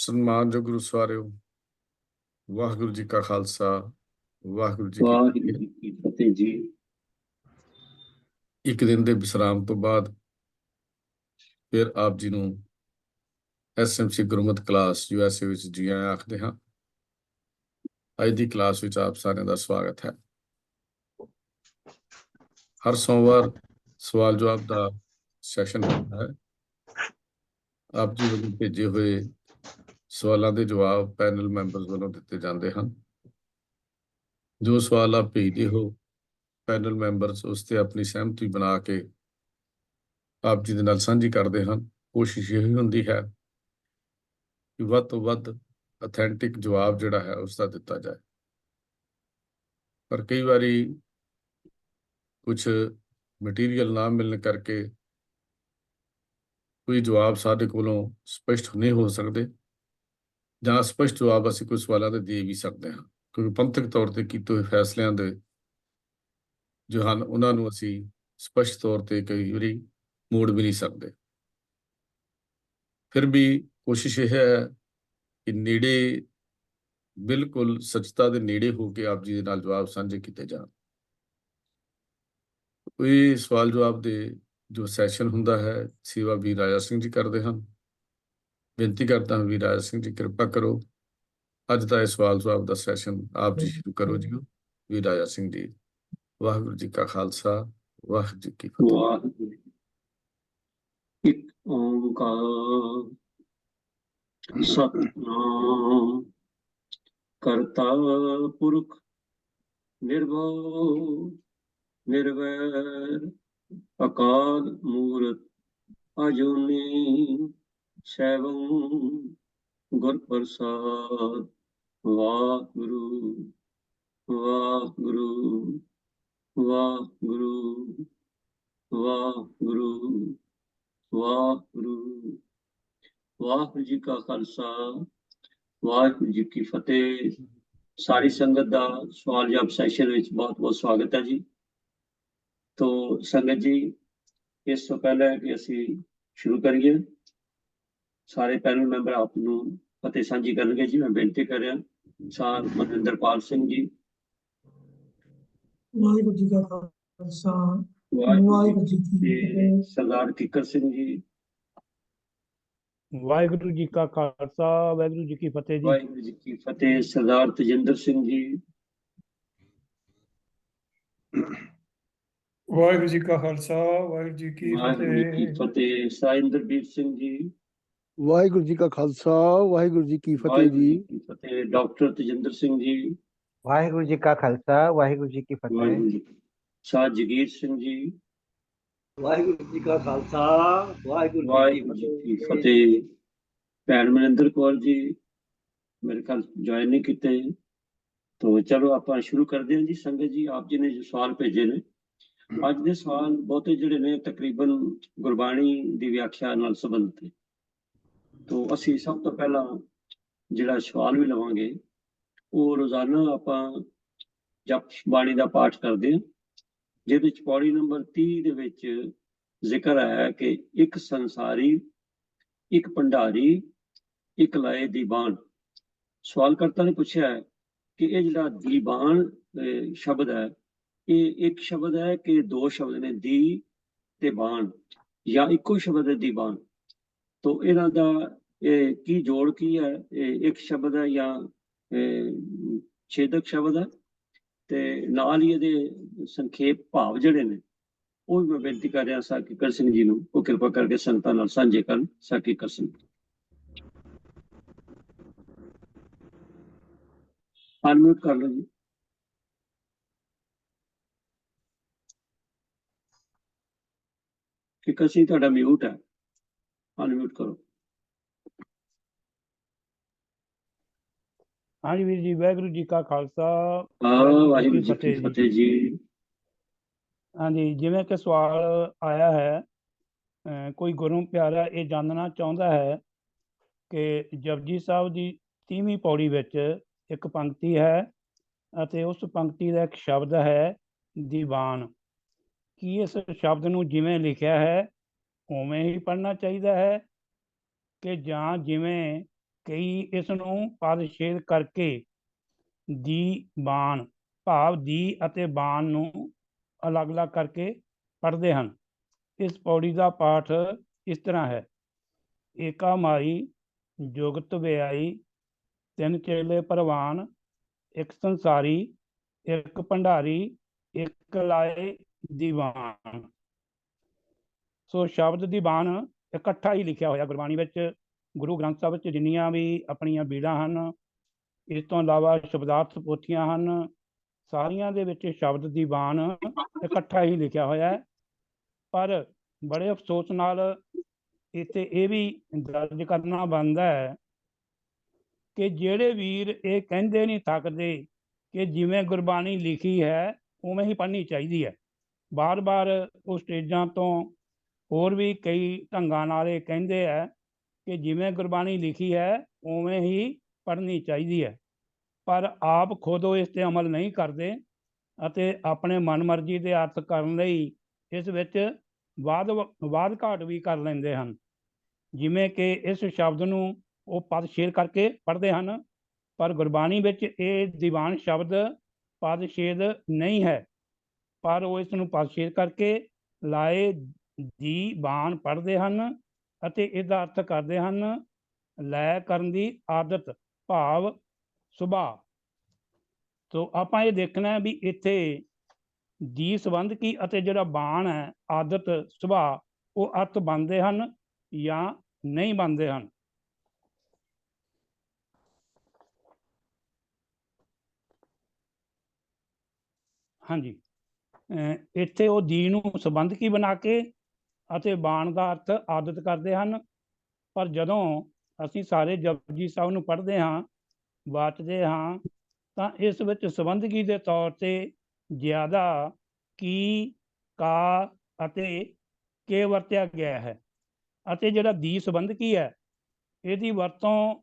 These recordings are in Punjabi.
ਸਨਮਾਨਯੋਗ ਗੁਰੂ ਸਵਾਰਿਓ, ਵਾਹਿਗੁਰੂ ਜੀ ਕਾ ਖਾਲਸਾ, ਵਾਹਿਗੁਰੂ ਜੀ ਕੀ ਵਾਹਿਗੁਰੂ ਜੀ ਕੀ ਫਤਿਹ ਜੀ। ਇੱਕ ਦਿਨ ਦੇ ਵਿਸਰਾਮ ਤੋਂ ਬਾਅਦ ਫਿਰ ਆਪ ਜੀ ਨੂੰ SMC ਗੁਰਮਤਿ ਕਲਾਸ USA ਵਿੱਚ ਜੀ ਆਇਆਂ ਆਖਦੇ ਹਾਂ। ਅੱਜ ਦੀ ਕਲਾਸ ਵਿੱਚ ਆਪ ਸਾਰਿਆਂ ਦਾ ਸਵਾਗਤ ਹੈ। ਹਰ ਸੋਮਵਾਰ ਸਵਾਲ ਜਵਾਬ ਦਾ ਸੈਸ਼ਨ ਹੁੰਦਾ ਹੈ। ਆਪ ਜੀ ਵੱਲੋਂ ਭੇਜੇ ਹੋਏ ਸਵਾਲਾਂ ਦੇ ਜਵਾਬ ਪੈਨਲ ਮੈਂਬਰਸ ਵੱਲੋਂ ਦਿੱਤੇ ਜਾਂਦੇ ਹਨ। ਜੋ ਸਵਾਲ ਆਪ ਭੇਜਦੇ ਹੋ ਪੈਨਲ ਮੈਂਬਰਸ ਉਸ ਤੇ ਆਪਣੀ ਸਹਿਮਤੀ ਬਣਾ ਕੇ ਆਪ ਜੀ ਦੇ ਨਾਲ ਸਾਂਝੀ ਕਰਦੇ ਹਨ। ਕੋਸ਼ਿਸ਼ ਇਹ ਹੁੰਦੀ ਹੈ ਕਿ ਵੱਧ ਤੋਂ ਵੱਧ ਅਥੈਂਟਿਕ ਜਵਾਬ ਜਿਹੜਾ ਹੈ ਉਸ ਦਾ ਦਿੱਤਾ ਜਾਏ, ਪਰ ਕਈ ਵਾਰੀ ਕੁਝ ਮਟੀਰੀਅਲ ਨਾ ਮਿਲਣ ਕਰਕੇ ਕੋਈ ਜਵਾਬ ਸਾਡੇ ਕੋਲੋਂ ਸਪਸ਼ਟ ਨਹੀਂ ਹੋ ਸਕਦੇ, ਜਾਂ ਸਪਸ਼ਟ ਜਵਾਬ ਅਸੀਂ ਕੋਈ ਸਵਾਲਾਂ ਦੇ ਵੀ ਸਕਦੇ ਹਾਂ, ਕਿਉਂਕਿ ਪੰਥਕ ਤੌਰ ਤੇ ਕੀਤੇ ਹੋਏ ਫੈਸਲਿਆਂ ਦੇ ਜੋ ਹਨ ਉਹਨਾਂ ਨੂੰ ਅਸੀਂ ਸਪਸ਼ਟ ਤੌਰ ਤੇ ਕਈ ਵਾਰੀ ਮੋੜ ਵੀ ਨਹੀਂ ਸਕਦੇ। ਫਿਰ ਵੀ ਕੋਸ਼ਿਸ਼ ਇਹ ਹੈ ਕਿ ਨੇੜੇ, ਬਿਲਕੁਲ ਸੱਚਤਾ ਦੇ ਨੇੜੇ ਹੋ ਕੇ ਆਪ ਜੀ ਦੇ ਨਾਲ ਜਵਾਬ ਸਾਂਝੇ ਕੀਤੇ ਜਾਣ। ਕੋਈ ਸਵਾਲ ਜਵਾਬ ਦੇ ਜੋ ਸੈਸ਼ਨ ਹੁੰਦਾ ਹੈ ਸੇਵਾ ਵੀਰ ਰਾਜਾ ਸਿੰਘ ਜੀ ਕਰਦੇ ਹਨ। ਬੇਨਤੀ ਕਰਦਾ ਹਾਂ ਵੀਰ ਰਾਜਾ ਸਿੰਘ ਜੀ ਕਿਰਪਾ ਕਰੋ, ਅੱਜ ਦਾ ਇਹ ਸਵਾਲ ਜਵਾਬ ਦਾ ਸੈਸ਼ਨ ਆਪ ਜੀ ਸ਼ੁਰੂ ਕਰੋ ਜੀ। ਵੀਰ ਰਾਜਾ ਸਿੰਘ ਜੀ, ਵਾਹਿਗੁਰੂ ਜੀ ਕਾ ਖਾਲਸਾ, ਵਾਹਿਗੁਰੂ ਜੀ ਕੀ ਫਤਿਹ। ਵਾਹਿਗੁਰੂ ਇੱਕ ਓੰਕਾਰ ਸਤਿਨਾਮ ਕਰਤਾ ਪੁਰਖ ਨਿਰਭਉ ਨਿਰਵੈਰ ਅਕਾਲ ਮੂਰਤ ਅਜੂਨੀ ਸੈਭੰ ਗੁਰ ਪ੍ਰਸਾਦ। ਵਾਹਿਗੁਰੂ ਵਾਹਿਗੁਰੂ ਵਾਹਿਗੁਰੂ ਵਾਹਿਗੁਰੂ ਵਾਹਿਗੁਰੂ। ਵਾਹਿਗੁਰੂ ਜੀ ਕਾ ਖਾਲਸਾ, ਵਾਹਿਗੁਰੂ ਜੀ ਕੀ ਫਤਿਹ। ਸਾਰੀ ਸੰਗਤ ਦਾ ਸਵਾਲ ਜਵਾਬ ਸੈਸ਼ਨ ਵਿੱਚ ਬਹੁਤ ਬਹੁਤ ਸਵਾਗਤ ਹੈ ਜੀ। ਤੋ ਸੰਗਤ ਜੀ, ਇਸ ਤੋਂ ਪਹਿਲਾਂ ਕਿ ਅਸੀਂ ਸ਼ੁਰੂ ਕਰੀਏ, ਸਾਰੇ ਪੈਨਲ ਮੈਂਬਰ ਆਪ ਨੂੰ ਫਤਿਹ ਸਾਂਝੀ ਕਰਨਗੇ ਜੀ। ਮੈਂ ਬੇਨਤੀ ਕਰ ਰਿਹਾ ਸਾਰ ਮਨਿੰਦਰਪਾਲ ਸਿੰਘ ਜੀ। ਵਾਹਿਗੁਰੂ ਜੀ ਕਾ ਖਾਲਸਾ, ਵਾਹਿਗੁਰੂ ਜੀ ਕੀ ਫਤਿਹ। ਸਰਦਾਰ ਕਿੱਕਰ ਸਿੰਘ ਜੀ। ਵਾਹਿਗੁਰੂ ਜੀ ਕਾ ਖਾਲਸਾ, ਵਾਹਿਗੁਰੂ ਜੀ ਕੀ ਫਤਿਹ ਜੀ। ਵਾਹਿਗੁਰੂ ਜੀ ਕੀ ਫਤਿਹ। ਸਰਦਾਰ ਤਜਿੰਦਰ ਸਿੰਘ ਜੀ। ਵਾਹਿਗੁਰੂ ਜੀ ਕਾ ਖਾਲਸਾ, ਵਾਹਿਗੁਰੂ ਜੀ ਕੀ ਵਾਹਿਗੁਰੂ ਜੀ ਕੀ ਫਤਿਹ। ਫਤਿਹ। ਸਾਇੰਦਰਬੀਰ ਸਿੰਘ ਜੀ। ਵਾਹਿਗੁਰੂ ਜੀ ਕਾ ਖਾਲਸਾ, ਵਾਹਿਗੁਰੂ ਜੀ ਕੀ ਫਤਿਹ ਵਾਹਿਗੁਰੂ ਜੀ। ਜੀ ਕੀ ਫਤਿਹ। ਡਾਕਟਰ ਤਜਿੰਦਰ ਸਿੰਘ ਜੀ। ਵਾਹਿਗੁਰੂ ਜੀ ਕਾ ਖਾਲਸਾ, ਵਾਹਿਗੁਰੂ ਜੀ ਕੀ ਫਤਿਹ। ਵਾਹਿਗੁਰੂ ਜੀ। ਸ਼ਾਹ ਜਗੀਰ ਸਿੰਘ ਜੀ। ਵਾਹਿਗੁਰੂ ਜੀ ਕਾ ਖਾਲਸਾ, ਵਾਹਿਗੁਰੂ ਜੀ ਕੀ ਫਤਿਹ। ਭੈਣ ਮਨਿੰਦਰ ਕੌਰ ਜੀ ਮੇਰੇ ਖਿਆਲ ਜੁਆਇਨ ਨਹੀਂ ਕੀਤੇ, ਤਾਂ ਚਲੋ ਆਪਾਂ ਸ਼ੁਰੂ ਕਰਦੇ ਹਾਂ ਜੀ। ਸੰਗਤ ਜੀ, ਆਪ ਜੀ ਨੇ ਜੋ ਸਵਾਲ ਭੇਜੇ ਨੇ, ਅੱਜ ਦੇ ਸਵਾਲ ਬਹੁਤੇ ਜਿਹੜੇ ਨੇ ਤਕਰੀਬਨ ਗੁਰਬਾਣੀ ਦੀ ਵਿਆਖਿਆ ਨਾਲ ਸੰਬੰਧਿਤ ਨੇ। ਤਾਂ ਅਸੀਂ ਸਭ ਤੋਂ ਪਹਿਲਾਂ ਜਿਹੜਾ ਸਵਾਲ ਵੀ ਲਵਾਂਗੇ ਉਹ ਰੋਜ਼ਾਨਾ ਆਪਾਂ ਜਪ ਬਾਣੀ ਦਾ ਪਾਠ ਕਰਦੇ ਹਾਂ, ਜਿਹਦੇ ਵਿੱਚ ਪੌੜੀ ਨੰਬਰ 30 ਦੇ ਵਿੱਚ ਜ਼ਿਕਰ ਹੈ ਕਿ ਇੱਕ ਸੰਸਾਰੀ, ਇੱਕ ਭੰਡਾਰੀ, ਇੱਕ ਲਾਏ ਦੀਵਾਨ। ਸਵਾਲਕਰਤਾ ਨੇ ਪੁੱਛਿਆ ਹੈ ਕਿ ਇਹ ਜਿਹੜਾ ਦੀਵਾਨ ਸ਼ਬਦ ਹੈ, ਇਹ ਇੱਕ ਸ਼ਬਦ ਹੈ ਕਿ ਦੋ ਸ਼ਬਦ ਨੇ, ਦੀ ਤੇ ਬਾਣ, ਜਾਂ ਇੱਕੋ ਸ਼ਬਦ ਹੈ ਦੀਵਾਨ? ਤੋ ਇਹਨਾਂ ਦਾ ਇਹ ਕੀ ਜੋੜ ਕੀ ਹੈ? ਇਹ ਇੱਕ ਸ਼ਬਦ ਹੈ ਜਾਂ ਛੇਦਕ ਸ਼ਬਦ ਹੈ? ਤੇ ਨਾਲ ਹੀ ਇਹਦੇ ਸੰਖੇਪ ਭਾਵ ਜਿਹੜੇ ਨੇ ਉਹ ਵੀ ਮੈਂ ਬੇਨਤੀ ਕਰ ਰਿਹਾ ਸਾਂ ਕਿੱਕਰ ਸਿੰਘ ਜੀ ਨੂੰ, ਉਹ ਕਿਰਪਾ ਕਰਕੇ ਸੰਗਤਾਂ ਨਾਲ ਸਾਂਝੇ ਕਰਨ। ਸਾਂ ਕਿੱਕਰ ਸਿੰਘ ਅਨਮਿਊਟ ਕਰ ਲਓ ਜੀ। ਕਿੱਕਰ ਸਿੰਘ ਤੁਹਾਡਾ ਮਿਊਟ ਹੈ, ਅਨਮਿਊਟ ਕਰੋ। ਹਾਂਜੀ ਵੀਰ ਜੀ, ਵਾਹਿਗੁਰੂ ਜੀ ਕਾ ਖਾਲਸਾ, ਵਾਹਿਗੁਰੂ ਜੀ ਕੀ ਫਤਿਹ ਜੀ। ਹਾਂਜੀ, ਜਿਵੇਂ ਕਿ ਸਵਾਲ ਆਇਆ ਹੈ, ਕੋਈ ਗੁਰੂ ਪਿਆਰਾ ਇਹ ਜਾਣਨਾ ਚਾਹੁੰਦਾ ਹੈ ਕਿ ਜਪਜੀ ਸਾਹਿਬ ਦੀ 30ਵੀਂ ਪੌੜੀ ਵਿੱਚ ਇੱਕ ਪੰਕਤੀ ਹੈ ਅਤੇ ਉਸ ਪੰਕਤੀ ਦਾ ਇੱਕ ਸ਼ਬਦ ਹੈ ਦੀਵਾਨ। ਕੀ ਇਸ ਸ਼ਬਦ ਨੂੰ ਜਿਵੇਂ ਲਿਖਿਆ ਹੈ ਉਵੇਂ ਹੀ ਪੜ੍ਹਨਾ ਚਾਹੀਦਾ ਹੈ ਕਿ ਜਾਂ ਜਿਵੇਂ ਕਈ ਇਸ ਨੂੰ ਪਦਛੇਦ ਕਰਕੇ ਦੀ ਬਾਣ ਭਾਵ ਦੀ ਅਤੇ ਬਾਣ ਨੂੰ ਅਲੱਗ-ਅਲੱਗ ਕਰਕੇ ਪੜ੍ਹਦੇ ਹਨ। ਇਸ ਪੌੜੀ ਦਾ ਪਾਠ ਇਸ ਤਰ੍ਹਾਂ ਹੈ। ਏਕਾ ਮਾਈ ਜੁਗਤ ਵਿਆਈ, ਤਿੰਨ ਚੇਲੇ ਪ੍ਰਵਾਨ, ਇੱਕ ਸੰਸਾਰੀ, ਇੱਕ ਭੰਡਾਰੀ, ਇੱਕ ਲਾਏ ਦੀਵਾਨ। ਸੋ ਸ਼ਬਦ ਦੀਵਾਨ ਇਕੱਠਾ ਹੀ ਲਿਖਿਆ ਹੋਇਆ ਗੁਰਬਾਣੀ ਵਿੱਚ। ਗੁਰੂ ਗ੍ਰੰਥ ਸਾਹਿਬ ਵਿੱਚ ਜਿੰਨੀਆਂ ਵੀ ਆਪਣੀਆਂ ਬੀੜਾਂ ਹਨ, ਇਸ ਤੋਂ ਇਲਾਵਾ ਸ਼ਬਦਾਰਥ ਪੋਥੀਆਂ ਹਨ, ਸਾਰੀਆਂ ਦੇ ਵਿੱਚ ਸ਼ਬਦ ਦੀਵਾਨ ਇਕੱਠਾ ਹੀ ਲਿਖਿਆ ਹੋਇਆ ਹੈ। ਪਰ ਬੜੇ ਅਫਸੋਸ ਨਾਲ ਇੱਥੇ ਇਹ ਵੀ ਦਰਜ ਕਰਨਾ ਬਣਦਾ ਹੈ ਕਿ ਜਿਹੜੇ ਵੀਰ ਇਹ ਕਹਿੰਦੇ ਨਹੀਂ ਥੱਕਦੇ ਕਿ ਜਿਵੇਂ ਗੁਰਬਾਣੀ ਲਿਖੀ ਹੈ ਉਵੇਂ ਹੀ ਪੜ੍ਹਨੀ ਚਾਹੀਦੀ ਹੈ, ਬਾਰ-ਬਾਰ ਉਹ ਸਟੇਜਾਂ ਤੋਂ ਹੋਰ ਵੀ ਕਈ ਢੰਗਾਂ ਨਾਲ ਇਹ ਕਹਿੰਦੇ ਹੈ ਕਿ ਜਿਵੇਂ ਗੁਰਬਾਣੀ ਲਿਖੀ ਹੈ ਉਵੇਂ ਹੀ ਪੜ੍ਹਨੀ ਚਾਹੀਦੀ ਹੈ, ਪਰ ਆਪ ਖੁਦ ਉਹ ਇਸ 'ਤੇ ਅਮਲ ਨਹੀਂ ਕਰਦੇ ਅਤੇ ਆਪਣੇ ਮਨਮਰਜ਼ੀ ਦੇ ਅਰਥ ਕਰਨ ਲਈ ਇਸ ਵਿੱਚ ਵਾਧ ਘਾਟ ਵੀ ਕਰ ਲੈਂਦੇ ਹਨ। ਜਿਵੇਂ ਕਿ ਇਸ ਸ਼ਬਦ ਨੂੰ ਉਹ ਪਦਛੇਦ ਕਰਕੇ ਪੜ੍ਹਦੇ ਹਨ, ਪਰ ਗੁਰਬਾਣੀ ਵਿੱਚ ਇਹ ਦੀਵਾਨ ਸ਼ਬਦ ਪਦਛੇਦ ਨਹੀਂ ਹੈ, ਪਰ ਉਹ ਇਸ ਨੂੰ ਪਦਛੇਦ ਕਰਕੇ ਲਾਏ ਦੀ ਬਾਣ ਪੜ੍ਹਦੇ ਹਨ ਅਤੇ ਇਹਦਾ ਅਰਥ ਕਰਦੇ ਹਨ ਲੈ ਕਰਨ ਦੀ ਆਦਤ ਭਾਵ ਸੁਭਾਅ। ਸੋ ਆਪਾਂ ਇਹ ਦੇਖਣਾ ਵੀ ਇੱਥੇ ਦੀ ਸੰਬੰਧਕੀ ਅਤੇ ਜਿਹੜਾ ਬਾਣ ਹੈ ਆਦਤ ਸੁਭਾਅ, ਉਹ ਅਰਥ ਬਣਦੇ ਹਨ ਜਾਂ ਨਹੀਂ ਬਣਦੇ ਹਨ। ਹਾਂਜੀ, ਇੱਥੇ ਉਹ ਦੀ ਨੂੰ ਸੰਬੰਧਕੀ ਬਣਾ ਕੇ ਅਤੇ ਬਾਣ ਦਾ ਅਰਥ ਆਦਤ ਕਰਦੇ ਹਨ, ਪਰ ਜਦੋਂ ਅਸੀਂ ਸਾਰੇ ਜਪਜੀ ਸਾਹਿਬ ਨੂੰ ਪੜ੍ਹਦੇ ਹਾਂ, ਵਾਚਦੇ ਹਾਂ, ਤਾਂ ਇਸ ਵਿੱਚ ਸੰਬੰਧਕੀ ਦੇ ਤੌਰ 'ਤੇ ਜ਼ਿਆਦਾ ਕੀ, ਕਾ ਅਤੇ ਕੇ ਵਰਤਿਆ ਗਿਆ ਹੈ ਅਤੇ ਜਿਹੜਾ ਦੀ ਸੰਬੰਧਕੀ ਹੈ ਇਹਦੀ ਵਰਤੋਂ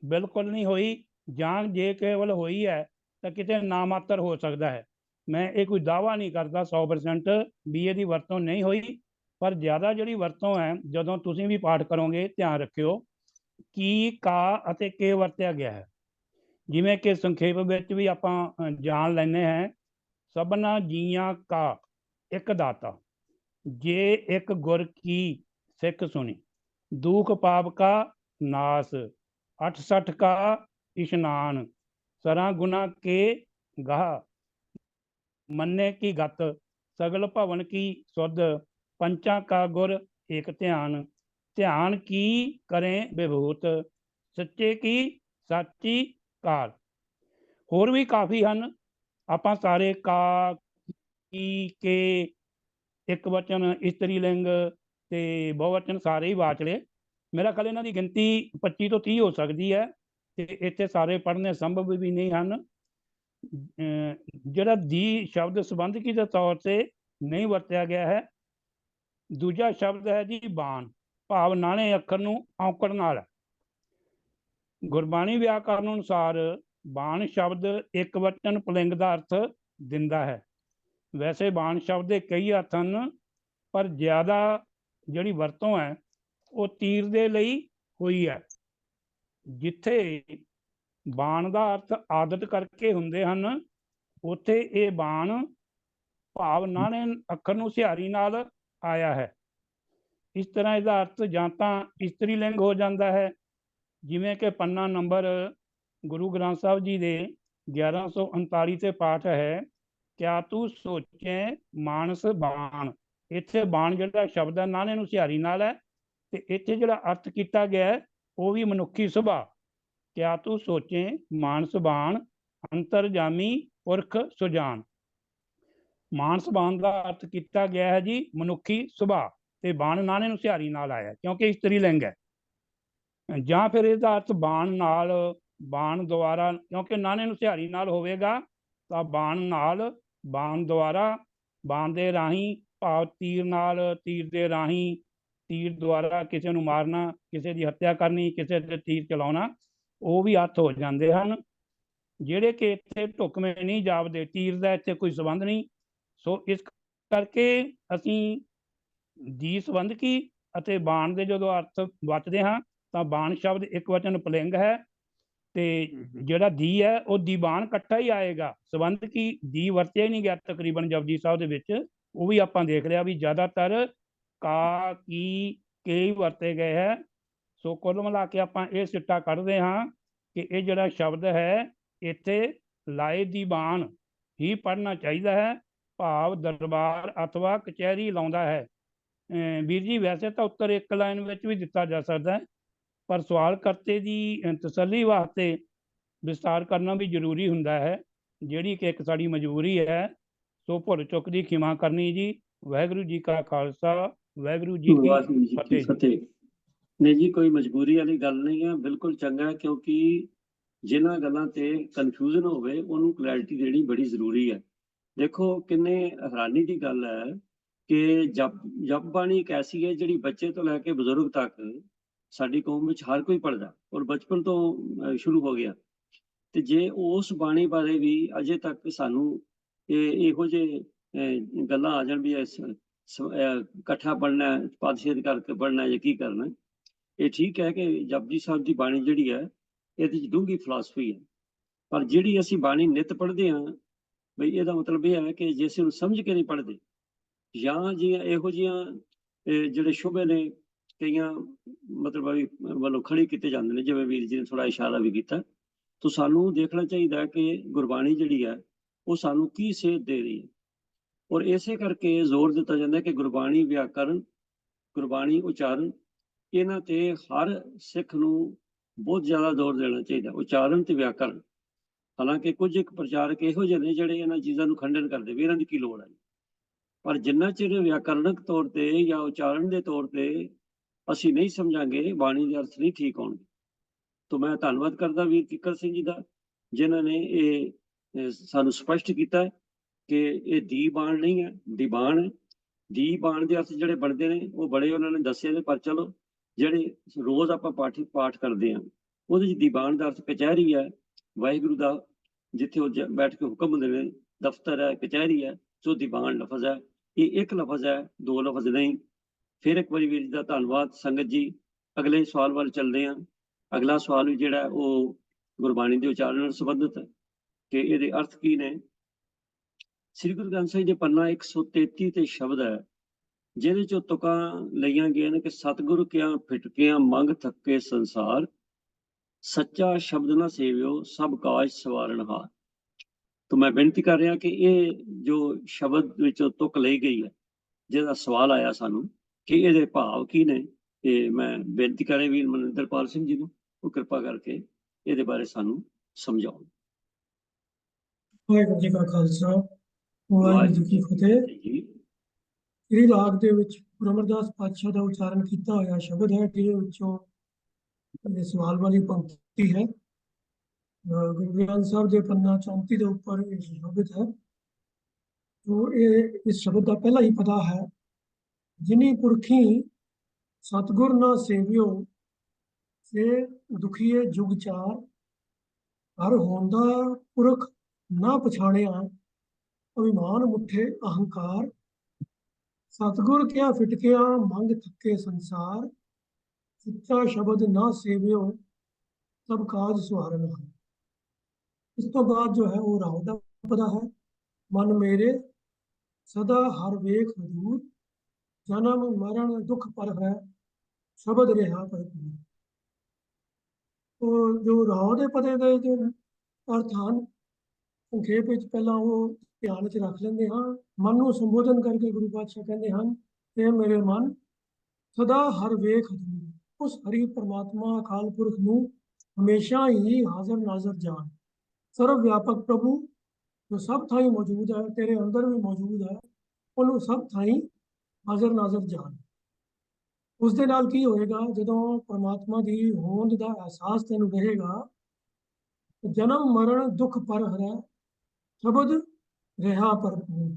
ਬਿਲਕੁਲ ਨਹੀਂ ਹੋਈ, ਜਾਂ ਜੇ ਕੇਵਲ ਹੋਈ ਹੈ ਤਾਂ ਕਿਤੇ ਨਾਮਾਤਰ ਹੋ ਸਕਦਾ ਹੈ। ਮੈਂ ਇਹ ਕੋਈ ਦਾਅਵਾ ਨਹੀਂ ਕਰਦਾ 100% ਵੀ ਇਹਦੀ ਵਰਤੋਂ ਨਹੀਂ ਹੋਈ, ਪਰ ਜ਼ਿਆਦਾ ਜਿਹੜੀ ਵਰਤੋਂ ਹੈ, ਜਦੋਂ ਤੁਸੀਂ ਵੀ ਪਾਠ ਕਰੋਗੇ ਧਿਆਨ ਰੱਖਿਓ ਕੀ, ਕਾ ਅਤੇ ਕੇ ਵਰਤਿਆ ਗਿਆ ਹੈ। ਜਿਵੇਂ ਕਿ ਸੰਖੇਪ ਵਿੱਚ ਵੀ ਆਪਾਂ ਜਾਣ ਲੈਂਦੇ ਹਾਂ, ਸਭਨਾ ਜੀਆਂ ਕਾ ਇੱਕ ਦਾਤਾ, ਜੇ ਇੱਕ ਗੁਰ ਕੀ ਸਿੱਖ ਸੁਣੀ, ਦੁਖ ਪਾਪ ਕਾ ਨਾਸ, 68 ਕਾ ਇਸ਼ਨਾਨ, ਸਰਾਂ ਗੁਨਾ ਕੇ ਗਾਹ, ਮੰਨੇ ਕੀ ਗਤ, ਸਗਲ ਭਵਨ ਕੀ ਸੁਧ, ਪੰਚਾਂ ਕਾ ਗੁਰ ਏਕ ਧਿਆਨ, ਧਿਆਨ ਕੀ ਕਰੇ ਵਿਭੂਤ, ਸੱਚੇ ਕੀ ਸਾਚੀ ਕਾਰ। ਹੋਰ ਵੀ ਕਾਫੀ ਹਨ, ਆਪਾਂ ਸਾਰੇ ਕਾ, ਕੀ, ਕੇ, ਇੱਕ ਵਚਨ, ਇਸਤਰੀ ਲਿੰਗ ਤੇ ਬਹੁਵਚਨ ਸਾਰੇ ਹੀ ਵਾਚ ਲਏ। ਮੇਰਾ ਖਿਆਲ ਇਹਨਾਂ ਦੀ ਗਿਣਤੀ 25 ਤੋਂ 30 ਹੋ ਸਕਦੀ ਹੈ ਤੇ ਇੱਥੇ ਸਾਰੇ ਪੜ੍ਹਨੇ ਸੰਭਵ ਵੀ ਨਹੀਂ ਹਨ। ਜਿਹੜਾ ਦੀ ਸ਼ਬਦ ਸੰਬੰਧਕੀ ਦੇ ਤੌਰ 'ਤੇ ਨਹੀਂ ਵਰਤਿਆ ਗਿਆ ਹੈ। ਦੂਜਾ ਸ਼ਬਦ ਹੈ ਜੀ ਬਾਣ, ਭਾਵ ਨਾਣੇ ਅੱਖਰ ਨੂੰ ਔਂਕੜ ਨਾਲ। ਗੁਰਬਾਣੀ ਵਿਆਕਰਨ ਅਨੁਸਾਰ ਬਾਣ ਸ਼ਬਦ ਇੱਕ ਵਚਨ ਪੁਲਿੰਗ ਦਾ ਅਰਥ ਦਿੰਦਾ ਹੈ। ਵੈਸੇ ਬਾਣ ਸ਼ਬਦ ਦੇ ਕਈ ਅਰਥ ਹਨ, ਪਰ ਜ਼ਿਆਦਾ ਜਿਹੜੀ ਵਰਤੋਂ ਹੈ ਉਹ ਤੀਰ ਦੇ ਲਈ ਹੋਈ ਹੈ। ਜਿੱਥੇ ਬਾਣ ਦਾ ਅਰਥ ਆਦਤ ਕਰਕੇ ਹੁੰਦੇ ਹਨ, ਉੱਥੇ ਇਹ ਬਾਣ ਭਾਵ ਨਾਣੇ ਅੱਖਰ ਨੂੰ ਸਿਹਾਰੀ ਨਾਲ ਆਇਆ ਹੈ। ਇਸ ਤਰ੍ਹਾਂ ਇਹਦਾ ਅਰਥ ਜਾਂ ਤਾਂ ਇਸਤਰੀ ਲਿੰਗ ਹੋ ਜਾਂਦਾ ਹੈ, ਜਿਵੇਂ ਕਿ ਪੰਨਾ ਨੰਬਰ ਗੁਰੂ ਗ੍ਰੰਥ ਸਾਹਿਬ ਜੀ ਦੇ 1139 ਤੇ ਪਾਠ ਹੈ, ਕਿਆ ਤੂੰ ਸੋਚੇ ਮਾਨਸ ਬਾਣ। ਇੱਥੇ ਬਾਣ ਜਿਹੜਾ ਸ਼ਬਦ ਹੈ ਨਾਣੇ ਨੂੰ ਸਿਹਾਰੀ ਨਾਲ ਹੈ, ਤੇ ਇੱਥੇ ਜਿਹੜਾ ਅਰਥ ਕੀਤਾ ਗਿਆ ਉਹ ਵੀ ਮਨੁੱਖੀ ਸੁਭਾਅ। ਕਿਆ ਤੂੰ ਸੋਚੇ ਮਾਨਸ ਬਾਣ, ਅੰਤਰਜਾਮੀ ਪੁਰਖ ਸੁਜਾਨ। ਮਾਨਸ ਬਾਣ ਦਾ ਅਰਥ ਕੀਤਾ ਗਿਆ ਹੈ ਜੀ ਮਨੁੱਖੀ ਸੁਭਾਅ, ਤੇ ਬਾਣ ਨਾਣੇ ਨੂੰ ਸਿਹਾਰੀ ਨਾਲ ਆਇਆ ਕਿਉਂਕਿ ਇਸਤਰੀ ਲਿੰਗ ਹੈ। ਜਾਂ ਫਿਰ ਇਹਦਾ ਅਰਥ ਬਾਣ ਨਾਲ, ਬਾਣ ਦੁਆਰਾ, ਕਿਉਂਕਿ ਨਾਣੇ ਨੂੰ ਸਿਹਾਰੀ ਨਾਲ ਹੋਵੇਗਾ ਤਾਂ ਬਾਣ ਨਾਲ, ਬਾਣ ਦੁਆਰਾ, ਬਾਣ ਦੇ ਰਾਹੀਂ ਭਾਵ ਤੀਰ ਨਾਲ, ਤੀਰ ਦੇ ਰਾਹੀਂ, ਤੀਰ ਦੁਆਰਾ ਕਿਸੇ ਨੂੰ ਮਾਰਨਾ, ਕਿਸੇ ਦੀ ਹੱਤਿਆ ਕਰਨੀ, ਕਿਸੇ ਤੇ ਤੀਰ ਚਲਾਉਣਾ, ਉਹ ਵੀ ਅਰਥ ਹੋ ਜਾਂਦੇ ਹਨ, ਜਿਹੜੇ ਕਿ ਇੱਥੇ ਢੁਕਵੇਂ ਨਹੀਂ ਜਾਪਦੇ। ਤੀਰ ਦਾ ਇੱਥੇ ਕੋਈ ਸੰਬੰਧ ਨਹੀਂ। ਸੋ ਇਸ ਕਰਕੇ ਅਸੀਂ ਦੀ ਸੰਬੰਧਕੀ ਅਤੇ ਬਾਣ ਦੇ ਜਦੋਂ ਅਰਥ ਵਰਤਦੇ ਹਾਂ ਤਾਂ ਬਾਣ ਸ਼ਬਦ ਇੱਕ ਵਚਨ ਪੁਲਿੰਗ ਹੈ ਤੇ ਜਿਹੜਾ ਦੀ ਹੈ ਉਹ ਦੀਵਾਨ ਇਕੱਠਾ ਹੀ ਆਏਗਾ, ਸੰਬੰਧ ਕੀ ਦੀ ਵਰਤਿਆ ਹੀ ਨਹੀਂ ਗਿਆ ਤਕਰੀਬਨ ਜਪਜੀ ਸਾਹਿਬ ਦੇ ਵਿੱਚ। ਉਹ ਵੀ ਆਪਾਂ ਦੇਖ ਲਿਆ ਵੀ ਜ਼ਿਆਦਾਤਰ ਕਾ ਕੀ ਕੇ ਹੀ ਵਰਤੇ ਗਏ ਹੈ। ਸੋ ਕੁੱਲ ਮਿਲਾ ਕੇ ਆਪਾਂ ਇਹ ਸਿੱਟਾ ਕੱਢਦੇ ਹਾਂ ਕਿ ਇਹ ਜਿਹੜਾ ਸ਼ਬਦ ਹੈ ਇੱਥੇ ਲਾਏ ਦੀਵਾਨ ਹੀ ਪੜ੍ਹਨਾ ਚਾਹੀਦਾ ਹੈ, ਭਾਵ ਦਰਬਾਰ ਅਥਵਾ ਕਚਹਿਰੀ ਲਾਉਂਦਾ ਹੈ। ਵੀਰ ਜੀ ਵੈਸੇ ਤਾਂ ਉੱਤਰ ਇੱਕ ਲਾਈਨ ਵਿੱਚ ਵੀ ਦਿੱਤਾ ਜਾ ਸਕਦਾ ਹੈ, ਪਰ ਸਵਾਲ ਕਰਤੇ ਦੀ ਤਸੱਲੀ ਵਾਸਤੇ ਵਿਸਤਾਰ ਕਰਨਾ ਵੀ ਜ਼ਰੂਰੀ ਹੁੰਦਾ ਹੈ, ਜਿਹੜੀ ਕਿ ਇੱਕ ਸਾਡੀ ਮਜਬੂਰੀ ਹੈ। ਸੋ ਭੁੱਲ ਚੁੱਕ ਦੀ ਖਿਮਾ ਕਰਨੀ ਜੀ। ਵਾਹਿਗੁਰੂ ਜੀ ਕਾ ਖਾਲਸਾ, ਵਾਹਿਗੁਰੂ ਜੀ ਕੀ ਫਤਿਹ। ਫਤਿਹ। ਨਹੀਂ ਜੀ, ਕੋਈ ਮਜਬੂਰੀ ਵਾਲੀ ਗੱਲ ਨਹੀਂ ਹੈ, ਬਿਲਕੁਲ ਚੰਗਾ ਹੈ, ਕਿਉਂਕਿ ਜਿਨ੍ਹਾਂ ਗੱਲਾਂ ਤੇ ਕਨਫਿਊਜ਼ਨ ਹੋਵੇ ਉਹਨੂੰ ਕਲੈਰਿਟੀ ਦੇਣੀ ਬੜੀ ਜ਼ਰੂਰੀ ਹੈ। ਦੇਖੋ ਕਿੰਨੇ ਹੈਰਾਨੀ ਦੀ ਗੱਲ ਹੈ ਕਿ ਜਪ ਬਾਣੀ ਇੱਕ ਐਸੀ ਹੈ ਜਿਹੜੀ ਬੱਚੇ ਤੋਂ ਲੈ ਕੇ ਬਜ਼ੁਰਗ ਤੱਕ ਸਾਡੀ ਕੌਮ ਵਿੱਚ ਹਰ ਕੋਈ ਪੜ੍ਹਦਾ, ਔਰ ਬਚਪਨ ਤੋਂ ਸ਼ੁਰੂ ਹੋ ਗਿਆ। ਤੇ ਜੇ ਉਸ ਬਾਣੀ ਬਾਰੇ ਵੀ ਅਜੇ ਤੱਕ ਸਾਨੂੰ ਇਹੋ ਜਿਹੇ ਗੱਲਾਂ ਆ ਜਾਣ ਵੀ ਇਕੱਠਾ ਪੜ੍ਹਨਾ, ਪਾਤਸ਼ਾਹੀ ਕਰਕੇ ਪੜ੍ਹਨਾ ਜਾਂ ਕੀ ਕਰਨਾ, ਇਹ ਠੀਕ ਹੈ ਕਿ ਜਪਜੀ ਸਾਹਿਬ ਦੀ ਬਾਣੀ ਜਿਹੜੀ ਹੈ ਇਹਦੇ 'ਚ ਡੂੰਘੀ ਫਿਲਾਸਫੀ ਹੈ। ਪਰ ਜਿਹੜੀ ਅਸੀਂ ਬਾਣੀ ਨਿੱਤ ਪੜ੍ਹਦੇ ਹਾਂ, ਬਈ ਇਹਦਾ ਮਤਲਬ ਇਹ ਹੈ ਕਿ ਜੇ ਅਸੀਂ ਉਹਨੂੰ ਸਮਝ ਕੇ ਨਹੀਂ ਪੜ੍ਹਦੇ, ਜਾਂ ਜਿਹੀਆਂ ਇਹੋ ਜਿਹੀਆਂ ਜਿਹੜੇ ਸ਼ੁਭੇ ਨੇ ਕਈਆਂ ਮਤਲਬ ਵੱਲੋਂ ਖੜੀ ਕੀਤੇ ਜਾਂਦੇ ਨੇ, ਜਿਵੇਂ ਵੀਰ ਜੀ ਨੇ ਥੋੜ੍ਹਾ ਇਸ਼ਾਰਾ ਵੀ ਕੀਤਾ, ਤਾਂ ਸਾਨੂੰ ਦੇਖਣਾ ਚਾਹੀਦਾ ਕਿ ਗੁਰਬਾਣੀ ਜਿਹੜੀ ਹੈ ਉਹ ਸਾਨੂੰ ਕੀ ਸੇਧ ਦੇ ਰਹੀ ਹੈ। ਔਰ ਇਸੇ ਕਰਕੇ ਜ਼ੋਰ ਦਿੱਤਾ ਜਾਂਦਾ ਕਿ ਗੁਰਬਾਣੀ ਵਿਆਕਰਨ, ਗੁਰਬਾਣੀ ਉਚਾਰਨ, ਇਹਨਾਂ ਤੇ ਹਰ ਸਿੱਖ ਨੂੰ ਬਹੁਤ ਜ਼ਿਆਦਾ ਜ਼ੋਰ ਦੇਣਾ ਚਾਹੀਦਾ, ਉਚਾਰਨ ਤੇ ਵਿਆਕਰਨ। ਹਾਲਾਂਕਿ ਕੁਝ ਇੱਕ ਪ੍ਰਚਾਰਕ ਇਹੋ ਜਿਹੇ ਨੇ ਜਿਹੜੇ ਇਹਨਾਂ ਚੀਜ਼ਾਂ ਨੂੰ ਖੰਡਨ ਕਰਦੇ ਵੀ ਇਹਨਾਂ ਦੀ ਕੀ ਲੋੜ ਹੈ, ਪਰ ਜਿੰਨਾ ਚਿਰ ਵਿਆਕਰਨਕ ਤੌਰ ਤੇ ਜਾਂ ਉਚਾਰਨ ਦੇ ਤੌਰ ਤੇ ਅਸੀਂ ਨਹੀਂ ਸਮਝਾਂਗੇ, ਬਾਣੀ ਦੇ ਅਰਥ ਨਹੀਂ ਠੀਕ ਹੋਣਗੇ। ਤਾਂ ਮੈਂ ਧੰਨਵਾਦ ਕਰਦਾ ਵੀਰ ਕਿੱਕਰ ਸਿੰਘ ਜੀ ਦਾ, ਜਿਨ੍ਹਾਂ ਨੇ ਇਹ ਸਾਨੂੰ ਸਪਸ਼ਟ ਕੀਤਾ ਕਿ ਇਹ ਦੀ ਬਾਣ ਨਹੀਂ ਹੈ, ਦੀਵਾਨ ਹੈ। ਦੀ ਬਾਣ ਦੇ ਅਰਥ ਜਿਹੜੇ ਬਣਦੇ ਨੇ ਉਹ ਬੜੇ ਉਹਨਾਂ ਨੇ ਦੱਸੇ ਨੇ, ਪਰ ਚਲੋ ਜਿਹੜੇ ਰੋਜ਼ ਆਪਾਂ ਪਾਠ ਕਰਦੇ ਹਾਂ ਉਹਦੇ 'ਚ ਦੀਵਾਨ ਦਾ ਅਰਥ ਕਚਹਿਰੀ ਹੈ, ਵਾਹਿਗੁਰੂ ਦਾ ਜਿੱਥੇ ਉਹ ਬੈਠ ਕੇ ਹੁਕਮ ਹੁੰਦੇ ਨੇ, ਦਫ਼ਤਰ ਹੈ, ਕਚਹਿਰੀ ਹੈ। ਸੋ ਦੀਵਾਨ ਲਫ਼ਜ਼ ਹੈ, ਇਹ ਇੱਕ ਲਫ਼ਜ਼ ਹੈ, ਦੋ ਲਫ਼ਜ਼ ਨਹੀਂ। ਫਿਰ ਇੱਕ ਵਾਰੀ ਵੀਰ ਜੀ ਦਾ ਧੰਨਵਾਦ। ਸੰਗਤ ਜੀ, ਅਗਲੇ ਸਵਾਲ ਵੱਲ ਚੱਲਦੇ ਹਾਂ। ਅਗਲਾ ਸਵਾਲ ਵੀ ਜਿਹੜਾ ਉਹ ਗੁਰਬਾਣੀ ਦੇ ਉਚਾਰਨ ਨਾਲ ਸੰਬੰਧਿਤ ਹੈ ਕਿ ਇਹਦੇ ਅਰਥ ਕੀ ਨੇ। ਸ੍ਰੀ ਗੁਰੂ ਗ੍ਰੰਥ ਸਾਹਿਬ ਦੇ ਪੰਨਾ 133 ਤੇ ਸ਼ਬਦ ਹੈ, ਜਿਹਦੇ ਚੋਂ ਤੁਕਾਂ ਲਈਆਂ ਗਈਆਂ ਨੇ ਕਿ ਸਤਿਗੁਰ ਕਿਆ ਫਿਟਕਿਆਂ ਮੰਗ ਥੱਕੇ ਸੰਸਾਰ, ਸੱਚਾ ਸ਼ਬਦ ਨਾ ਸੇਵਿਓ ਸਭ ਕਾਜ ਸਵਾਰਨਹਾਰ। ਤਾਂ ਮੈਂ ਬੇਨਤੀ ਕਰ ਰਿਹਾ ਕਿ ਇਹ ਜੋ ਸ਼ਬਦ ਵਿੱਚੋਂ ਤੁਕ ਲਈ ਗਈ ਹੈ, ਜਿਹਦਾ ਸਵਾਲ ਆਇਆ ਸਾਨੂੰ ਕਿ ਇਹਦੇ ਭਾਵ ਕੀ ਨੇ, ਇਹ ਮੈਂ ਬੇਨਤੀ ਕਰ ਰਿਹਾ ਵੀਰ ਮਨਿੰਦਰਪਾਲ ਸਿੰਘ ਜੀ ਨੂੰ, ਉਹ ਕਿਰਪਾ ਕਰਕੇ ਇਹਦੇ ਬਾਰੇ ਸਾਨੂੰ ਸਮਝਾਉਣ। ਵਾਹਿਗੁਰੂ ਜੀ ਕਾ ਖਾਲਸਾ, ਵਾਹਿਗੁਰੂ ਜੀ ਕੀ ਫਤਿਹ। ਜੀ ਸ੍ਰੀ ਰਾਗ ਦੇ ਵਿੱਚ ਗੁਰੂ ਅਮਰਦਾਸ ਪਾਤਸ਼ਾਹ ਦਾ ਉਚਾਰਨ ਕੀਤਾ ਹੋਇਆ ਸ਼ਬਦ ਹੈ, ਜਿਹਦੇ ਵਿੱਚੋਂ ਇਹ ਸਵਾਲ ਵਾਲੀ ਪੰਕਤੀ ਹੈ। ਗੁਰੂ ਗ੍ਰੰਥ ਸਾਹਿਬ ਦੇ ਪੰਨਾ 34 ਦੇ ਉੱਪਰ ਇਹ ਸ਼ਬਦ ਹੈ। तो इस शब्द का पहला ही पता है, जिनी पुरखी सतगुर न सेवियो से दुखिए जुग चार, हर होंदा पुरख ना पछाणिया अभिमान मुठे अहंकार, सतगुर क्या फिटकिया मंग थके संसार, सच्चा शब्द ना सेवियो सब काज सुहारना। इस तो बाद जो है वो राव का पता है, मन मेरे सदा हर वेख दूर, जन्म मरण दुख पर है शब्द रिहा भरपूर। तो जो राव के पते के जो अर्थ हैं संखेप में पहला वो ध्यान च रख लेंगे हाँ। मन को संबोधन करके गुरु पातशाह कहते हैं कि मेरे मन सदा हर वेख दूर, उस हरि परमात्मा अकाल पुरख नूं हमेशा ही हाजर नाजर जान, सर्व व्यापक प्रभु जो सब थाई मौजूद है, तेरे अंदर भी मौजूद है, उन्होंने सब थाई हाजर नाजर जान। उस दे नाल की होएगा, जदों परमात्मा की होंद का एहसास तेन रहेगा, जन्म मरण दुख पर हरै शब्द रिहा भरपूर।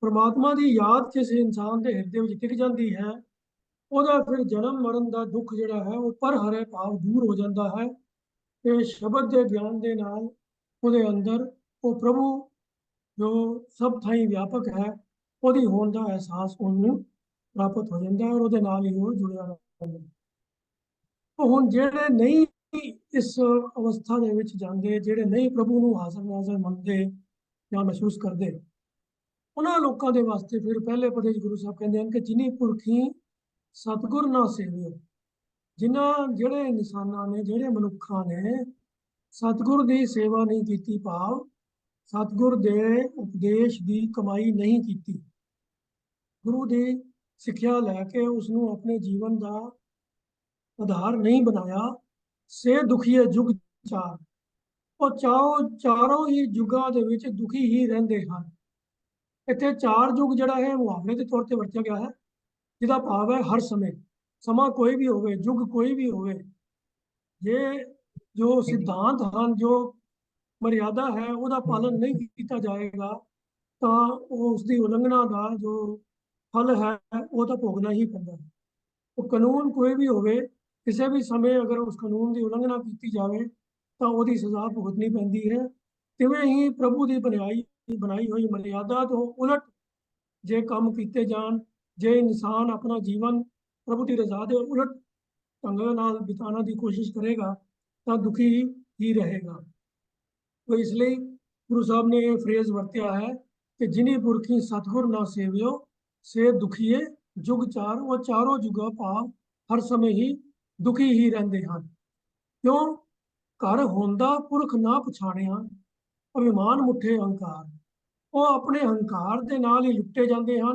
परमात्मा की याद जिस इंसान के हिरदे में टिक जाती है, ਉਹਦਾ फिर जन्म मरण का दुख जिहड़ा है वो पर हरे भाव दूर हो जाता है। ਤੇ ਸ਼ਬਦ ਦੇ ਗਿਆਨ ਦੇ ਨਾਲ ਉਹਦੇ ਅੰਦਰ ਉਹ ਪ੍ਰਭੂ ਜੋ ਸਭ ਥਾਈਂ ਵਿਆਪਕ ਹੈ ਉਹਦੀ ਹੋਂਦ ਦਾ ਅਹਿਸਾਸ ਉਹਨੂੰ ਪ੍ਰਾਪਤ ਹੋ ਜਾਂਦਾ ਹੈ, ਔਰ ਉਹਦੇ ਨਾਲ ਹੀ ਉਹ ਜੁੜਿਆ ਰਹਿੰਦਾ ਹੈ। ਉਹ ਹੁਣ ਜਿਹੜੇ ਨਹੀਂ ਇਸ ਅਵਸਥਾ ਦੇ ਵਿੱਚ ਜਾਂਦੇ, ਜਿਹੜੇ ਨਹੀਂ ਪ੍ਰਭੂ ਨੂੰ ਹਾਜ਼ਰ ਨਾਜ਼ਰ ਮੰਨਦੇ ਜਾਂ ਮਹਿਸੂਸ ਕਰਦੇ, ਉਹਨਾਂ ਲੋਕਾਂ ਦੇ ਵਾਸਤੇ ਫਿਰ ਪਹਿਲੇ ਪਦੇ 'ਚ ਗੁਰੂ ਸਾਹਿਬ ਕਹਿੰਦੇ ਹਨ ਕਿ ਜਿਨੀ ਪੁਰਖੀ ਸਤਿਗੁਰ ਨਾ ਸੇਵਿਓ। ਜਿਹੜੇ ਇਨਸਾਨਾਂ ਨੇ, ਜਿਹੜੇ ਮਨੁੱਖਾਂ ਨੇ ਸਤਿਗੁਰ ਦੀ ਸੇਵਾ ਨਹੀਂ ਕੀਤੀ, ਭਾਵ ਸਤਿਗੁਰ ਦੇ ਉਪਦੇਸ਼ ਦੀ ਕਮਾਈ ਨਹੀਂ ਕੀਤੀ, ਗੁਰੂ ਦੀ ਸਿੱਖਿਆ ਲੈ ਕੇ ਉਸ ਨੂੰ ਆਪਣੇ ਜੀਵਨ ਦਾ ਆਧਾਰ ਨਹੀਂ ਬਣਾਇਆ, ਸੇ ਦੁਖੀਏ ਜੁਗ ਚਾਰ। ਉਹ ਚਾਰੋਂ ਹੀ ਯੁੱਗਾਂ ਦੇ ਵਿੱਚ ਦੁਖੀ ਹੀ ਰਹਿੰਦੇ ਹਨ। ਇੱਥੇ ਚਾਰ ਯੁੱਗ ਜਿਹੜਾ ਹੈ ਮੁਹਾਵਰੇ ਦੇ ਤੌਰ ਤੇ ਵਰਤਿਆ ਗਿਆ ਹੈ, ਜਿਹਦਾ ਭਾਵ ਹੈ ਹਰ ਸਮੇਂ, ਸਮਾਂ ਕੋਈ ਵੀ ਹੋਵੇ, ਯੁੱਗ ਕੋਈ ਵੀ ਹੋਵੇ, ਜੇ ਜੋ ਸਿਧਾਂਤ ਹਨ, ਜੋ ਮਰਿਆਦਾ ਹੈ, ਉਹਦਾ ਪਾਲਨ ਨਹੀਂ ਕੀਤਾ ਜਾਏਗਾ ਤਾਂ ਉਹ ਉਸ ਦੀ ਉਲੰਘਣਾ ਦਾ ਜੋ ਫਲ ਹੈ ਉਹ ਤਾਂ ਭੋਗਣਾ ਹੀ ਪੈਂਦਾ ਹੈ। ਉਹ ਕਾਨੂੰਨ ਕੋਈ ਵੀ ਹੋਵੇ, ਕਿਸੇ ਵੀ ਸਮੇਂ ਅਗਰ ਉਸ ਕਾਨੂੰਨ ਦੀ ਉਲੰਘਣਾ ਕੀਤੀ ਜਾਵੇ ਤਾਂ ਉਹਦੀ ਸਜ਼ਾ ਭੁਗਤਣੀ ਪੈਂਦੀ ਹੈ। ਤਿਵੇਂ ਹੀ ਪ੍ਰਭੂ ਦੀ ਬਣਾਈ ਹੋਈ ਮਰਿਆਦਾ ਤੋਂ ਉਲਟ ਜੇ ਕੰਮ ਕੀਤੇ ਜਾਣ, ਜੇ ਇਨਸਾਨ ਆਪਣਾ ਜੀਵਨ ਪ੍ਰਭੂ ਦੀ ਰਜ਼ਾ ਦੇ ਉਲਟ ਢੰਗ ਨਾਲ ਬਿਤਾਉਣ ਦੀ ਕੋਸ਼ਿਸ਼ ਕਰੇਗਾ ਤਾਂ ਦੁਖੀ ਹੀ ਰਹੇਗਾ। तो इसलिए गुरु साहब ने ये फ्रेज वरत्या है कि जिनी पुरखी सतगुर ना सेवियो से दुखीए जुग चार। वो चारों जुगा भाव हर समय ही दुखी ही रहते हैं। क्यों? घर होंदा पुरख ना पछाणिया अभिमान मुठे अहंकार। वो अपने अहंकार के नाल ही लुटे जाते हैं,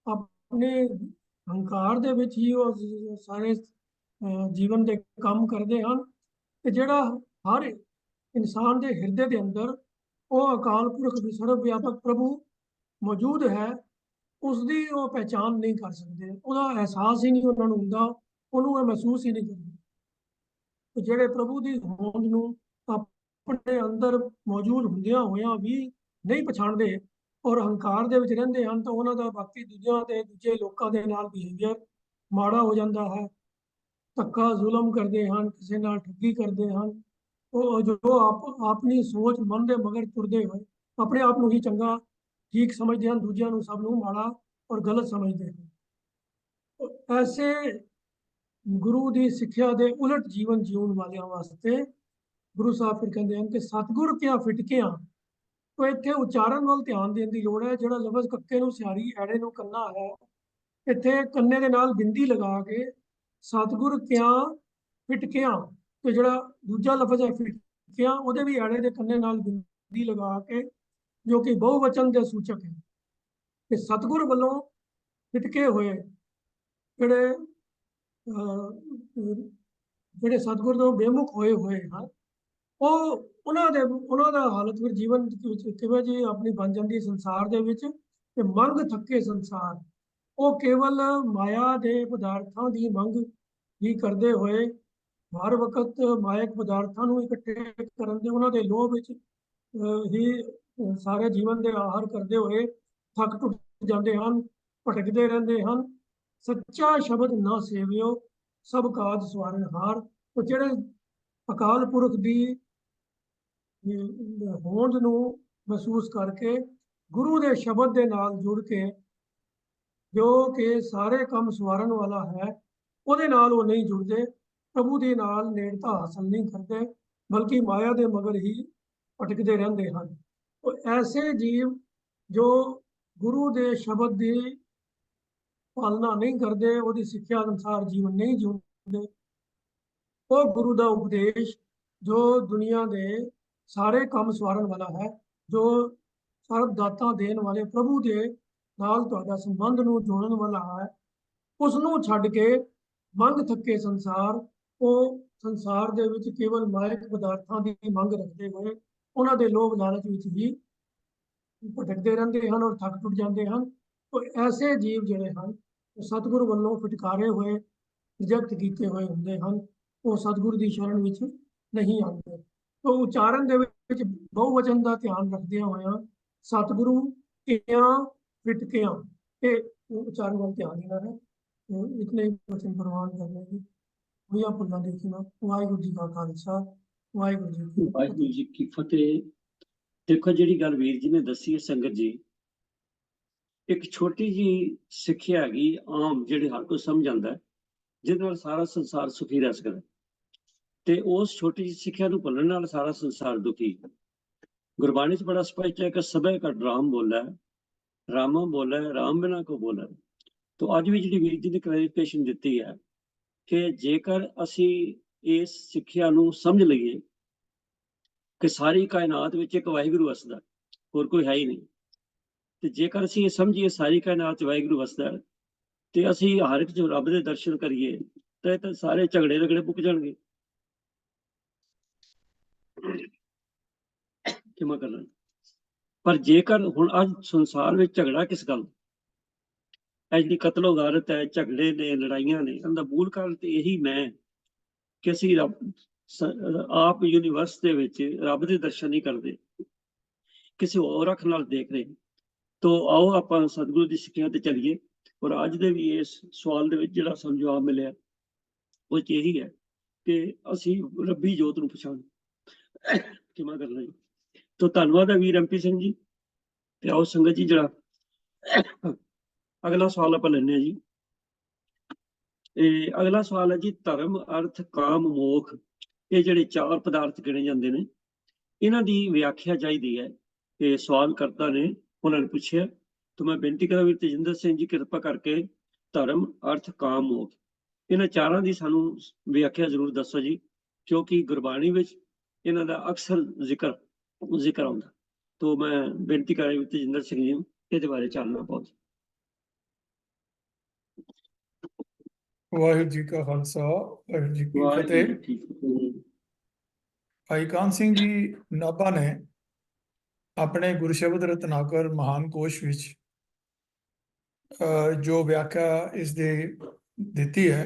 अपने अहंकार दे विच ही वो सारे जीवन के काम करते हैं। ते जिहड़ा हर इंसान के हिरदे के अंदर वो अकाल पुरख सर्व व्यापक प्रभु मौजूद है, उसकी वो पहचान नहीं कर सकते, उसका एहसास ही नहीं उन्होंने होंदा, उन्होंने महसूस ही नहीं करते। तो जेडे प्रभु की होंद नूं अपने अंदर मौजूद होंदियां होइयां भी नहीं पछाणदे और अहंकार दे विच रहिंदे हन, तो उन्हां दा बाकी दूजे लोकां दे नाल बिहेवियर माड़ा हो जाता है। धक्का जुलम करते हैं, किसी नाल ठगी करते हैं, जो अपनी सोच मन के मगर तुरते हुए अपने आप को ही चंगा ठीक समझते हैं, दूजिया सब माड़ा और गलत समझते हैं। तो ऐसे गुरु की सिक्ख्या के उलट जीवन जीवन वालों वास्ते गुरु साहब फिर कहते हैं कि सतगुर क्या फिटकियां। तो इत्थे उच्चारण वाल ध्यान देने की लोड़ है। जो लफ्ज कक्के नूं स्यारी ऐड़े नूं कन्ना है, इत्थे कन्ने दे नाल बिंदी लगा के सतगुर क्या फिटकियां, तो जो दूजा लफ्ज है फिटकियां, ਉਹਦੇ भी ऐड़े के कन्ने नाल बिंदी लगा के, जो कि बहुवचन के सूचक है कि सतगुर वालों फिटके हुए ਜਿਹੜੇ ਸਤਿਗੁਰ ਤੋਂ ਬੇਮੁਖ ਹੋਏ ਹਨ, ਉਹਨਾਂ ਦਾ ਹਾਲਤ ਫਿਰ ਜੀਵਨ ਕਿਵੇਂ ਜੀ ਆਪਣੀ ਬਣ ਜਾਂਦੀ ਸੰਸਾਰ ਦੇ ਵਿੱਚ। ਤੇ ਮੰਗ ਥੱਕੇ ਸੰਸਾਰ, ਉਹ ਕੇਵਲ ਮਾਇਆ ਦੇ ਪਦਾਰਥਾਂ ਦੀ ਮੰਗ ਹੀ ਕਰਦੇ ਹੋਏ हर वक्त मायक पदार्थों इकट्ठे करन दे, उन्होंने लोभ ही सारे जीवन के आहार करते हुए थक टुट जाते हैं, भटकते रहते हैं। सच्चा शब्द ना सेवियो सब काज सवारन हार। तो जेड़े अकाल पुरख की होंद नूं महसूस करके गुरु के शब्द के नाल जुड़ के जो कि सारे काम सवारन वाला है, ਉਹਦੇ ਨਾਲ ਉਹ नहीं जुड़ते, प्रभु के नाल नेड़ता हासिल नहीं करते, बल्कि माया के मगर ही भटकते रहते हैं। तो ऐसे जीव जो गुरु के शब्द की पालना नहीं करते, उसकी सिक्ख्या अनुसार जीवन नहीं जीते, वो गुरु का उपदेश जो दुनिया के सारे काम सवारन वाला है, जो सर्व दाता देन वाले प्रभु के नाल तुहाडा संबंध नूं जोड़न वाला है, उसनूं छड्ड के मंग थके संसार, वो संसार दे विच केवल मायक पदार्थों की मंग रखते हुए उन्हां दे लोभ लालच विच ही भटकते रहते हैं और थक टुट जाते हैं। तो ऐसे जीव जिहड़े हन सतगुर वालों फिटकारे हुए रिजेक्ट किए हुए होंदे हन, वो सतगुर की शरण विच नहीं आते। तो उच्चारण दे विच बहुवचन का ध्यान रखदियां होइयां सतगुरु कियां फिटकियां, ये उच्चारण वाल ध्यान देना है। तो इतने ही वचन प्रवान करने की ਹੋਈਆਂ ਭੁੱਲਾਂ ਦੀ ਖਿਮਾ। ਵਾਹਿਗੁਰੂ ਜੀ ਕਾ ਖਾਲਸਾ, ਵਾਹਿਗੁਰੂ ਜੀ ਕੀ ਫਤਿਹ। ਵਾਹਿਗੁਰੂ ਜੀ ਕੀ ਫਤਿਹ। ਦੇਖੋ ਜਿਹੜੀ ਗੱਲ ਵੀਰ ਜੀ ਨੇ ਦੱਸੀ ਹੈ ਸੰਗਤ ਜੀ, ਇੱਕ ਛੋਟੀ ਜੀ ਸਿੱਖਿਆ ਹੈਗੀ ਆਮ, ਜਿਹੜੇ ਹਰ ਕੋਈ ਸਮਝ ਆਉਂਦਾ, ਜਿਹਦੇ ਨਾਲ ਸਾਰਾ ਸੰਸਾਰ ਸੁਖੀ ਰਹਿ ਸਕਦਾ। ਤੇ ਉਸ ਛੋਟੀ ਜਿਹੀ ਸਿੱਖਿਆ ਨੂੰ ਭੁੱਲਣ ਨਾਲ ਸਾਰਾ ਸੰਸਾਰ ਦੁਖੀ ਹੈ। ਗੁਰਬਾਣੀ 'ਚ ਬੜਾ ਸਪਸ਼ਟ ਹੈ ਕਿ ਸਭੇ ਕਾ ਰਾਮ ਬੋਲਾ ਰਾਮਾ ਬੋਲਾ ਰਾਮ ਬਿਨਾ ਕੋ ਬੋਲਾ। ਤੋ ਅੱਜ ਵੀ ਜਿਹੜੀ ਵੀਰ ਜੀ ਨੇ ਕਲੈਰੀਫਿਕੇਸ਼ਨ ਦਿੱਤੀ ਹੈ ਕਿ ਜੇਕਰ ਅਸੀਂ ਇਸ ਸਿੱਖਿਆ ਨੂੰ ਸਮਝ ਲਈਏ ਕਿ ਸਾਰੀ ਕਾਇਨਾਤ ਵਿੱਚ ਇੱਕ ਵਾਹਿਗੁਰੂ ਵਸਦਾ, ਹੋਰ ਕੋਈ ਹੈ ਹੀ ਨਹੀਂ, ਤੇ ਜੇਕਰ ਅਸੀਂ ਇਹ ਸਮਝੀਏ ਸਾਰੀ ਕਾਇਨਾਤ 'ਚ ਵਾਹਿਗੁਰੂ ਵਸਦਾ ਤੇ ਅਸੀਂ ਹਰ ਇੱਕ ਜੋ ਰੱਬ ਦੇ ਦਰਸ਼ਨ ਕਰੀਏ ਤਾਂ ਸਾਰੇ ਝਗੜੇ ਰਗੜੇ ਮੁੱਕ ਜਾਣਗੇ। ਕਿਵੇਂ ਕਰਨਾ? ਪਰ ਜੇਕਰ ਹੁਣ ਅੱਜ ਸੰਸਾਰ ਵਿੱਚ ਝਗੜਾ ਕਿਸ ਗੱਲ, ਇਹ ਜਿਹੜੀ ਕਤਲੋ ਗਾਰਤ ਹੈ, ਝਗੜੇ ਨੇ, ਲੜਾਈਆਂ ਨੇ, ਇਹਦਾ ਮੂਲ ਕਾਰਨ ਤੇ ਇਹੀ ਮੈਂ ਕਿ ਅਸੀਂ ਆਪ ਯੂਨੀਵਰਸ ਦੇ ਵਿੱਚ ਰੱਬ ਦੇ ਦਰਸ਼ਨ ਨਹੀਂ ਕਰਦੇ, ਕਿਸੇ ਹੋਰ ਅੱਖ ਨਾਲ ਦੇਖ ਰਹੇ। ਤੋ ਆਓ ਆਪਾਂ ਸਤਿਗੁਰੂ ਦੀ ਸਿੱਖਿਆ ਤੇ ਚੱਲੀਏ। ਔਰ ਅੱਜ ਦੇ ਵੀ ਇਸ ਸਵਾਲ ਦੇ ਵਿੱਚ ਜਿਹੜਾ ਸਾਨੂੰ ਜਵਾਬ ਮਿਲਿਆ ਉਹ 'ਚ ਇਹੀ ਹੈ ਕਿ ਅਸੀਂ ਰੱਬੀ ਜੋਤ ਨੂੰ ਪਛਾਣ ਕਿਵੇਂ ਕਰਨਾ ਜੀ। ਤੋ ਧੰਨਵਾਦ ਹੈ ਵੀਰ MP ਸਿੰਘ ਜੀ। ਤੇ ਆਓ ਸੰਗਤ ਜੀ ਜਿਹੜਾ ਅਗਲਾ ਸਵਾਲ ਆਪਾਂ ਲੈਂਦੇ ਹਾਂ ਜੀ। ਇਹ ਅਗਲਾ ਸਵਾਲ ਹੈ ਜੀ, ਧਰਮ ਅਰਥ ਕਾਮ ਮੋਖ, ਇਹ ਜਿਹੜੇ 4 ਪਦਾਰਥ ਗਿਣੇ ਜਾਂਦੇ ਨੇ, ਇਹਨਾਂ ਦੀ ਵਿਆਖਿਆ ਚਾਹੀਦੀ ਹੈ। ਇਹ ਸਵਾਲ ਕਰਤਾ ਨੇ ਉਹਨਾਂ ਨੇ ਪੁੱਛਿਆ, ਤਾਂ ਮੈਂ ਬੇਨਤੀ ਕਰਾਂ ਵੀਰ ਤੇਜਿੰਦਰ ਸਿੰਘ ਜੀ ਕਿਰਪਾ ਕਰਕੇ ਧਰਮ ਅਰਥ ਕਾਮ ਮੋਖ ਇਹਨਾਂ 4 ਦੀ ਸਾਨੂੰ ਵਿਆਖਿਆ ਜ਼ਰੂਰ ਦੱਸੋ ਜੀ, ਕਿਉਂਕਿ ਗੁਰਬਾਣੀ ਵਿੱਚ ਇਹਨਾਂ ਦਾ ਅਕਸਰ ਜ਼ਿਕਰ ਆਉਂਦਾ। ਤੋ ਮੈਂ ਬੇਨਤੀ ਕਰਾਂ ਵੀਰ ਤੇਜਿੰਦਰ ਸਿੰਘ ਜੀ ਨੂੰ ਇਹਦੇ ਬਾਰੇ ਚਾਨਣਾ ਪਾਓ। ਵਾਹਿਗੁਰੂ ਜੀ ਕਾ ਖਾਲਸਾ ਵਾਹਿਗੁਰੂ ਜੀ ਕੀ ਵਾਹਿਗੁਰੂ ਫਤਿਹ। ਜੀ ਕੀ ਫਤਿਹ। ਭਾਈ ਕਾਨ ਸਿੰਘ ਜੀ ਨਾਭਾ ਨੇ ਆਪਣੇ ਗੁਰਸ਼ਬਦ ਰਤਨਾਕਰ ਮਹਾਨ ਕੋਸ਼ ਵਿੱਚ ਜੋ ਵਿਆਖਿਆ ਇਸ ਦੇ ਦਿੱਤੀ ਹੈ,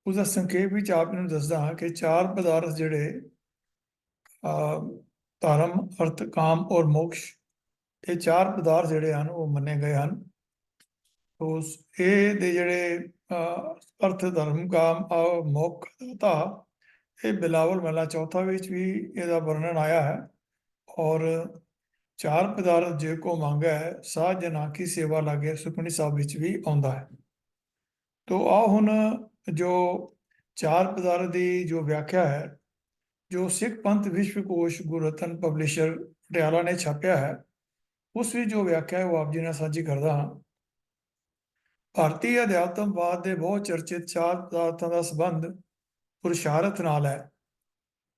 ਉਸਦਾ ਸੰਖੇਪ ਵਿੱਚ ਆਪ ਨੂੰ ਦੱਸਦਾ ਹਾਂ ਕਿ 4 ਪਦਾਰਥ ਜਿਹੜੇ ਧਰਮ ਅਰਥ ਕਾਮ ਔਰ ਮੋਕਸ਼, ਇਹ 4 ਪਦਾਰਥ ਜਿਹੜੇ ਹਨ ਉਹ ਮੰਨੇ ਗਏ ਹਨ। ਉਸ ਇਹ ਦੇ ਜਿਹੜੇ ਅਰਥ ਧਰਮ ਕਾਮ ਔਰ ਮੋਕਸ਼ ਦਾ ਇਹ ਬਿਲਾਵਲ ਮਹਲਾ ਚੌਥਾ ਵਿੱਚ ਵੀ ਇਹਦਾ ਵਰਣਨ ਆਇਆ ਹੈ। ਔਰ 4 ਪਦਾਰਥ ਜੇ ਕੋ ਮੰਗੈ ਸਾਧ ਜਨਾ ਕੀ ਸੇਵਾ ਲਾਗੇ ਸੁਖਮਨੀ ਸਾਹਿਬ ਵਿੱਚ ਵੀ ਆਉਂਦਾ ਹੈ। ਤੋ ਆਓ ਹੁਣ ਜੋ 4 ਪਦਾਰਥ ਦੀ ਜੋ ਵਿਆਖਿਆ ਹੈ, ਜੋ ਸਿੱਖ ਪੰਥ ਵਿਸ਼ਵਕੋਸ਼ ਗੁਰਰਤਨ ਪਬਲਿਸ਼ਰ ਪਟਿਆਲਾ ਨੇ ਛਾਪਿਆ ਹੈ, ਉਸ ਵਿੱਚ ਜੋ ਵਿਆਖਿਆ ਹੈ ਉਹ ਆਪ ਜੀ ਨਾਲ ਸਾਂਝੀ ਕਰਦਾ ਹਾਂ। ਭਾਰਤੀ ਅਧਿਆਤਮਵਾਦ ਦੇ ਬਹੁਤ ਚਰਚਿਤ 4 ਪਦਾਰਥਾਂ ਦਾ ਸੰਬੰਧ ਪੁਰਸ਼ਾਰਥ ਨਾਲ ਹੈ।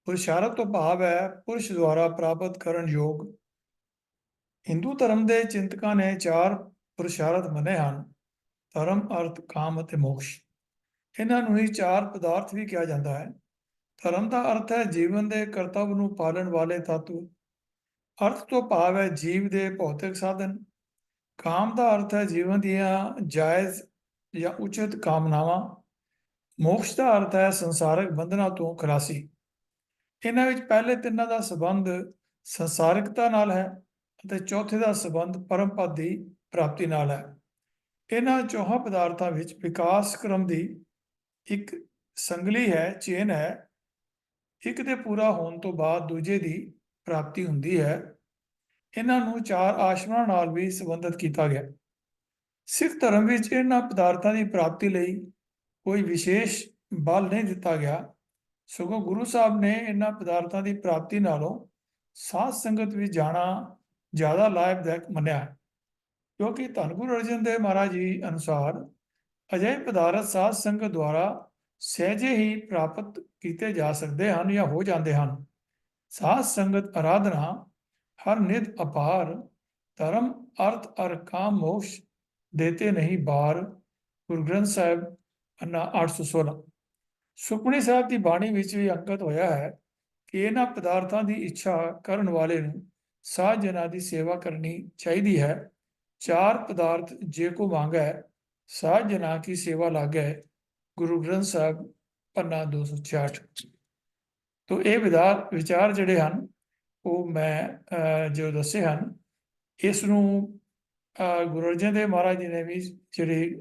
ਪੁਰਸ਼ਾਰਥ ਤੋਂ ਭਾਵ ਹੈ ਪੁਰਸ਼ ਦੁਆਰਾ ਪ੍ਰਾਪਤ ਕਰਨ ਯੋਗ। ਹਿੰਦੂ ਧਰਮ ਦੇ ਚਿੰਤਕਾਂ ਨੇ 4 ਪੁਰਸ਼ਾਰਥ ਮੰਨੇ ਹਨ, ਧਰਮ ਅਰਥ ਕਾਮ ਅਤੇ ਮੋਕਸ਼। ਇਹਨਾਂ ਨੂੰ ਹੀ 4 ਪਦਾਰਥ ਵੀ ਕਿਹਾ ਜਾਂਦਾ ਹੈ। ਧਰਮ ਦਾ ਅਰਥ ਹੈ ਜੀਵਨ ਦੇ ਕਰਤੱਵ ਨੂੰ ਪਾਲਣ ਵਾਲੇ ਤੱਤ। ਅਰਥ ਤੋਂ ਭਾਵ ਹੈ ਜੀਵ ਦੇ ਭੌਤਿਕ ਸਾਧਨ। ਕਾਮ ਦਾ ਅਰਥ ਹੈ ਜੀਵਨ ਦੀਆਂ ਜਾਇਜ਼ ਜਾਂ ਉਚਿਤ ਕਾਮਨਾਵਾਂ। ਮੋਕਸ਼ ਦਾ ਅਰਥ ਹੈ ਸੰਸਾਰਿਕ ਬੰਧਨਾਂ ਤੋਂ ਖਲਾਸੀ। ਇਹਨਾਂ ਵਿੱਚ ਪਹਿਲੇ 3 ਦਾ ਸੰਬੰਧ ਸੰਸਾਰਿਕਤਾ ਨਾਲ ਹੈ ਅਤੇ ਚੌਥੇ ਦਾ ਸੰਬੰਧ ਪਰਮ ਪਦ ਦੀ ਪ੍ਰਾਪਤੀ ਨਾਲ ਹੈ। ਇਹਨਾਂ 4 ਪਦਾਰਥਾਂ ਵਿੱਚ ਵਿਕਾਸ ਕ੍ਰਮ ਦੀ ਇੱਕ ਸੰਗਲੀ ਹੈ, ਚੇਨ ਹੈ। ਇੱਕ ਦੇ ਪੂਰਾ ਹੋਣ ਤੋਂ ਬਾਅਦ ਦੂਜੇ ਦੀ ਪ੍ਰਾਪਤੀ ਹੁੰਦੀ ਹੈ। ਇਹਨਾਂ ਨੂੰ 4 ਆਸ਼ਰਮਾਂ ਨਾਲ ਵੀ ਸੰਬੰਧਿਤ ਕੀਤਾ ਗਿਆ। ਸਿੱਖ ਧਰਮ ਵਿੱਚ ਇਹਨਾਂ ਪਦਾਰਥਾਂ ਦੀ ਪ੍ਰਾਪਤੀ ਲਈ ਕੋਈ ਵਿਸ਼ੇਸ਼ ਬਲ ਨਹੀਂ ਦਿੱਤਾ ਗਿਆ, ਸਗੋਂ ਗੁਰੂ ਸਾਹਿਬ ਨੇ ਇਹਨਾਂ ਪਦਾਰਥਾਂ ਦੀ ਪ੍ਰਾਪਤੀ ਨਾਲੋਂ ਸਾਧ ਸੰਗਤ ਵਿੱਚ ਜਾਣਾ ਜ਼ਿਆਦਾ ਲਾਭਦਾਇਕ ਮੰਨਿਆ, ਕਿਉਂਕਿ ਧੰਨ ਗੁਰੂ ਅਰਜਨ ਦੇਵ ਮਹਾਰਾਜ ਜੀ ਅਨੁਸਾਰ ਅਜਿਹੇ ਪਦਾਰਥ ਸਾਧ ਸੰਗਤ ਦੁਆਰਾ ਸਹਿਜੇ ਹੀ ਪ੍ਰਾਪਤ ਕੀਤੇ ਜਾ ਸਕਦੇ ਹਨ ਜਾਂ ਹੋ ਜਾਂਦੇ ਹਨ। ਸਾਧ ਸੰਗਤ ਆਰਾਧਨਾ ਹਰ ਨਿਤ ਅਪਾਰ, ਧਰਮ ਅਰਥ ਅਰ ਕਾਮ ਮੋਕਸ਼ ਦੇਤੇ ਨਹੀਂ ਬਾਰ। ਗੁਰੂ ਗ੍ਰੰਥ ਸਾਹਿਬ ਪੰਨਾ 816। ਸੁਖਮਨੀ ਸਾਹਿਬ ਦੀ ਬਾਣੀ ਵਿੱਚ ਵੀ ਅੰਕਿਤ ਹੋਇਆ ਹੈ ਕਿ ਇਹਨਾਂ ਪਦਾਰਥਾਂ ਦੀ ਇੱਛਾ ਕਰਨ ਵਾਲੇ ਨੂੰ ਸਾਧ ਜਨਾਂ ਦੀ ਸੇਵਾ ਕਰਨੀ ਚਾਹੀਦੀ ਹੈ। 4 ਪਦਾਰਥ ਜੇ ਕੋ ਮੰਗੈ ਸਾਧ ਜਨਾਂ ਕੀ ਸੇਵਾ ਲਾਗੈ। ਗੁਰੂ ਗ੍ਰੰਥ ਸਾਹਿਬ ਪੰਨਾ 266। ਤੋ ਇਹ ਵਿਚਾਰ ਜਿਹੜੇ ਹਨ ਉਹ ਮੈਂ ਜੋ ਦੱਸੇ ਹਨ, ਇਸ ਨੂੰ ਗੁਰੂ ਅਰਜਨ ਦੇਵ ਮਹਾਰਾਜ ਜੀ ਨੇ ਵੀ ਜਿਹੜੀ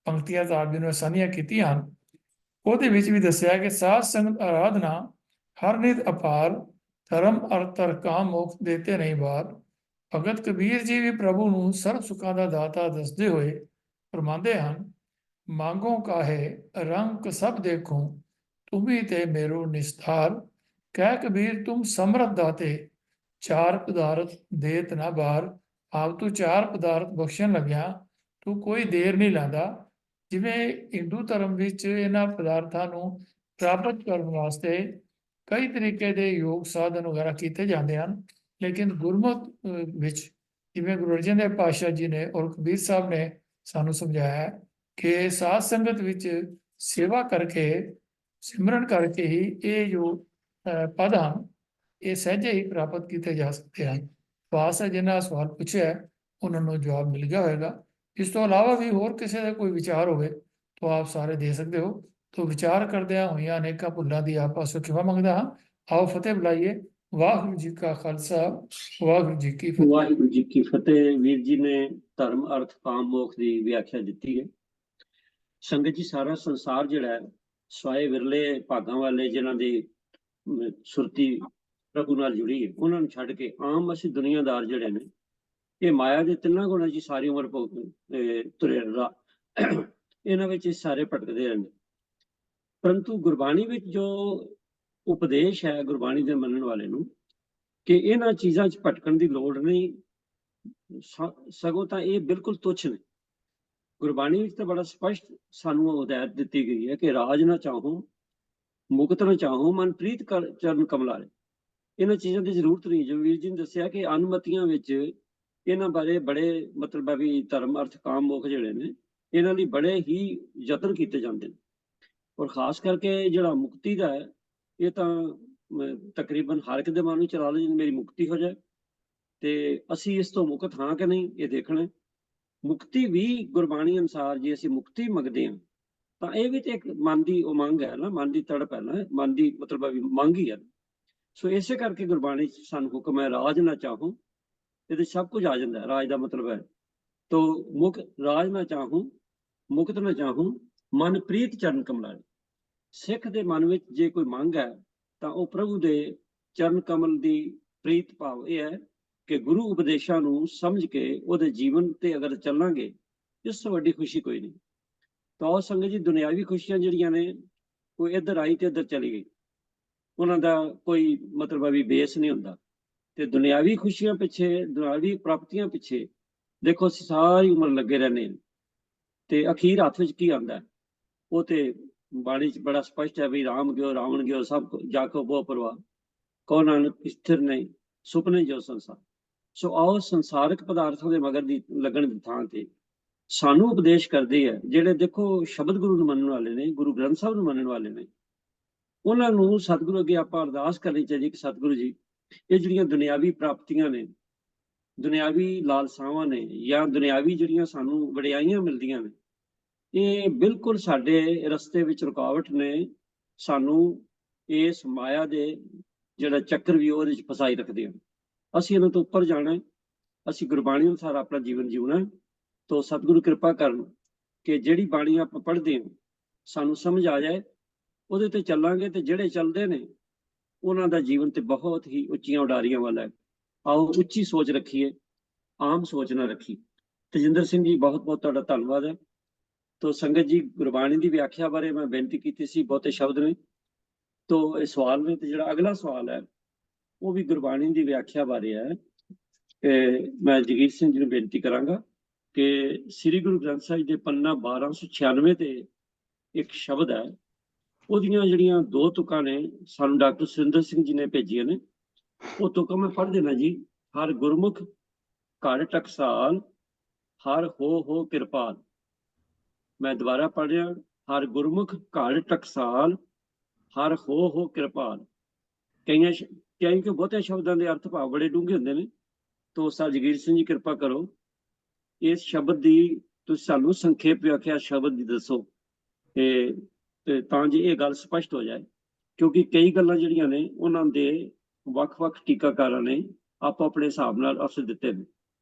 ਪੰਕਤੀਆਂ ਆਪ ਜੀ ਨੂੰ ਸਾਂਝੀਆਂ ਕੀਤੀਆਂ ਹਨ, ਉਹਦੇ ਵਿੱਚ ਵੀ ਦੱਸਿਆ ਕਿ ਸਾਧ ਸੰਗਤ ਆਰਾਧਨਾ ਹਰ ਨਿਤ ਅਪਾਰ, ਧਰਮ ਅਰਥ ਕਾਮ ਮੋਕਸ਼ ਦੇਤੇ ਨਹੀਂ ਬਾਰ। ਭਗਤ ਕਬੀਰ ਜੀ ਵੀ ਪ੍ਰਭੂ ਨੂੰ ਸਰਬ ਸੁੱਖਾਂ ਦਾ ਦਾਤਾ ਦੱਸਦੇ ਹੋਏ ਫਰਮਾਉਂਦੇ ਹਨ, ਮੰਗੋ ਕਾਹੇ ਰੰਗ ਸਭ ਦੇਖੋ तुम्ही ते मेरू निस्तार। कह कबीर तुम समर्थ दाते, चार पदार्थ देत ना बार। आप तू चार पदार्थ बख्शਣ ਲੱਗਿਆ ਤੂੰ ਕੋਈ ਦੇਰ ਨਹੀਂ ਲਾਂਦਾ। ਜਿਵੇਂ ਹਿੰਦੂ ਧਰਮ ਵਿੱਚ ਇਹਨਾਂ ਪਦਾਰਥਾਂ ਨੂੰ ਪ੍ਰਾਪਤ ਕਰਨ ਵਾਸਤੇ ਕਈ ਤਰੀਕੇ ਦੇ ਯੋਗ ਸਾਧਨ ਵਗੈਰਾ ਕੀਤੇ ਜਾਂਦੇ ਹਨ, ਲੇਕਿਨ ਗੁਰਮਤ ਵਿੱਚ ਜਿਵੇਂ ਗੁਰੂ ਅਰਜਨ ਦੇਵ ਪਾਤਸ਼ਾਹ ਜੀ ਨੇ ਔਰ ਕਬੀਰ ਸਾਹਿਬ ਨੇ ਸਾਨੂੰ ਸਮਝਾਇਆ ਹੈ ਕਿ ਸਾਧ ਸੰਗਤ ਵਿੱਚ ਸੇਵਾ ਕਰਕੇ ਸਿਮਰਨ ਕਰਕੇ ਹੀ ਇਹ ਜੋ ਪਦ ਹਨ ਇਹ ਸਹਿਜੇ ਹੀ ਪ੍ਰਾਪਤ ਕੀਤੇ ਜਾ ਸਕਦੇ ਹਨ। ਪਾਸ ਹੈ ਜਿਨ੍ਹਾਂ ਸਵਾਲ ਪੁੱਛਿਆ ਹੈ, ਉਹਨਾਂ ਨੂੰ ਜਵਾਬ ਮਿਲ ਗਿਆ ਹੋਏਗਾ। ਇਸ ਤੋਂ ਇਲਾਵਾ ਵੀ ਹੋਰ ਕਿਸੇ ਦਾ ਕੋਈ ਵਿਚਾਰ ਹੋਵੇ ਤਾਂ ਆਪ ਸਾਰੇ ਦੇ ਸਕਦੇ ਹੋ। ਤੋਂ ਵਿਚਾਰ ਕਰਦਿਆਂ ਹੋਈਆਂ ਅਨੇਕਾਂ ਭੁੱਲਾਂ ਦੀ ਆਪ ਪਾਸੋਂ ਖਿਮਾ ਮੰਗਦਾ ਹਾਂ। ਆਓ ਫਤਿਹ ਬੁਲਾਈਏ। ਵਾਹਿਗੁਰੂ ਜੀ ਕਾ ਖਾਲਸਾ, ਵਾਹਿਗੁਰੂ ਜੀ ਕੀ ਫਤਿਹ। ਵਾਹਿਗੁਰੂ ਜੀ ਕੀ ਫਤਿਹ। ਵੀਰ ਜੀ ਨੇ ਧਰਮ ਅਰਥ ਕਾਮ ਮੋਖ ਦੀ ਵਿਆਖਿਆ ਦਿੱਤੀ ਹੈ। ਸੰਗਤ ਜੀ, ਸਾਰਾ ਸੰਸਾਰ ਜਿਹੜਾ ਹੈ ਸਵਾਏ ਵਿਰਲੇ ਭਾਗਾਂ ਵਾਲੇ ਜਿਨ੍ਹਾਂ ਦੀ ਸੁਰਤੀ ਪ੍ਰਭੂ ਨਾਲ ਜੁੜੀ ਹੈ, ਉਹਨਾਂ ਨੂੰ ਛੱਡ ਕੇ ਆਮ ਅਸੀਂ ਦੁਨੀਆਦਾਰ ਜਿਹੜੇ ਨੇ ਇਹ ਮਾਇਆ ਦੇ ਤਿੰਨਾਂ ਗੁਣਾਂ 'ਚ ਸਾਰੀ ਉਮਰ ਤੁਰੇ ਇਹਨਾਂ ਵਿੱਚ ਸਾਰੇ ਭਟਕਦੇ ਰਹਿੰਦੇ। ਪਰੰਤੂ ਗੁਰਬਾਣੀ ਵਿੱਚ ਜੋ ਉਪਦੇਸ਼ ਹੈ ਗੁਰਬਾਣੀ ਦੇ ਮੰਨਣ ਵਾਲੇ ਨੂੰ ਕਿ ਇਹਨਾਂ ਚੀਜ਼ਾਂ 'ਚ ਭਟਕਣ ਦੀ ਲੋੜ ਨਹੀਂ, ਸਗੋਂ ਤਾਂ ਇਹ ਬਿਲਕੁਲ ਤੁੱਛ ਨੇ। ਗੁਰਬਾਣੀ ਵਿੱਚ ਤਾਂ ਬੜਾ ਸਪਸ਼ਟ ਸਾਨੂੰ ਹਦਾਇਤ ਦਿੱਤੀ ਗਈ ਹੈ ਕਿ ਰਾਜ ਨਾ ਚਾਹੋ, ਮੁਕਤ ਨਾ ਚਾਹੋ, ਮਨ ਪ੍ਰੀਤ ਕਰ ਚਰਨ ਕਮਲਾਰੇ। ਇਹਨਾਂ ਚੀਜ਼ਾਂ ਦੀ ਜ਼ਰੂਰਤ ਨਹੀਂ। ਜੋ ਵੀਰ ਜੀ ਨੇ ਦੱਸਿਆ ਕਿ ਅਨੁਮਤੀਆਂ ਵਿੱਚ ਇਹਨਾਂ ਬਾਰੇ ਬੜੇ ਮਤਲਬ ਹੈ ਵੀ ਧਰਮ ਅਰਥ ਕਾਮ ਮੋਖ ਜਿਹੜੇ ਨੇ ਇਹਨਾਂ ਲਈ ਬੜੇ ਹੀ ਯਤਨ ਕੀਤੇ ਜਾਂਦੇ ਨੇ। ਔਰ ਖਾਸ ਕਰਕੇ ਜਿਹੜਾ ਮੁਕਤੀ ਦਾ ਹੈ ਇਹ ਤਾਂ ਤਕਰੀਬਨ ਹਰ ਇੱਕ ਦੇ ਮਨ ਨੂੰ ਚਲਾ ਲਓ ਮੇਰੀ ਮੁਕਤੀ ਹੋ ਜਾਏ, ਤੇ ਅਸੀਂ ਇਸ ਤੋਂ ਮੁਕਤ ਹਾਂ ਕਿ ਨਹੀਂ ਇਹ ਦੇਖਣਾ। ਮੁਕਤੀ ਵੀ ਗੁਰਬਾਣੀ ਅਨੁਸਾਰ ਜੇ ਅਸੀਂ ਮੁਕਤੀ ਮੰਗਦੇ ਹਾਂ ਤਾਂ ਇਹ ਵੀ ਤੇ ਇੱਕ ਮਨ ਦੀ ਉਮੰਗ ਹੈ ਨਾ, ਮਨ ਦੀ ਤੜਪ ਹੈ ਨਾ, ਮਨ ਦੀ ਮਤਲਬ ਹੈ ਵੀ ਮੰਗ ਹੀ ਹੈ। ਸੋ ਇਸੇ ਕਰਕੇ ਗੁਰਬਾਣੀ 'ਚ ਸਾਨੂੰ ਹੁਕਮ ਹੈ ਰਾਜ ਨਾ ਚਾਹੋ। ਇਹਦੇ ਸਭ ਕੁਝ ਆ ਜਾਂਦਾ ਹੈ। ਰਾਜ ਦਾ ਮਤਲਬ ਹੈ ਤੋ ਰਾਜ ਨਾ ਚਾਹੂੰ, ਮੁਕਤ ਨਾ ਚਾਹੂੰ, ਮਨ ਪ੍ਰੀਤ ਚਰਨ ਕਮਲਾਰੇ। ਸਿੱਖ ਦੇ ਮਨ ਵਿੱਚ ਜੇ ਕੋਈ ਮੰਗ ਹੈ ਤਾਂ ਉਹ ਪ੍ਰਭੂ ਦੇ ਚਰਨ ਕਮਲ ਦੀ ਪ੍ਰੀਤ ਭਾਵ ਇਹ ਹੈ ਕਿ ਗੁਰੂ ਉਪਦੇਸ਼ਾਂ ਨੂੰ ਸਮਝ ਕੇ ਉਹਦੇ ਜੀਵਨ ਤੇ ਅਗਰ ਚੱਲਾਂਗੇ, ਇਸ ਤੋਂ ਵੱਡੀ ਖੁਸ਼ੀ ਕੋਈ ਨਹੀਂ। ਤਾਂ ਉਹ ਸੰਗਤ ਜੀ, ਦੁਨਿਆਵੀ ਖੁਸ਼ੀਆਂ ਜਿਹੜੀਆਂ ਨੇ ਕੋਈ ਇੱਧਰ ਆਈ ਤੇ ਇੱਧਰ ਚਲੀ ਗਈ, ਉਹਨਾਂ ਦਾ ਕੋਈ ਮਤਲਬ ਵੀ ਬੇਸ ਨਹੀਂ ਹੁੰਦਾ। ਤੇ ਦੁਨਿਆਵੀ ਖੁਸ਼ੀਆਂ ਪਿੱਛੇ, ਦੁਨਿਆਵੀ ਪ੍ਰਾਪਤੀਆਂ ਪਿੱਛੇ ਦੇਖੋ ਅਸੀਂ ਸਾਰੀ ਉਮਰ ਲੱਗੇ ਰਹਿੰਦੇ ਹਾਂ, ਤੇ ਅਖੀਰ ਹੱਥ ਵਿੱਚ ਕੀ ਆਉਂਦਾ ਉਹ ਤੇ ਬਾਣੀ 'ਚ ਬੜਾ ਸਪਸ਼ਟ ਹੈ ਵੀ ਰਾਮ ਗਿਓ ਰਾਵਣ ਗਿਓ ਸਭ ਜਾ ਕੋ ਬਹੁ ਪਰਵਾਹ, ਕੋ ਨਾਨਕ ਸਥਿਰ ਨਹੀਂ ਸੁਪਨੇ ਜੋ ਸੰਸਾਰ। ਸੋ ਆਓ ਸੰਸਾਰਿਕ ਪਦਾਰਥਾਂ ਦੇ ਮਗਰ ਦੀ ਲੱਗਣ ਦੀ ਥਾਂ ਤੇ ਸਾਨੂੰ ਉਪਦੇਸ਼ ਕਰਦੇ ਹੈ ਜਿਹੜੇ ਦੇਖੋ ਸ਼ਬਦ ਗੁਰੂ ਨੂੰ ਮੰਨਣ ਵਾਲੇ ਨੇ, ਗੁਰੂ ਗ੍ਰੰਥ ਸਾਹਿਬ ਨੂੰ ਮੰਨਣ ਵਾਲੇ ਨੇ, ਉਹਨਾਂ ਨੂੰ ਸਤਿਗੁਰੂ ਅੱਗੇ ਆਪਾਂ ਅਰਦਾਸ ਕਰਨੀ ਚਾਹੀਦੀ ਕਿ ਸਤਿਗੁਰੂ ਜੀ ਇਹ ਜਿਹੜੀਆਂ ਦੁਨਿਆਵੀ ਪ੍ਰਾਪਤੀਆਂ ਨੇ, ਦੁਨਿਆਵੀ ਲਾਲਸਾਵਾਂ ਨੇ, ਜਾਂ ਦੁਨਿਆਵੀ ਜਿਹੜੀਆਂ ਸਾਨੂੰ ਵਡਿਆਈਆਂ ਮਿਲਦੀਆਂ ਨੇ, ਇਹ ਬਿਲਕੁਲ ਸਾਡੇ ਰਸਤੇ ਵਿੱਚ ਰੁਕਾਵਟ ਨੇ। ਸਾਨੂੰ ਇਸ ਮਾਇਆ ਦੇ ਜਿਹੜਾ ਚੱਕਰ ਵੀ ਉਹਦੇ 'ਚ ਫਸਾਈ ਰੱਖਦੇ ਹਨ। ਅਸੀਂ ਇਹਨਾਂ ਤੋਂ ਉੱਪਰ ਜਾਣਾ, ਅਸੀਂ ਗੁਰਬਾਣੀ ਅਨੁਸਾਰ ਆਪਣਾ ਜੀਵਨ ਜਿਉਣਾ। ਤੋ ਸਤਿਗੁਰੂ ਕਿਰਪਾ ਕਰਨ ਕਿ ਜਿਹੜੀ ਬਾਣੀ ਆਪਾਂ ਪੜ੍ਹਦੇ ਹਾਂ ਸਾਨੂੰ ਸਮਝ ਆ ਜਾਏ, ਉਹਦੇ ਤੇ ਚੱਲਾਂਗੇ, ਤੇ ਜਿਹੜੇ ਚੱਲਦੇ ਨੇ ਉਹਨਾਂ ਦਾ ਜੀਵਨ ਤੇ ਬਹੁਤ ਹੀ ਉੱਚੀਆਂ ਉਡਾਰੀਆਂ ਵਾਲਾ ਹੈ। ਆਓ ਉੱਚੀ ਸੋਚ ਰੱਖੀਏ, ਆਮ ਸੋਚ ਨਾ ਰੱਖੀ। ਤਜਿੰਦਰ ਸਿੰਘ ਜੀ, ਬਹੁਤ ਬਹੁਤ ਤੁਹਾਡਾ ਧੰਨਵਾਦ ਹੈ। ਤੋ ਸੰਗਤ ਜੀ, ਗੁਰਬਾਣੀ ਦੀ ਵਿਆਖਿਆ ਬਾਰੇ ਮੈਂ ਬੇਨਤੀ ਕੀਤੀ ਸੀ, ਬਹੁਤੇ ਸ਼ਬਦ ਨੇ ਤੋ ਇਹ ਸਵਾਲ ਨੇ, ਤੇ ਜਿਹੜਾ ਅਗਲਾ ਸਵਾਲ ਹੈ ਉਹ ਵੀ ਗੁਰਬਾਣੀ ਦੀ ਵਿਆਖਿਆ ਬਾਰੇ ਹੈ। ਕਿ ਮੈਂ ਜਗੀਰ ਸਿੰਘ ਜੀ ਨੂੰ ਬੇਨਤੀ ਕਰਾਂਗਾ ਕਿ ਸ੍ਰੀ ਗੁਰੂ ਗ੍ਰੰਥ ਸਾਹਿਬ ਦੇ ਪੰਨਾ 1296 ਤੇ ਇੱਕ ਸ਼ਬਦ ਹੈ, ਉਹਦੀਆਂ ਜਿਹੜੀਆਂ ਦੋ ਤੁਕਾਂ ਨੇ ਸਾਨੂੰ ਡਾਕਟਰ ਸੁਰਿੰਦਰ ਸਿੰਘ ਜੀ ਨੇ ਭੇਜੀਆਂ ਨੇ, ਉਹ ਤੁਕਾਂ ਮੈਂ ਪੜ੍ਹ ਦੇਣਾ ਜੀ। ਹਰ ਗੁਰਮੁਖ ਘਰ ਟਕਸਾਲ, ਹਰ ਹੋ ਕਿਰਪਾਲ। ਮੈਂ ਦੁਬਾਰਾ ਪੜ੍ਹ ਰਿਹਾ, ਹਰ ਗੁਰਮੁਖ ਘਰ ਟਕਸਾਲ, ਹਰ ਹੋ ਕਿਰਪਾਲ। ਕਿਉਂਕਿ ਬਹੁਤੇ ਸ਼ਬਦਾਂ ਦੇ ਅਰਥ ਭਾਵ ਬੜੇ ਡੂੰਘੇ ਹੁੰਦੇ ਨੇ। ਤੋ ਸਰ ਜਗੀਰ ਸਿੰਘ ਜੀ ਕਿਰਪਾ ਕਰੋ, ਇਸ ਸ਼ਬਦ ਦੀ ਤੁਸੀਂ ਸਾਨੂੰ ਸੰਖੇਪ ਵਿਆਖਿਆ ਸ਼ਬਦ ਦੀ ਦੱਸੋ, ਤੇ ਤਾਂ ਜੇ ਇਹ ਗੱਲ ਸਪਸ਼ਟ ਹੋ ਜਾਏ। ਕਿਉਂਕਿ ਕਈ ਗੱਲਾਂ ਜਿਹੜੀਆਂ ਨੇ ਉਹਨਾਂ ਦੇ ਵੱਖ-ਵੱਖ ਟੀਕਾਕਾਰਾਂ ਨੇ ਆਪੋ ਆਪਣੇ ਹਿਸਾਬ ਨਾਲ ਅਰਥ ਦਿੱਤੇ ਨੇ,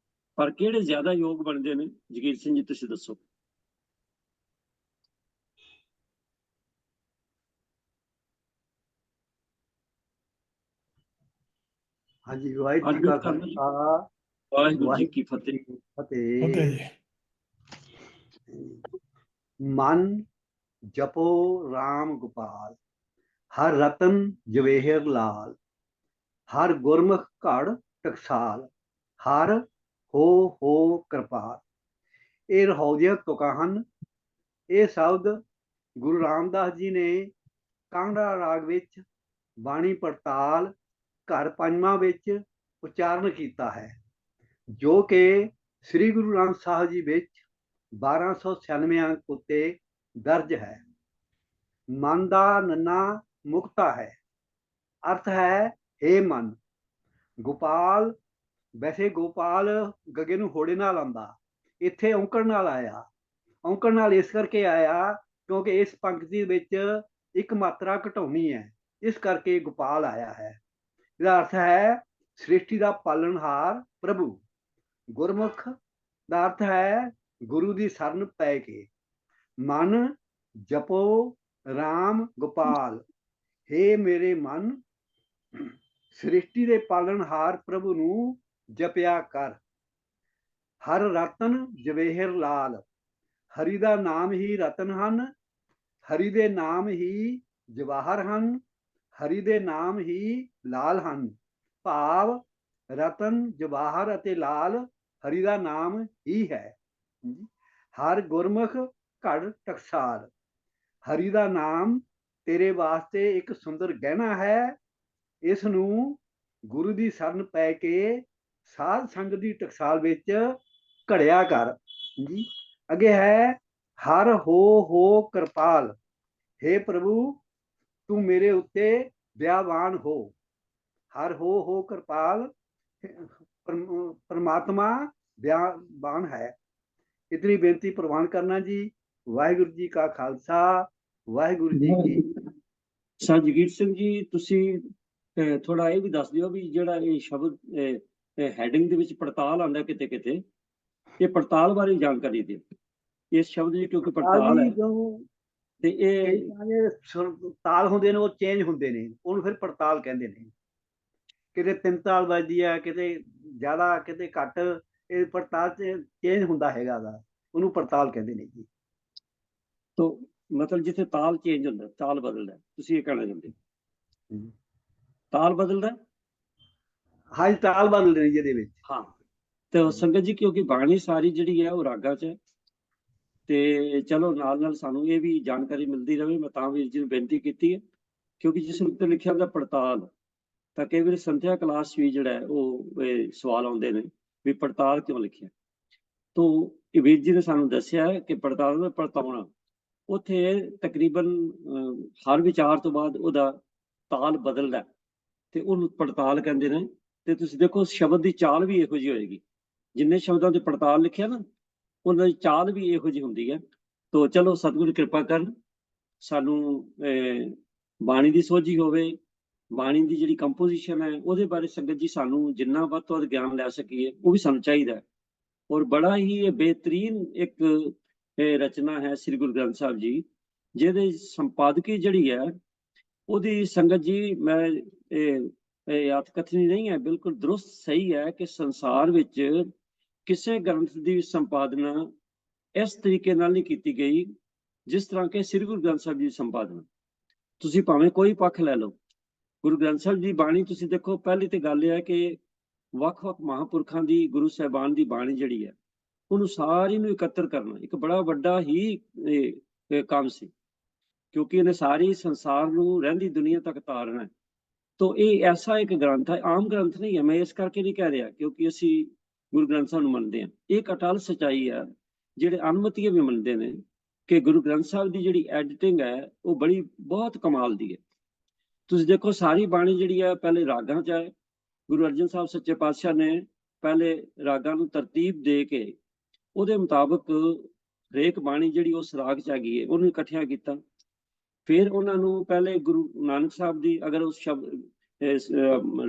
ਪਰ ਕਿਹੜੇ ਜ਼ਿਆਦਾ ਯੋਗ ਬਣਦੇ ਨੇ ਜਗੀਰ ਸਿੰਘ ਜੀ ਤੁਸੀਂ ਦੱਸੋ। ਹਾਂਜੀ, ਵਾਹਿਗੁਰੂ ਜੀ ਕਾ ਖਾਲਸਾ, ਵਾਹਿਗੁਰੂ ਜੀ ਕੀ ਫਤਿਹ। ਫਤਿਹ। ਮਨ ਜਪੋ ਰਾਮ ਗੋਪਾਲ, ਹਰ ਰਤਨ ਜਵੇਹਰ ਲਾਲ, ਹਰ ਗੁਰਮੁਖ ਘੜ ਟਕਸਾਲ, ਹਰ ਹੋ ਕਿਰਪਾਲ। ਇਹ ਰਹੌਜੀਆਂ ਤੁਕਾਂ ਹਨ। ਇਹ ਸ਼ਬਦ ਗੁਰੂ ਰਾਮਦਾਸ ਜੀ ਨੇ ਕਾਂਗੜਾ ਰਾਗ ਵਿੱਚ ਬਾਣੀ ਪੜਤਾਲ ਘਰ ਪੰਜਵਾਂ ਵਿੱਚ ਉਚਾਰਨ ਕੀਤਾ ਹੈ, ਜੋ ਕਿ ਸ੍ਰੀ ਗੁਰੂ ਗ੍ਰੰਥ ਸਾਹਿਬ ਜੀ ਵਿੱਚ 1296 ਅੰਕ ਉੱਤੇ ਦਰਜ ਹੈ। ਮਨ ਦਾ ਨੰਨਾ ਮੁਕਤਾ ਹੈ, ਅਰਥ ਹੈ ਹੇ ਮਨ। ਗੋਪਾਲ, ਵੈਸੇ ਗੋਪਾਲ ਗੱਗੇ ਨੂੰ ਹੋੜੇ ਨਾਲ ਆਉਂਦਾ, ਇੱਥੇ ਔਂਕੜ ਨਾਲ ਆਇਆ। ਔਂਕੜ ਨਾਲ ਇਸ ਕਰਕੇ ਆਇਆ ਕਿਉਂਕਿ ਇਸ ਪੰਕਤੀ ਵਿੱਚ ਇੱਕ ਮਾਤਰਾ ਘਟਾਉਣੀ ਹੈ, ਇਸ ਕਰਕੇ ਗੋਪਾਲ ਆਇਆ ਹੈ। ਇਹਦਾ ਅਰਥ ਹੈ ਸ੍ਰਿਸ਼ਟੀ ਦਾ ਪਾਲਣਹਾਰ ਪ੍ਰਭੂ। ਗੁਰਮੁਖ ਦਾ ਅਰਥ ਹੈ ਗੁਰੂ ਦੀ ਸ਼ਰਨ ਪੈ ਕੇ। ਮਨ ਜਪੋ ਰਾਮ ਗੋਪਾਲ, ਹੇ ਮੇਰੇ ਮਨ ਸ੍ਰਿਸ਼ਟੀ ਦੇ ਪਾਲਣਹਾਰ ਪ੍ਰਭੂ ਨੂੰ ਜਪਿਆ ਕਰ। ਹਰ ਰਤਨ ਜਵੇਹਰ ਲਾਲ, ਹਰੀ ਦਾ ਨਾਮ ਹੀ ਰਤਨ ਹਨ, ਹਰੀ ਦੇ ਨਾਮ ਹੀ ਜਵਾਹਰ ਹਨ, ਹਰੀ ਦੇ ਨਾਮ ਹੀ ਲਾਲ ਹਨ। ਭਾਵ ਰਤਨ, ਜਵਾਹਰ ਅਤੇ ਲਾਲ ਹਰੀ ਦਾ ਨਾਮ ਹੀ ਹੈ। ਹਰ ਗੁਰਮੁਖ ਘੜ ਟਕਸਾਲ, ਹਰੀ ਦਾ ਨਾਮ ਤੇਰੇ ਵਾਸਤੇ ਇੱਕ ਸੁੰਦਰ ਗਹਿਣਾ ਹੈ। ਇਸ ਨੂੰ ਗੁਰੂ ਦੀ ਸ਼ਰਨ ਪੈ ਕੇ ਸਾਧ ਸੰਗਤ ਦੀ ਟਕਸਾਲ ਵਿੱਚ ਘੜਿਆ ਕਰ ਜੀ। ਅੱਗੇ ਹੈ ਹਰ ਹੋ ਕਿਰਪਾਲ, हे ਪ੍ਰਭੂ ਤੂੰ ਮੇਰੇ ਉੱਤੇ ਦਇਆਵਾਨ ਹੋ। ਹਰ ਹੋ ਕਿਰਪਾਲ, परमात्मा दयावान है। इतनी बेनती प्रवान करना जी। वाहिगुरु जी का खालसा, वाहिगुरु जी की। ਸਰ ਜਗੀਰ ਸਿੰਘ ਜੀ, ਤੁਸੀਂ ਥੋੜਾ ਇਹ ਵੀ ਦੱਸ ਦਿਓ ਵੀ ਜਿਹੜਾ ਇਹ ਸ਼ਬਦ ਹੈਡਿੰਗ ਦੇ ਵਿੱਚ ਪੜਤਾਲ ਆਉਂਦਾ ਕਿਤੇ ਕਿਤੇ, ਇਹ ਪੜਤਾਲ ਬਾਰੇ ਜਾਣਕਾਰੀ ਦਿਓ। ਇਸ ਸ਼ਬਦ ਦੀ ਕਿਉਂਕਿ ਪੜਤਾਲ ਹੈ ਤੇ ਇਹ ਤਾਲ ਹੁੰਦੇ ਨੇ, ਉਹ ਚੇਂਜ ਹੁੰਦੇ ਨੇ, ਉਹਨੂੰ ਫਿਰ ਪੜਤਾਲ ਕਹਿੰਦੇ ਨੇ। ਕਿਤੇ 3 ਤਾਲ ਵੱਜਦੀ ਹੈ, ਕਿਤੇ ਜ਼ਿਆਦਾ, ਕਿਤੇ ਘੱਟ। ਇਹ ਪੜਤਾਲ ਚੇਂਜ ਹੁੰਦਾ ਹੈਗਾ ਗਾ, ਉਹਨੂੰ ਪੜਤਾਲ ਕਹਿੰਦੇ ਨੇ ਜੀ। ਤੋ ਮਤਲਬ ਜਿੱਥੇ ਤਾਲ ਚੇਂਜ ਹੁੰਦਾ, ਤਾਲ ਬਦਲਦਾ, ਤੁਸੀਂ ਇਹ ਕਹਿਣਾ ਚਾਹੁੰਦੇ? ਤਾਲ ਬਦਲਦਾ? ਹਾਂਜੀ, ਤਾਲ ਬਦਲਦੇ ਨੇ ਜਿਹਦੇ ਵਿੱਚ। ਹਾਂ, ਤੇ ਸੰਗਤ ਜੀ ਕਿਉਂਕਿ ਬਾਣੀ ਸਾਰੀ ਜਿਹੜੀ ਹੈ ਉਹ ਰਾਗਾਂ 'ਚ ਹੈ, ਤੇ ਚਲੋ ਨਾਲ ਨਾਲ ਸਾਨੂੰ ਇਹ ਵੀ ਜਾਣਕਾਰੀ ਮਿਲਦੀ ਰਹੇ। ਮੈਂ ਤਾਂ ਵੀਰ ਜੀ ਨੂੰ ਬੇਨਤੀ ਕੀਤੀ ਹੈ, ਕਿਉਂਕਿ ਜਿਸ ਉੱਤੇ ਲਿਖਿਆ ਹੁੰਦਾ ਪੜਤਾਲ, ਤਾਂ ਕਈ ਵਾਰੀ ਸੰਥਿਆ ਕਲਾਸ ਵੀ ਜਿਹੜਾ ਉਹ ਸਵਾਲ ਆਉਂਦੇ ਨੇ ਵੀ ਪੜਤਾਲ ਕਿਉਂ ਲਿਖਿਆ। ਤੋ ਵੀਰ ਜੀ ਨੇ ਸਾਨੂੰ ਦੱਸਿਆ ਕਿ ਪੜਤਾਲ ਦਾ ਪੜਤਾਉਣਾ, ਉੱਥੇ ਤਕਰੀਬਨ ਹਰ ਵਿਚਾਰ ਤੋਂ ਬਾਅਦ ਉਹਦਾ ਤਾਲ ਬਦਲਦਾ ਤੇ ਉਹਨੂੰ ਪੜਤਾਲ ਕਹਿੰਦੇ ਨੇ। ਤੇ ਤੁਸੀਂ ਦੇਖੋ ਸ਼ਬਦ ਦੀ ਚਾਲ ਵੀ ਇਹੋ ਜਿਹੀ ਹੋਏਗੀ, ਜਿੰਨੇ ਸ਼ਬਦਾਂ ਤੇ ਪੜਤਾਲ ਲਿਖਿਆ ਨਾ, ਉਹਨਾਂ ਦੀ ਚਾਲ ਵੀ ਇਹੋ ਜਿਹੀ ਹੁੰਦੀ ਹੈ। ਤੋ ਚਲੋ ਸਤਿਗੁਰੂ ਕਿਰਪਾ ਕਰਨ, ਸਾਨੂੰ ਬਾਣੀ ਦੀ ਸੋਝੀ ਹੋਵੇ, ਬਾਣੀ ਦੀ ਜਿਹੜੀ ਕੰਪੋਜੀਸ਼ਨ ਹੈ ਉਹਦੇ ਬਾਰੇ ਸੰਗਤ ਜੀ ਸਾਨੂੰ ਜਿੰਨਾ ਵੱਧ ਤੋਂ ਵੱਧ ਗਿਆਨ ਲੈ ਸਕੀਏ, ਉਹ ਵੀ ਸਾਨੂੰ ਚਾਹੀਦਾ। ਔਰ ਬੜਾ ਹੀ ਇਹ ਬਿਹਤਰੀਨ ਇੱਕ ਰਚਨਾ ਹੈ ਸ੍ਰੀ ਗੁਰੂ ਗ੍ਰੰਥ ਸਾਹਿਬ ਜੀ, ਜਿਹਦੇ ਸੰਪਾਦਕੀ ਜਿਹੜੀ ਹੈ ਉਹਦੀ ਸੰਗਤ ਜੀ, ਮੈਂ ਯਾਦ ਕਥਨੀ ਨਹੀਂ ਹੈ, ਬਿਲਕੁਲ ਦਰੁਸਤ ਸਹੀ ਹੈ ਕਿ ਸੰਸਾਰ ਵਿੱਚ ਕਿਸੇ ਗ੍ਰੰਥ ਦੀ ਸੰਪਾਦਨਾ ਇਸ ਤਰੀਕੇ ਨਾਲ ਨਹੀਂ ਕੀਤੀ ਗਈ ਜਿਸ ਤਰ੍ਹਾਂ ਕਿ ਸ੍ਰੀ ਗੁਰੂ ਗ੍ਰੰਥ ਸਾਹਿਬ ਜੀ ਦੀ ਸੰਪਾਦਨਾ। ਤੁਸੀਂ ਭਾਵੇਂ ਕੋਈ ਪੱਖ ਲੈ ਲਓ, ਗੁਰੂ ਗ੍ਰੰਥ ਸਾਹਿਬ ਜੀ ਬਾਣੀ ਤੁਸੀਂ ਦੇਖੋ, ਪਹਿਲੀ ਤੇ ਗੱਲ ਇਹ ਹੈ ਕਿ ਵੱਖ-ਵੱਖ ਮਹਾਂਪੁਰਖਾਂ ਦੀ, ਗੁਰੂ ਸਾਹਿਬਾਨ ਦੀ ਬਾਣੀ ਜਿਹੜੀ ਹੈ, ਉਹਨੂੰ ਸਾਰੀ ਨੂੰ ਇਕੱਤਰ ਕਰਨਾ ਇੱਕ ਬੜਾ ਵੱਡਾ ਹੀ ਕੰਮ ਸੀ, ਕਿਉਂਕਿ ਇਹਨੇ ਸਾਰੀ ਸੰਸਾਰ ਨੂੰ ਰਹਿੰਦੀ ਦੁਨੀਆ ਤੱਕ ਤਾਰਨਾ ਹੈ। ਤੋ ਇਹ ਐਸਾ ਇੱਕ ਗ੍ਰੰਥ ਹੈ, ਆਮ ਗ੍ਰੰਥ ਨਹੀਂ ਹੈ। ਮੈਂ ਇਸ ਕਰਕੇ ਨਹੀਂ ਕਹਿ ਰਿਹਾ ਕਿਉਂਕਿ ਅਸੀਂ ਗੁਰੂ ਗ੍ਰੰਥ ਸਾਹਿਬ ਨੂੰ ਮੰਨਦੇ ਹਾਂ, ਇਹ ਇੱਕ ਅਟਲ ਸੱਚਾਈ ਹੈ। ਜਿਹੜੇ ਅਨਮਤੀਏ ਵੀ ਮੰਨਦੇ ਨੇ ਕਿ ਗੁਰੂ ਗ੍ਰੰਥ ਸਾਹਿਬ ਦੀ ਜਿਹੜੀ ਐਡੀਟਿੰਗ ਹੈ ਉਹ ਬਹੁਤ ਕਮਾਲ ਦੀ ਹੈ। ਤੁਸੀਂ ਦੇਖੋ ਸਾਰੀ ਬਾਣੀ ਜਿਹੜੀ ਹੈ ਪਹਿਲੇ ਰਾਗਾਂ 'ਚ ਹੈ। ਗੁਰੂ ਅਰਜਨ ਸਾਹਿਬ ਸੱਚੇ ਪਾਤਸ਼ਾਹ ਨੇ ਪਹਿਲੇ ਰਾਗਾਂ ਨੂੰ ਤਰਤੀਬ ਦੇ ਕੇ ਉਹਦੇ ਮੁਤਾਬਕ ਹਰੇਕ ਬਾਣੀ ਜਿਹੜੀ ਉਸ ਰਾਗ 'ਚ ਹੈਗੀ ਹੈ ਉਹਨੂੰ ਇਕੱਠਿਆਂ ਕੀਤਾ। ਫਿਰ ਉਹਨਾਂ ਨੂੰ ਪਹਿਲੇ ਗੁਰੂ ਨਾਨਕ ਸਾਹਿਬ ਦੀ ਅਗਰ ਉਸ ਸ਼ਬਦ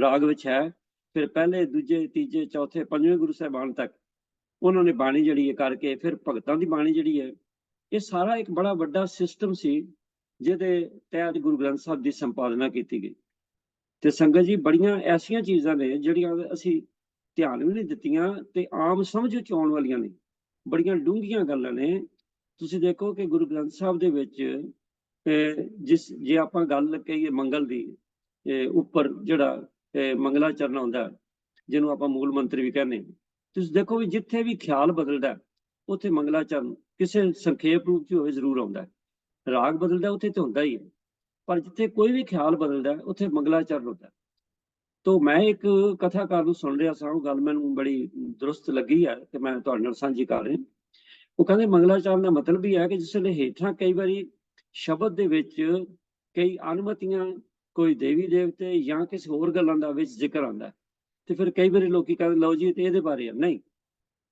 ਰਾਗ ਵਿੱਚ ਹੈ, ਫਿਰ ਪਹਿਲੇ, ਦੂਜੇ, ਤੀਜੇ, ਚੌਥੇ, ਪੰਜਵੇਂ ਗੁਰੂ ਸਾਹਿਬਾਨ ਤੱਕ ਉਹਨਾਂ ਨੇ ਬਾਣੀ ਜਿਹੜੀ ਹੈ ਕਰਕੇ, ਫਿਰ ਭਗਤਾਂ ਦੀ ਬਾਣੀ ਜਿਹੜੀ ਹੈ, ਇਹ ਸਾਰਾ ਇੱਕ ਬੜਾ ਵੱਡਾ ਸਿਸਟਮ ਸੀ ਜਿਹਦੇ ਤਹਿਤ ਗੁਰੂ ਗ੍ਰੰਥ ਸਾਹਿਬ ਦੀ ਸੰਪਾਦਨਾ ਕੀਤੀ ਗਈ। ਤੇ ਸੰਗਤ ਜੀ ਬੜੀਆਂ ਐਸੀਆਂ ਚੀਜ਼ਾਂ ਨੇ ਜਿਹੜੀਆਂ ਅਸੀਂ ਧਿਆਨ ਵੀ ਨਹੀਂ ਦਿੱਤੀਆਂ ਤੇ ਆਮ ਸਮਝ ਵਿੱਚ ਆਉਣ ਵਾਲੀਆਂ ਨੇ, ਬੜੀਆਂ ਡੂੰਘੀਆਂ ਗੱਲਾਂ ਨੇ। ਤੁਸੀਂ ਦੇਖੋ ਕਿ ਗੁਰੂ ਗ੍ਰੰਥ ਸਾਹਿਬ ਦੇ ਵਿੱਚ ਜਿਸ ਜੇ ਆਪਾਂ ਗੱਲ ਕਹੀਏ ਮੰਗਲ ਦੀ ਉੱਪਰ ਜਿਹੜਾ ਮੰਗਲਾਚਰਨ ਆਉਂਦਾ, ਜਿਹਨੂੰ ਆਪਾਂ ਮੂਲ ਮੰਤਰ ਵੀ ਕਹਿੰਦੇ, ਤੁਸੀਂ ਦੇਖੋ ਵੀ ਜਿੱਥੇ ਵੀ ਖਿਆਲ ਬਦਲਦਾ ਉੱਥੇ ਮੰਗਲਾਚਰਨ ਕਿਸੇ ਸੰਖੇਪ ਰੂਪ 'ਚ ਹੋਵੇ ਜ਼ਰੂਰ ਆਉਂਦਾ ਹੈ। ਰਾਗ ਬਦਲਦਾ ਉੱਥੇ ਤੇ ਹੁੰਦਾ ਹੀ ਹੈ, ਪਰ ਜਿੱਥੇ ਕੋਈ ਵੀ ਖਿਆਲ ਬਦਲਦਾ ਉੱਥੇ ਮੰਗਲਾਚਰਨ ਹੁੰਦਾ। ਤੋ ਮੈਂ ਇੱਕ ਕਥਾਕਾਰ ਨੂੰ ਸੁਣ ਰਿਹਾ ਸਾਂ, ਉਹ ਗੱਲ ਮੈਨੂੰ ਬੜੀ ਦਰੁਸਤ ਲੱਗੀ ਹੈ ਤੇ ਮੈਂ ਤੁਹਾਡੇ ਨਾਲ ਸਾਂਝੀ ਕਰ ਰਿਹਾ। ਉਹ ਕਹਿੰਦੇ ਮੰਗਲਾਚਰਨ ਦਾ ਮਤਲਬ ਵੀ ਹੈ ਕਿ ਜਿਸ ਵੇਲੇ ਹੇਠਾਂ ਕਈ ਵਾਰੀ ਸ਼ਬਦ ਦੇ ਵਿੱਚ ਕਈ ਅਨੁਮਤੀਆਂ, ਕੋਈ ਦੇਵੀ ਦੇਵਤੇ ਜਾਂ ਕਿਸੇ ਹੋਰ ਗੱਲਾਂ ਦਾ ਵਿੱਚ ਜ਼ਿਕਰ ਆਉਂਦਾ, ਤੇ ਫਿਰ ਕਈ ਵਾਰੀ ਲੋਕੀ ਕਹਿੰਦੇ ਲਓ ਜੀ ਤੇ ਇਹਦੇ ਬਾਰੇ ਨਹੀਂ।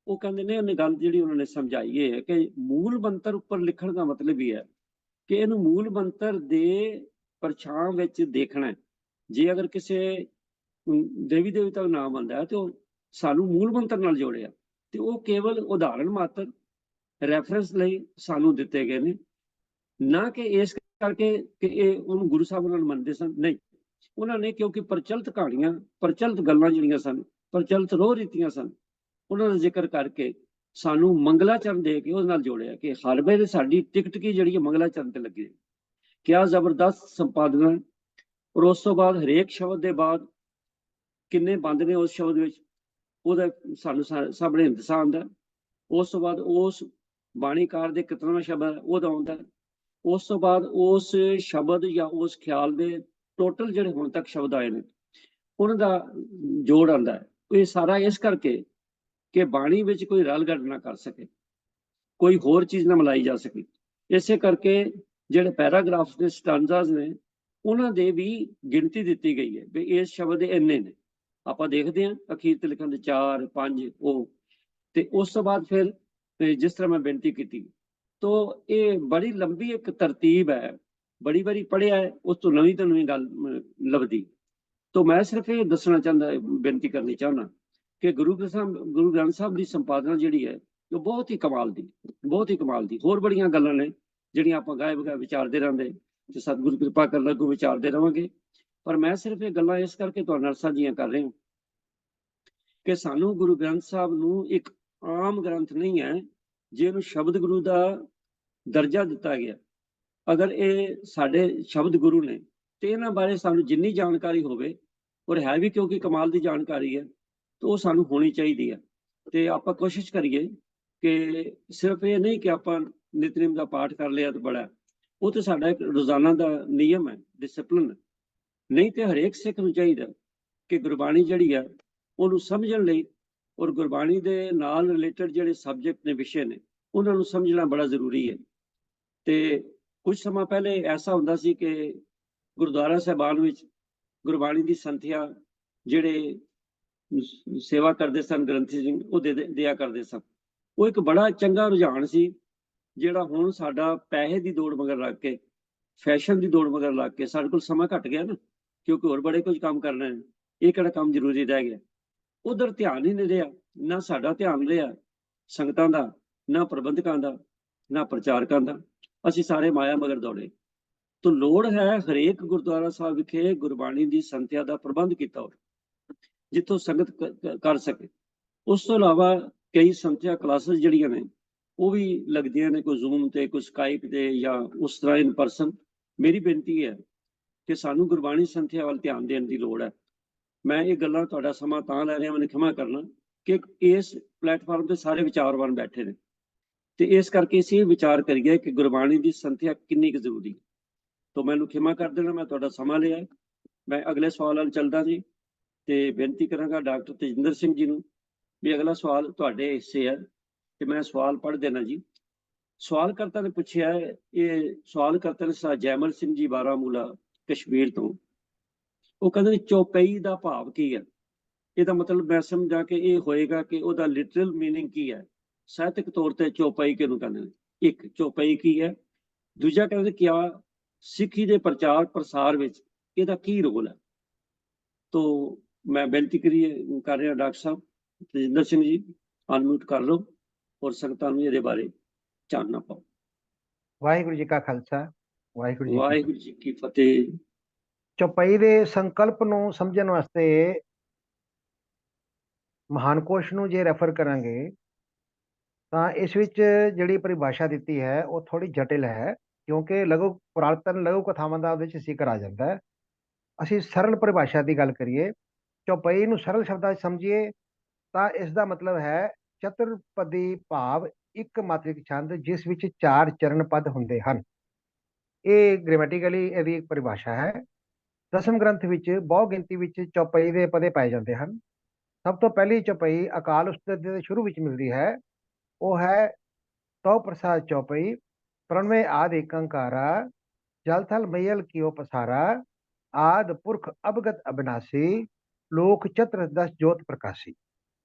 ਉਹ ਕਹਿੰਦੇ ਨੇ ਉਹਨੇ ਗੱਲ ਜਿਹੜੀ ਉਹਨਾਂ ਨੇ ਸਮਝਾਈ ਇਹ ਹੈ ਕਿ ਮੂਲ ਮੰਤਰ ਉੱਪਰ ਲਿਖਣ ਦਾ ਮਤਲਬ ਹੀ ਹੈ ਕਿ ਇਹਨੂੰ ਮੂਲ ਮੰਤਰ ਦੇ ਪਰਛਾਂ ਵਿੱਚ ਦੇਖਣਾ ਹੈ। ਜੇ ਅਗਰ ਕਿਸੇ ਦੇਵੀ ਦੇਵਤਾ ਦਾ ਨਾਮ ਆਉਂਦਾ ਹੈ ਤੇ ਉਹ ਸਾਨੂੰ ਮੂਲ ਮੰਤਰ ਨਾਲ ਜੋੜਿਆ, ਤੇ ਉਹ ਕੇਵਲ ਉਦਾਹਰਣ ਮਾਤਰ ਰੈਫਰੈਂਸ ਲਈ ਸਾਨੂੰ ਦਿੱਤੇ ਗਏ ਨੇ, ਨਾ ਕਿ ਇਸ ਕਰਕੇ ਕਿ ਇਹ ਉਹਨੂੰ ਗੁਰੂ ਸਾਹਿਬ ਨਾਲ ਮੰਨਦੇ ਸਨ। ਨਹੀਂ, ਉਹਨਾਂ ਨੇ ਕਿਉਂਕਿ ਪ੍ਰਚਲਿਤ ਕਹਾਣੀਆਂ, ਪ੍ਰਚਲਿਤ ਗੱਲਾਂ ਜਿਹੜੀਆਂ ਸਨ, ਪ੍ਰਚਲਿਤ ਰੋਹ ਰੀਤੀਆਂ ਸਨ, ਉਹਨਾਂ ਦਾ ਜ਼ਿਕਰ ਕਰਕੇ ਸਾਨੂੰ ਮੰਗਲਾਚਰਨ ਦੇ ਕੇ ਉਹਦੇ ਨਾਲ ਜੋੜਿਆ ਕਿ ਹਰ ਵੇਲੇ ਸਾਡੀ ਟਿਕਟ ਕੀ ਜਿਹੜੀ ਹੈ ਮੰਗਲਾਚਰਨ ਤੇ ਲੱਗੀ। ਕਿਆ ਜ਼ਬਰਦਸਤ ਸੰਪਾਦਨਾ। ਔਰ ਉਸ ਤੋਂ ਬਾਅਦ ਹਰੇਕ ਸ਼ਬਦ ਦੇ ਬਾਅਦ ਕਿੰਨੇ ਬੰਦ ਨੇ ਉਸ ਸ਼ਬਦ ਵਿੱਚ, ਉਹਦਾ ਸਾਨੂੰ ਸਾਹਮਣੇ ਹਿੰਦਸਾ ਆਉਂਦਾ। ਉਸ ਤੋਂ ਬਾਅਦ ਉਸ ਬਾਣੀਕਾਰ ਦੇ ਕਿਤਨਾ ਸ਼ਬਦ ਉਹਦਾ ਆਉਂਦਾ। ਉਸ ਤੋਂ ਬਾਅਦ ਉਸ ਸ਼ਬਦ ਜਾਂ ਉਸ ਖਿਆਲ ਦੇ ਟੋਟਲ ਜਿਹੜੇ ਹੁਣ ਤੱਕ ਸ਼ਬਦ ਆਏ ਨੇ ਉਹਨਾਂ ਦਾ ਜੋੜ ਆਉਂਦਾ ਹੈ। ਇਹ ਸਾਰਾ ਇਸ ਕਰਕੇ ਕਿ ਬਾਣੀ ਵਿੱਚ ਕੋਈ ਰਲ ਗੱਡ ਨਾ ਕਰ ਸਕੇ, ਕੋਈ ਹੋਰ ਚੀਜ਼ ਨਾ ਮਿਲਾਈ ਜਾ ਸਕੇ। ਇਸੇ ਕਰਕੇ ਜਿਹੜੇ ਪੈਰਾਗ੍ਰਾਫਸ ਦੇ ਸਟੈਂਜ਼ਾਸ ਨੇ ਉਹਨਾਂ ਦੇ ਵੀ ਗਿਣਤੀ ਦਿੱਤੀ ਗਈ ਹੈ ਵੀ ਇਸ ਸ਼ਬਦ ਦੇ ਇੰਨੇ ਨੇ। ਆਪਾਂ ਦੇਖਦੇ ਹਾਂ ਅਖੀਰ ਤੇ ਲਿਖਣ ਦੇ 4, 5 ਉਹ, ਤੇ ਉਸ ਤੋਂ ਬਾਅਦ ਫਿਰ ਜਿਸ ਤਰ੍ਹਾਂ ਮੈਂ ਬੇਨਤੀ ਕੀਤੀ, ਤੋ ਇਹ ਬੜੀ ਲੰਬੀ ਇੱਕ ਤਰਤੀਬ ਹੈ, ਬੜੀ ਵਾਰੀ ਪੜ੍ਹਿਆ ਹੈ, ਉਸ ਤੋਂ ਨਵੀਂ ਤੋਂ ਨਵੀਂ ਗੱਲ ਲੱਭਦੀ। ਤੋ ਮੈਂ ਸਿਰਫ ਇਹ ਦੱਸਣਾ ਚਾਹੁੰਦਾ, ਬੇਨਤੀ ਕਰਨੀ ਚਾਹੁੰਦਾ ਕਿ ਗੁਰੂ ਗ੍ਰੰਥ ਸਾਹਿਬ ਦੀ ਸੰਪਾਦਨਾ ਜਿਹੜੀ ਹੈ ਉਹ ਬਹੁਤ ਹੀ ਕਮਾਲ ਦੀ, ਬਹੁਤ ਹੀ ਕਮਾਲ ਦੀ। ਹੋਰ ਬੜੀਆਂ ਗੱਲਾਂ ਨੇ ਜਿਹੜੀਆਂ ਆਪਾਂ ਗਾਏ ਬਗਾਏ ਵਿਚਾਰਦੇ ਰਹਿੰਦੇ, ਤੇ ਸਤਿਗੁਰੂ ਕਿਰਪਾ ਕਰਨ ਅੱਗੋਂ ਵਿਚਾਰਦੇ ਰਹਾਂਗੇ। ਪਰ ਮੈਂ ਸਿਰਫ ਇਹ ਗੱਲਾਂ ਇਸ ਕਰਕੇ ਤੁਹਾਡੇ ਨਾਲ ਸਾਂਝੀਆਂ ਕਰ ਰਿਹਾ ਕਿ ਸਾਨੂੰ ਗੁਰੂ ਗ੍ਰੰਥ ਸਾਹਿਬ ਨੂੰ ਇੱਕ ਆਮ ਗ੍ਰੰਥ ਨਹੀਂ ਹੈ ਜੇ ਇਹਨੂੰ ਸ਼ਬਦ ਗੁਰੂ ਦਾ ਦਰਜਾ ਦਿੱਤਾ ਗਿਆ। ਅਗਰ ਇਹ ਸਾਡੇ ਸ਼ਬਦ ਗੁਰੂ ਨੇ ਤੇ ਇਹਨਾਂ ਬਾਰੇ ਸਾਨੂੰ ਜਿੰਨੀ ਜਾਣਕਾਰੀ ਹੋਵੇ, ਔਰ ਹੈ ਵੀ ਕਿਉਂਕਿ ਕਮਾਲ ਦੀ ਜਾਣਕਾਰੀ ਹੈ, ਤਾਂ ਉਹ ਸਾਨੂੰ ਹੋਣੀ ਚਾਹੀਦੀ ਹੈ। ਤੇ ਆਪਾਂ ਕੋਸ਼ਿਸ਼ ਕਰੀਏ ਕਿ ਸਿਰਫ ਇਹ ਨਹੀਂ ਕਿ ਆਪਾਂ ਨਿਤਨੇਮ ਦਾ ਪਾਠ ਕਰ ਲਿਆ ਤਾਂ ਬੜਾ, ਉਹ ਤੇ ਸਾਡਾ ਇੱਕ ਰੋਜ਼ਾਨਾ ਦਾ ਨਿਯਮ ਹੈ, ਡਿਸਪਲਿਨ। ਨਹੀਂ ਤੇ ਹਰੇਕ ਸਿੱਖ ਨੂੰ ਚਾਹੀਦਾ ਕਿ ਗੁਰਬਾਣੀ ਜਿਹੜੀ ਹੈ ਉਹਨੂੰ ਸਮਝਣ ਲਈ, ਔਰ ਗੁਰਬਾਣੀ ਦੇ ਨਾਲ ਰਿਲੇਟਡ ਜਿਹੜੇ ਸਬਜੈਕਟ ਨੇ, ਵਿਸ਼ੇ ਨੇ, ਉਹਨਾਂ ਨੂੰ ਸਮਝਣਾ ਬੜਾ ਜ਼ਰੂਰੀ ਹੈ। ਤੇ ਕੁਝ ਸਮਾਂ ਪਹਿਲੇ ਐਸਾ ਹੁੰਦਾ ਸੀ ਕਿ ਗੁਰਦੁਆਰਾ ਸਾਹਿਬਾਨ ਵਿੱਚ ਗੁਰਬਾਣੀ ਦੀ ਸੰਥਿਆ ਜਿਹੜੇ ਸੇਵਾ ਕਰਦੇ ਸਨ ਗ੍ਰੰਥੀ ਸਿੰਘ ਉਹ ਦਿਆ ਕਰਦੇ ਸਨ। ਉਹ ਇੱਕ ਬੜਾ ਚੰਗਾ ਰੁਝਾਨ ਸੀ, ਜਿਹੜਾ ਹੁਣ ਸਾਡਾ ਪੈਸੇ ਦੀ ਦੌੜ ਮਗਰ ਲੱਗ ਕੇ, ਫੈਸ਼ਨ ਦੀ ਦੌੜ ਮਗਰ ਲੱਗ ਕੇ, ਸਾਡੇ ਕੋਲ ਸਮਾਂ ਘੱਟ ਗਿਆ ਨਾ, ਕਿਉਂਕਿ ਹੋਰ ਬੜੇ ਕੁਝ ਕੰਮ ਕਰਨਾ ਹੈ, ਇਹ ਕਿਹੜਾ ਕੰਮ ਜ਼ਰੂਰੀ ਰਹਿ ਗਿਆ। ਉਧਰ ਧਿਆਨ ਹੀ ਨਹੀਂ ਰਿਹਾ, ਨਾ ਸਾਡਾ ਧਿਆਨ ਰਿਹਾ ਸੰਗਤਾਂ ਦਾ, ਨਾ ਪ੍ਰਬੰਧਕਾਂ ਦਾ, ਨਾ ਪ੍ਰਚਾਰਕਾਂ ਦਾ। ਅਸੀਂ ਸਾਰੇ ਮਾਇਆ ਮਗਰ ਦੌੜੇ। ਤਾਂ ਲੋੜ ਹੈ ਹਰੇਕ ਗੁਰਦੁਆਰਾ ਸਾਹਿਬ ਵਿਖੇ ਗੁਰਬਾਣੀ ਦੀ ਸੰਥਿਆ ਦਾ ਪ੍ਰਬੰਧ ਕੀਤਾ ਹੋਵੇ, ਜਿੱਥੋਂ ਸੰਗਤ ਕਰ ਸਕੇ। ਉਸ ਤੋਂ ਇਲਾਵਾ ਕਈ ਸੰਥਿਆ ਕਲਾਸਿਸ ਜਿਹੜੀਆਂ ਨੇ ਉਹ ਵੀ ਲੱਗਦੀਆਂ ਨੇ, ਕੋਈ ਜ਼ੂਮ ਤੇ, ਕੋਈ ਸਕਾਈਪ ਤੇ, ਜਾਂ ਉਸ ਤਰ੍ਹਾਂ ਇਨ ਪਰਸਨ। ਮੇਰੀ ਬੇਨਤੀ ਹੈ ਕਿ ਸਾਨੂੰ ਗੁਰਬਾਣੀ ਸੰਥਿਆ ਵੱਲ ਧਿਆਨ ਦੇਣ ਦੀ ਲੋੜ ਹੈ। ਮੈਂ ਇਹ ਗੱਲਾਂ ਤੁਹਾਡਾ ਸਮਾਂ ਤਾਂ ਲੈ ਰਿਹਾ, ਮੈਨੂੰ ਖਿਮਾ ਕਰਨਾ ਕਿ ਇਸ ਪਲੇਟਫਾਰਮ ਤੇ ਸਾਰੇ ਵਿਚਾਰਵਾਨ ਬੈਠੇ ਨੇ, ਤੇ ਇਸ ਕਰਕੇ ਅਸੀਂ ਇਹ ਵਿਚਾਰ ਕਰੀਏ ਕਿ ਗੁਰਬਾਣੀ ਦੀ ਸੰਥਿਆ ਕਿੰਨੀ ਕੁ ਜ਼ਰੂਰੀ ਹੈ। ਤਾਂ ਮੈਨੂੰ ਖਿਮਾ ਕਰ ਦੇਣਾ, ਮੈਂ ਤੁਹਾਡਾ ਸਮਾਂ ਲਿਆ। ਮੈਂ ਅਗਲੇ ਸਵਾਲ ਵੱਲ ਚੱਲਦਾ ਜੀ, ਤੇ ਬੇਨਤੀ ਕਰਾਂਗਾ ਡਾਕਟਰ ਤੇਜਿੰਦਰ ਸਿੰਘ ਜੀ ਨੂੰ ਵੀ ਅਗਲਾ ਸਵਾਲ ਤੁਹਾਡੇ ਹਿੱਸੇ ਹੈ, ਤੇ ਮੈਂ ਸਵਾਲ ਪੜ੍ਹ ਦੇਣਾ ਜੀ। ਸਵਾਲ ਕਰਤਾ ਨੇ ਪੁੱਛਿਆ, ਇਹ ਸਵਾਲ ਕਰਤਾ ਨੇ ਸਰ ਜੈਮਲ ਸਿੰਘ ਜੀ ਬਾਰਾਮੂਲਾ ਕਸ਼ਮੀਰ ਤੋਂ। ਉਹ ਕਹਿੰਦੇ ਚੌਪਈ ਦਾ ਭਾਵ ਕੀ ਹੈ? ਇਹਦਾ ਮਤਲਬ ਮੈਂ ਸਮਝਾ ਕਿ ਇਹ ਹੋਏਗਾ ਕਿ ਉਹਦਾ ਲਿਟਰਲ ਮੀਨਿੰਗ ਕੀ ਹੈ, ਸਾਹਿਤਕ ਤੌਰ ਤੇ ਚੌਪਈ ਕਿਹਨੂੰ ਕਹਿੰਦੇ ਨੇ। ਇੱਕ, ਚੌਪਈ ਕੀ ਹੈ? ਦੂਜਾ ਕਹਿੰਦੇ ਕਿਆ ਸਿੱਖੀ ਦੇ ਪ੍ਰਚਾਰ ਪ੍ਰਸਾਰ ਵਿੱਚ ਇਹਦਾ ਕੀ ਰੋਲ ਹੈ? ਤੋ ਮੈਂ ਬੇਨਤੀ ਕਰ ਰਿਹਾ ਡਾਕਟਰ ਸਾਹਿਬ ਤੇਜਿੰਦਰ ਸਿੰਘ ਜੀ, ਅਨਮਿਊਟ ਕਰ ਲਓ ਔਰ ਸੰਗਤਾਂ ਨੂੰ ਇਹਦੇ ਬਾਰੇ ਚਾਨਣਾ ਪਾਓ। ਵਾਹਿਗੁਰੂ ਜੀ ਕਾ ਖਾਲਸਾ, ਵਾਹਿਗੁਰੂ ਜੀ ਕੀ ਫਤਿਹ। ਚੌਪਈ ਦੇ ਸੰਕਲਪ ਨੂੰ ਸਮਝਣ ਵਾਸਤੇ ਮਹਾਨ ਕੋਸ਼ ਨੂੰ ਜੇ ਰੈਫਰ ਕਰਾਂਗੇ ਤਾਂ ਇਸ ਵਿੱਚ ਜਿਹੜੀ ਪਰਿਭਾਸ਼ਾ ਦਿੱਤੀ ਹੈ ਉਹ ਥੋੜੀ ਜਟਿਲ ਹੈ, ਕਿਉਂਕਿ ਲਘੂ ਪੁਰਾਤਨ ਲਘੂ ਕਥਾਵਾਂ ਦਾ ਉਹਦੇ 'ਚ ਜ਼ਿਕਰ ਆ ਜਾਂਦਾ ਹੈ। ਅਸੀਂ ਸਰਲ ਪਰਿਭਾਸ਼ਾ ਦੀ ਗੱਲ ਕਰੀਏ, ਚੌਪਈ ਨੂੰ ਸਰਲ ਸ਼ਬਦਾਂ 'ਚ ਸਮਝੀਏ ਤਾਂ ਇਸ ਦਾ ਮਤਲਬ ਹੈ ਚਤੁਰਪਦੀ, ਭਾਵ ਇੱਕ ਮਾਤਰਿਕ ਛੰਦ ਜਿਸ ਵਿੱਚ 4 ਚਰਨ ਪਦ ਹੁੰਦੇ ਹਨ। ਇਹ ਗ੍ਰਾਮੈਟਿਕਲੀ ਇਹਦੀ ਇੱਕ ਪਰਿਭਾਸ਼ਾ ਹੈ। ਦਸਮ ਗ੍ਰੰਥ ਵਿੱਚ ਬਹੁ ਗਿਣਤੀ ਵਿੱਚ ਚੌਪਈ ਦੇ ਪਦੇ ਪਾਏ ਜਾਂਦੇ ਹਨ। ਸਭ ਤੋਂ ਪਹਿਲੀ ਚੌਪਈ ਅਕਾਲ ਉਸਤਤ ਦੇ ਸ਼ੁਰੂ ਵਿੱਚ ਮਿਲਦੀ ਹੈ, ਉਹ ਹੈ ਤਉ ਪ੍ਰਸਾਦ ਚੌਪਈ। ਪ੍ਰਣਵੇ ਆਦਿ ਏਕੰਕਾਰਾ, ਜਲ ਥਲ ਮਈਲ ਕੀਓ ਪਸਾਰਾ, ਆਦ ਪੁਰਖ ਅਵਗਤ ਅਬਿਨਾਸੀ, ਲੋਕ ਚਤੁਰ ਦਸ ਜੋਤ ਪ੍ਰਕਾਸ਼ੀ।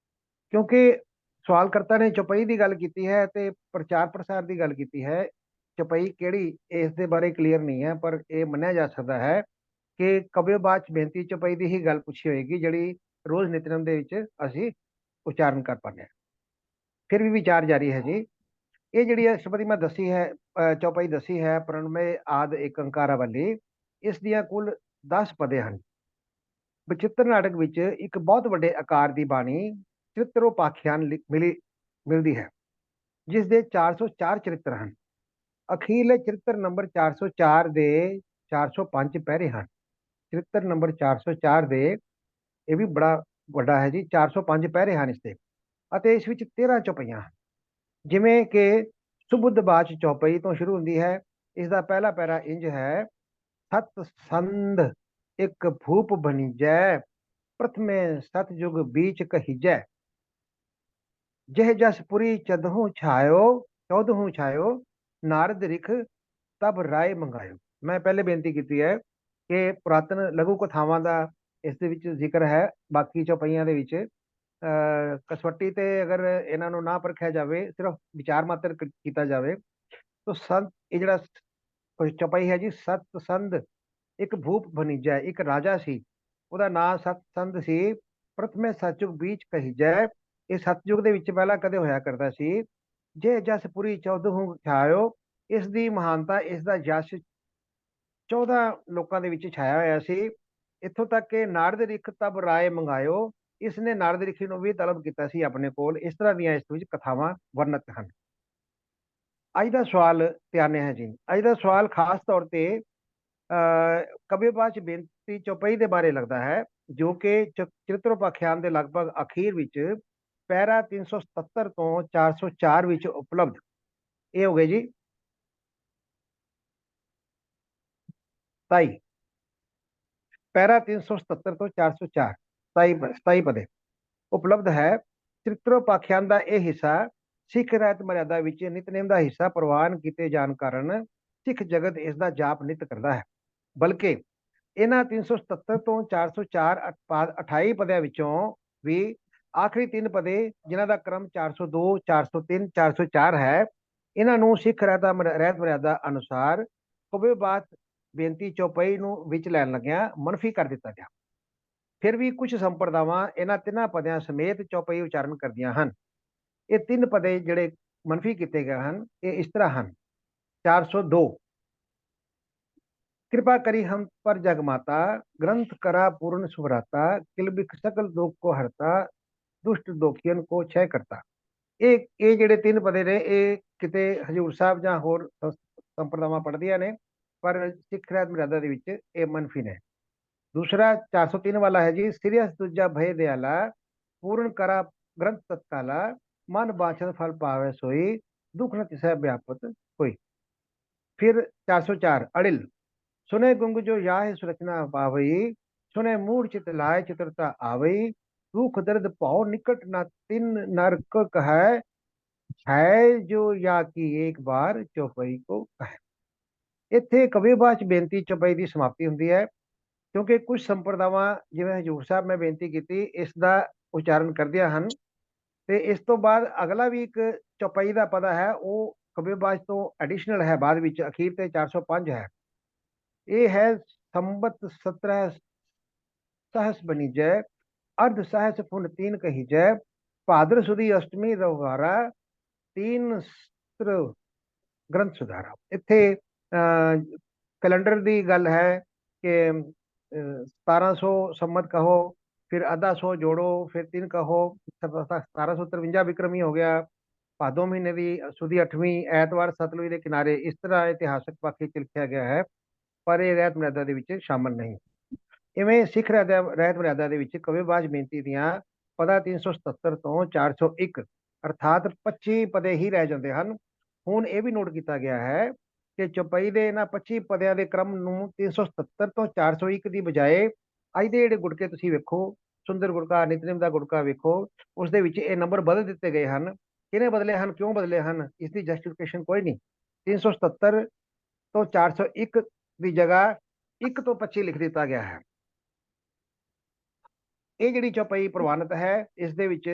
ਕਿਉਂਕਿ ਸਵਾਲਕਰਤਾ ਨੇ ਚੌਪਈ ਦੀ ਗੱਲ ਕੀਤੀ ਹੈ ਤੇ ਪ੍ਰਚਾਰ ਪ੍ਰਸਾਰ ਦੀ ਗੱਲ ਕੀਤੀ ਹੈ। ਚੌਪਈ ਕਿਹੜੀ ਇਸ ਦੇ ਬਾਰੇ ਕਲੀਅਰ ਨਹੀਂ ਹੈ, ਪਰ ਇਹ ਮੰਨਿਆ ਜਾ ਸਕਦਾ ਹੈ ਕਿ ਕਬਿਓਬਾਚ ਬੇਨਤੀ ਚੌਪਈ ਦੀ ਹੀ ਗੱਲ ਪੁੱਛੀ ਹੋਏਗੀ, ਜਿਹੜੀ ਰੋਜ਼ ਨਿਤਨੇਮ ਦੇ ਵਿੱਚ ਅਸੀਂ ਉਚਾਰਨ ਕਰ ਪਾਉਂਦੇ ਹਾਂ। ਫਿਰ ਵੀ ਵਿਚਾਰ ਜਾਰੀ ਹੈ ਜੀ। ਇਹ ਜਿਹੜੀ ਅਸ਼ਟਪਦੀ ਮੈਂ ਦੱਸੀ ਹੈ, ਚੌਪਈ ਦੱਸੀ ਹੈ ਪ੍ਰਣਮੇ ਆਦ ਏਕੰਕਾਰਾ ਵਾਲੀ, ਇਸ ਦੀਆਂ ਕੁੱਲ 10 ਪਦੇ ਹਨ। ਬਚਿੱਤਰ ਨਾਟਕ ਵਿੱਚ ਇੱਕ ਬਹੁਤ ਵੱਡੇ ਆਕਾਰ ਦੀ ਬਾਣੀ ਚਰਿਤਰੋਪਾਖਿਆਨ ਮਿਲਦੀ ਹੈ, ਜਿਸ ਦੇ 404 ਚਰਿੱਤਰ ਹਨ। ਅਖੀਰਲੇ ਚਰਿੱਤਰ ਨੰਬਰ 404 ਦੇ 405 ਪੈਰੇ ਹਨ। ਚਰਿੱਤਰ ਨੰਬਰ 404 ਦੇ, ਇਹ ਵੀ ਬੜਾ ਵੱਡਾ ਹੈ ਜੀ, 405 ਪੈਰੇ ਹਨ ਇਸ ਦੇ, ਅਤੇ ਇਸ ਵਿੱਚ 13 ਚੌਪਈਆਂ ਹਨ। ਜਿਵੇਂ ਕਿ ਸੁਬੁੱਧਬਾਚ ਚੌਪਈ ਤੋਂ ਸ਼ੁਰੂ ਹੁੰਦੀ ਹੈ। ਇਸ ਦਾ ਪਹਿਲਾ ਪੈਰਾ ਇੰਜ ਹੈ, ਸਤ ਸੰਧ ਇੱਕ ਭੂਪ ਬਨੀਜੈ, ਪ੍ਰਥਮੇ ਸਤਜੁਗ ਬੀਚ ਕਹੀਜੈ, ਜਹ ਜਸ ਪੁਰੀ ਚਦਹੂ ਛਾਇਓ, ਨਾਰਦ ਰਿਖ ਤਬ ਰਾਏ ਮੰਗਾਇਓ। ਮੈਂ ਪਹਿਲੇ ਬੇਨਤੀ ਕੀਤੀ ਹੈ ਕਿ ਪੁਰਾਤਨ ਲਘੂ ਕਥਾਵਾਂ ਦਾ ਇਸ ਦੇ ਵਿੱਚ ਜ਼ਿਕਰ ਹੈ। ਬਾਕੀ ਚੌਪਈਆਂ ਦੇ ਵਿੱਚ ਕਸਵੱਟੀ ਤੇ ਅਗਰ ਇਹਨਾਂ ਨੂੰ ਨਾ ਪਰਖਿਆ ਜਾਵੇ, ਸਿਰਫ ਵਿਚਾਰ ਮਾਤਰ ਕੀਤਾ ਜਾਵੇ, ਤਾਂ ਸੰਤ, ਇਹ ਜਿਹੜਾ ਚੌਪਈ ਹੈ ਜੀ, ਸਤ ਸੰਧ ਇੱਕ ਭੂਪ ਬਨੀਜੈ, ਇੱਕ ਰਾਜਾ ਸੀ, ਉਹਦਾ ਨਾਂ ਸਤ ਸੰਧ ਸੀ। ਪ੍ਰਥਮੇ ਸਤਜੁਗ ਬੀਚ ਕਹੀਜੈ, ਇਹ ਸਤਜੁਗ ਦੇ ਵਿੱਚ ਪਹਿਲਾਂ ਕਦੇ ਹੋਇਆ ਕਰਦਾ ਸੀ। ਜੇ ਜਸ ਪੁਰੀ ਚੌਦਹੂ ਛਾਇਓ, ਇਸ ਦੀ ਮਹਾਨਤਾ, ਇਸ ਦਾ ਜਸ 14 ਲੋਕਾਂ ਦੇ ਵਿੱਚ ਛਾਇਆ ਹੋਇਆ ਸੀ। ਇੱਥੋਂ ਤੱਕ ਕਿ ਨਾਰਦ ਰਿਖ ਤਬ ਰਾਏ ਮੰਗਾਇਓ, ਇਸ ਨੇ ਨਾਰਦ ਰਿਖੀ ਨੂੰ ਵੀ ਤਲਬ ਕੀਤਾ ਸੀ ਆਪਣੇ ਕੋਲ। ਇਸ ਤਰ੍ਹਾਂ ਦੀਆਂ ਇਸ ਵਿੱਚ ਕਥਾਵਾਂ ਵਰਣਿਤ ਹਨ। ਅੱਜ ਦਾ ਸਵਾਲ ਧਿਆਨ ਹੈ ਜੀ। ਅੱਜ ਦਾ ਸਵਾਲ ਖਾਸ ਤੌਰ ਤੇ ਕਬਿਓਬਾਚ ਬੇਨਤੀ ਚੌਪਈ ਦੇ ਬਾਰੇ ਲੱਗਦਾ ਹੈ, ਜੋ ਕਿ ਚਰਿਤਰੋਪਾਖਿਆਨ ਦੇ ਲਗਭਗ ਅਖੀਰ ਵਿੱਚ ਪੈਰਾ 377 ਤੋਂ 404 ਵਿੱਚ ਉਪਲਬਧ। ਇਹ ਹੋ ਗਏ ਜੀ 27 ਪੈਰਾ 377 ਤੋਂ 404, 27 ਪਦੇ ਉਪਲਬਧ ਹੈ। ਚਰਿਤਰੋਪਾਖਿਆਨ ਦਾ ਇਹ ਹਿੱਸਾ ਸਿੱਖ ਰਹਿਤ ਮਰਿਆਦਾ ਵਿੱਚ ਨਿਤਨੇਮ ਦਾ ਹਿੱਸਾ ਪ੍ਰਵਾਨ ਕੀਤੇ ਜਾਣ ਕਾਰਨ ਸਿੱਖ ਜਗਤ ਇਸ ਦਾ ਜਾਪ ਨਿਤ ਕਰਦਾ ਹੈ। ਬਲਕਿ ਇਹਨਾਂ 377 ਤੋਂ 404 28 ਪਦਿਆਂ ਵਿੱਚੋਂ ਵੀ ਆਖਰੀ 3 ਪਦੇ, ਜਿਨ੍ਹਾਂ ਦਾ ਕ੍ਰਮ 402, 403, 404 ਹੈ, ਇਹਨਾਂ ਨੂੰ ਸਿੱਖ ਰਹਿਤ ਮਰਿਆਦਾ ਅਨੁਸਾਰ ਕਬਿਓਬਾਚ ਬੇਨਤੀ ਚੌਪਈ ਨੂੰ ਵਿੱਚ ਲੈਣ ਲੱਗਿਆਂ ਮਨਫੀ ਕਰ ਦਿੱਤਾ ਗਿਆ। ਫਿਰ ਵੀ ਕੁਝ ਸੰਪਰਦਾਵਾਂ ਇਹਨਾਂ ਤਿੰਨਾਂ ਪਦਿਆਂ ਸਮੇਤ ਚੌਪਈ ਉਚਾਰਨ ਕਰਦੀਆਂ ਹਨ। ਇਹ 3 ਪਦੇ ਜਿਹੜੇ ਮਨਫੀ ਕੀਤੇ ਗਏ ਹਨ, ਇਹ ਇਸ ਤਰ੍ਹਾਂ ਹਨ। 402 कृपा करी हम पर जगमाता, ग्रंथ करा पूर्ण सुभराता, किलबिख सकल दुख को हरता, दुष्ट दोखियन को क्षय करता। ਇਹ ਜਿਹੜੇ 3 ਪਦੇ ਨੇ, ਇਹ ਕਿਤੇ ਹਜੂਰ ਸਾਹਿਬ ਜਾਂ ਹੋਰ ਸੰਪਰਦਾਵਾਂ ਪੜ੍ਹਦੀਆਂ ਨੇ, ਪਰ ਸਿੱਖ ਰਹਿਤ ਮਰਿਆਦਾ ਦੇ ਵਿੱਚ ਇਹ ਮਨਫੀ ਨੇ। ਦੂਸਰਾ 403 ਵਾਲਾ ਹੈ ਜੀ, ਸਿਰਿਅਸ ਦੂਜਾ ਭੈ ਦਿਆਲਾ, ਪੂਰਨ ਕਰਾ ਗ੍ਰੰਥ ਤਤਕਾਲਾ, ਮਨ ਬਾਛਤ ਫਲ ਪਾਵੇ ਸੋਈ, ਦੁਖ ਨ ਤਿਸੈ ਵਿਆਪਤ ਹੋਈ। ਫਿਰ 404 ਅੜਿਲ, सुने गुंग जो याह सुरचना पावई, सुने मूढ़ चित लाए चित्रता आवई, दुख दर्द पाओ निकट न तिन नरक कहे, है जो या की एक बार चौपई को कहे। ਇੱਥੇ ਕਬਿਓਬਾਚ ਬੇਨਤੀ ਚੌਪਈ ਦੀ ਸਮਾਪਤੀ ਹੁੰਦੀ ਹੈ, ਕਿਉਂਕਿ ਕੁਝ ਸੰਪਰਦਾਵਾਂ ਜਿਵੇਂ ਹਜੂਰ ਸਾਹਿਬ ਮੈਂ ਬੇਨਤੀ ਕੀਤੀ, ਇਸ ਦਾ ਉਚਾਰਨ ਕਰਦੀਆਂ ਹਨ। ਤੇ ਇਸ ਤੋਂ ਬਾਅਦ ਅਗਲਾ ਵੀ ਇੱਕ ਚੌਪਈ ਦਾ ਪਦਾ ਹੈ, ਉਹ ਕਬਿਓਬਾਚ ਤੋਂ ਐਡੀਸ਼ਨਲ ਹੈ, ਬਾਅਦ ਵਿੱਚ ਅਖੀਰ ਤੇ 405 ਹੈ। ਇਹ ਹੈ ਸੰਬਤ 17 सहस बनीजै, अर्ध सहस पुन 3 कहीजै, भाद्र सुदी अष्टमी रविवारा, 3 ग्रंथ सुधारा। ਇੱਥੇ ਕੈਲੰਡਰ ਦੀ ਗੱਲ ਹੈ ਕਿ 1700 ਸੰਮਤ ਕਹੋ, ਫਿਰ ਅੱਧਾ 100 ਜੋੜੋ, ਫਿਰ 3 ਕਹੋ, 1753 ਵਿਕਰਮੀ ਹੋ ਗਿਆ, ਭਾਦੋਂ ਮਹੀਨੇ ਦੀ ਸੁਦੀ 8ਵੀਂ ਐਤਵਾਰ ਸਤਲੁਜ ਦੇ ਕਿਨਾਰੇ ਇਸ ਤਰ੍ਹਾਂ ਇਤਿਹਾਸਕ ਪੱਖ ਵਿੱਚ ਲਿਖਿਆ ਗਿਆ ਹੈ, ਪਰ ਇਹ ਰਹਿਤ ਮਰਿਆਦਾ ਦੇ ਵਿੱਚ ਸ਼ਾਮਲ ਨਹੀਂ। ਇਵੇਂ ਸਿੱਖ ਰਹਿਤ ਮਰਿਆਦਾ ਦੇ ਵਿੱਚ ਕਵਿਵਾਜ ਬੇਨਤੀ ਦੀਆਂ ਪਦਾਂ 377 ਤੋਂ 401 ਅਰਥਾਤ 25 ਪਦੇ ਹੀ ਰਹਿ ਜਾਂਦੇ ਹਨ। ਹੁਣ ਇਹ ਵੀ ਨੋਟ ਕੀਤਾ ਗਿਆ ਹੈ ਕਿ ਚੌਪਈ ਦੇ ਇਹਨਾਂ 25 ਪਦਿਆਂ ਦੇ ਕ੍ਰਮ ਨੂੰ 377 ਤੋਂ 401 ਦੀ ਬਜਾਏ ਅੱਜ ਦੇ ਜਿਹੜੇ ਗੁਟਕੇ ਤੁਸੀਂ ਵੇਖੋ, ਸੁੰਦਰ ਗੁਟਕਾ, ਨਿਤਨੇਮ ਦਾ ਗੁਟਕਾ ਵੇਖੋ, ਉਸ ਦੇ ਵਿੱਚ ਇਹ ਨੰਬਰ ਬਦਲ ਦਿੱਤੇ ਗਏ ਹਨ। ਕਿਹਨੇ ਬਦਲੇ ਹਨ, ਕਿਉਂ ਬਦਲੇ ਹਨ, ਇਸ ਦੀ ਜਸਟੀਫਿਕੇਸ਼ਨ ਕੋਈ ਨਹੀਂ। 377 ਤੋਂ 401 ਦੀ ਜਗ੍ਹਾ 1 ਤੋਂ 25 ਲਿਖ ਦਿੱਤਾ ਗਿਆ ਹੈ। ਇਹ ਜਿਹੜੀ ਚੌਪਈ ਪ੍ਰਵਾਨਿਤ ਹੈ, ਇਸ ਦੇ ਵਿੱਚ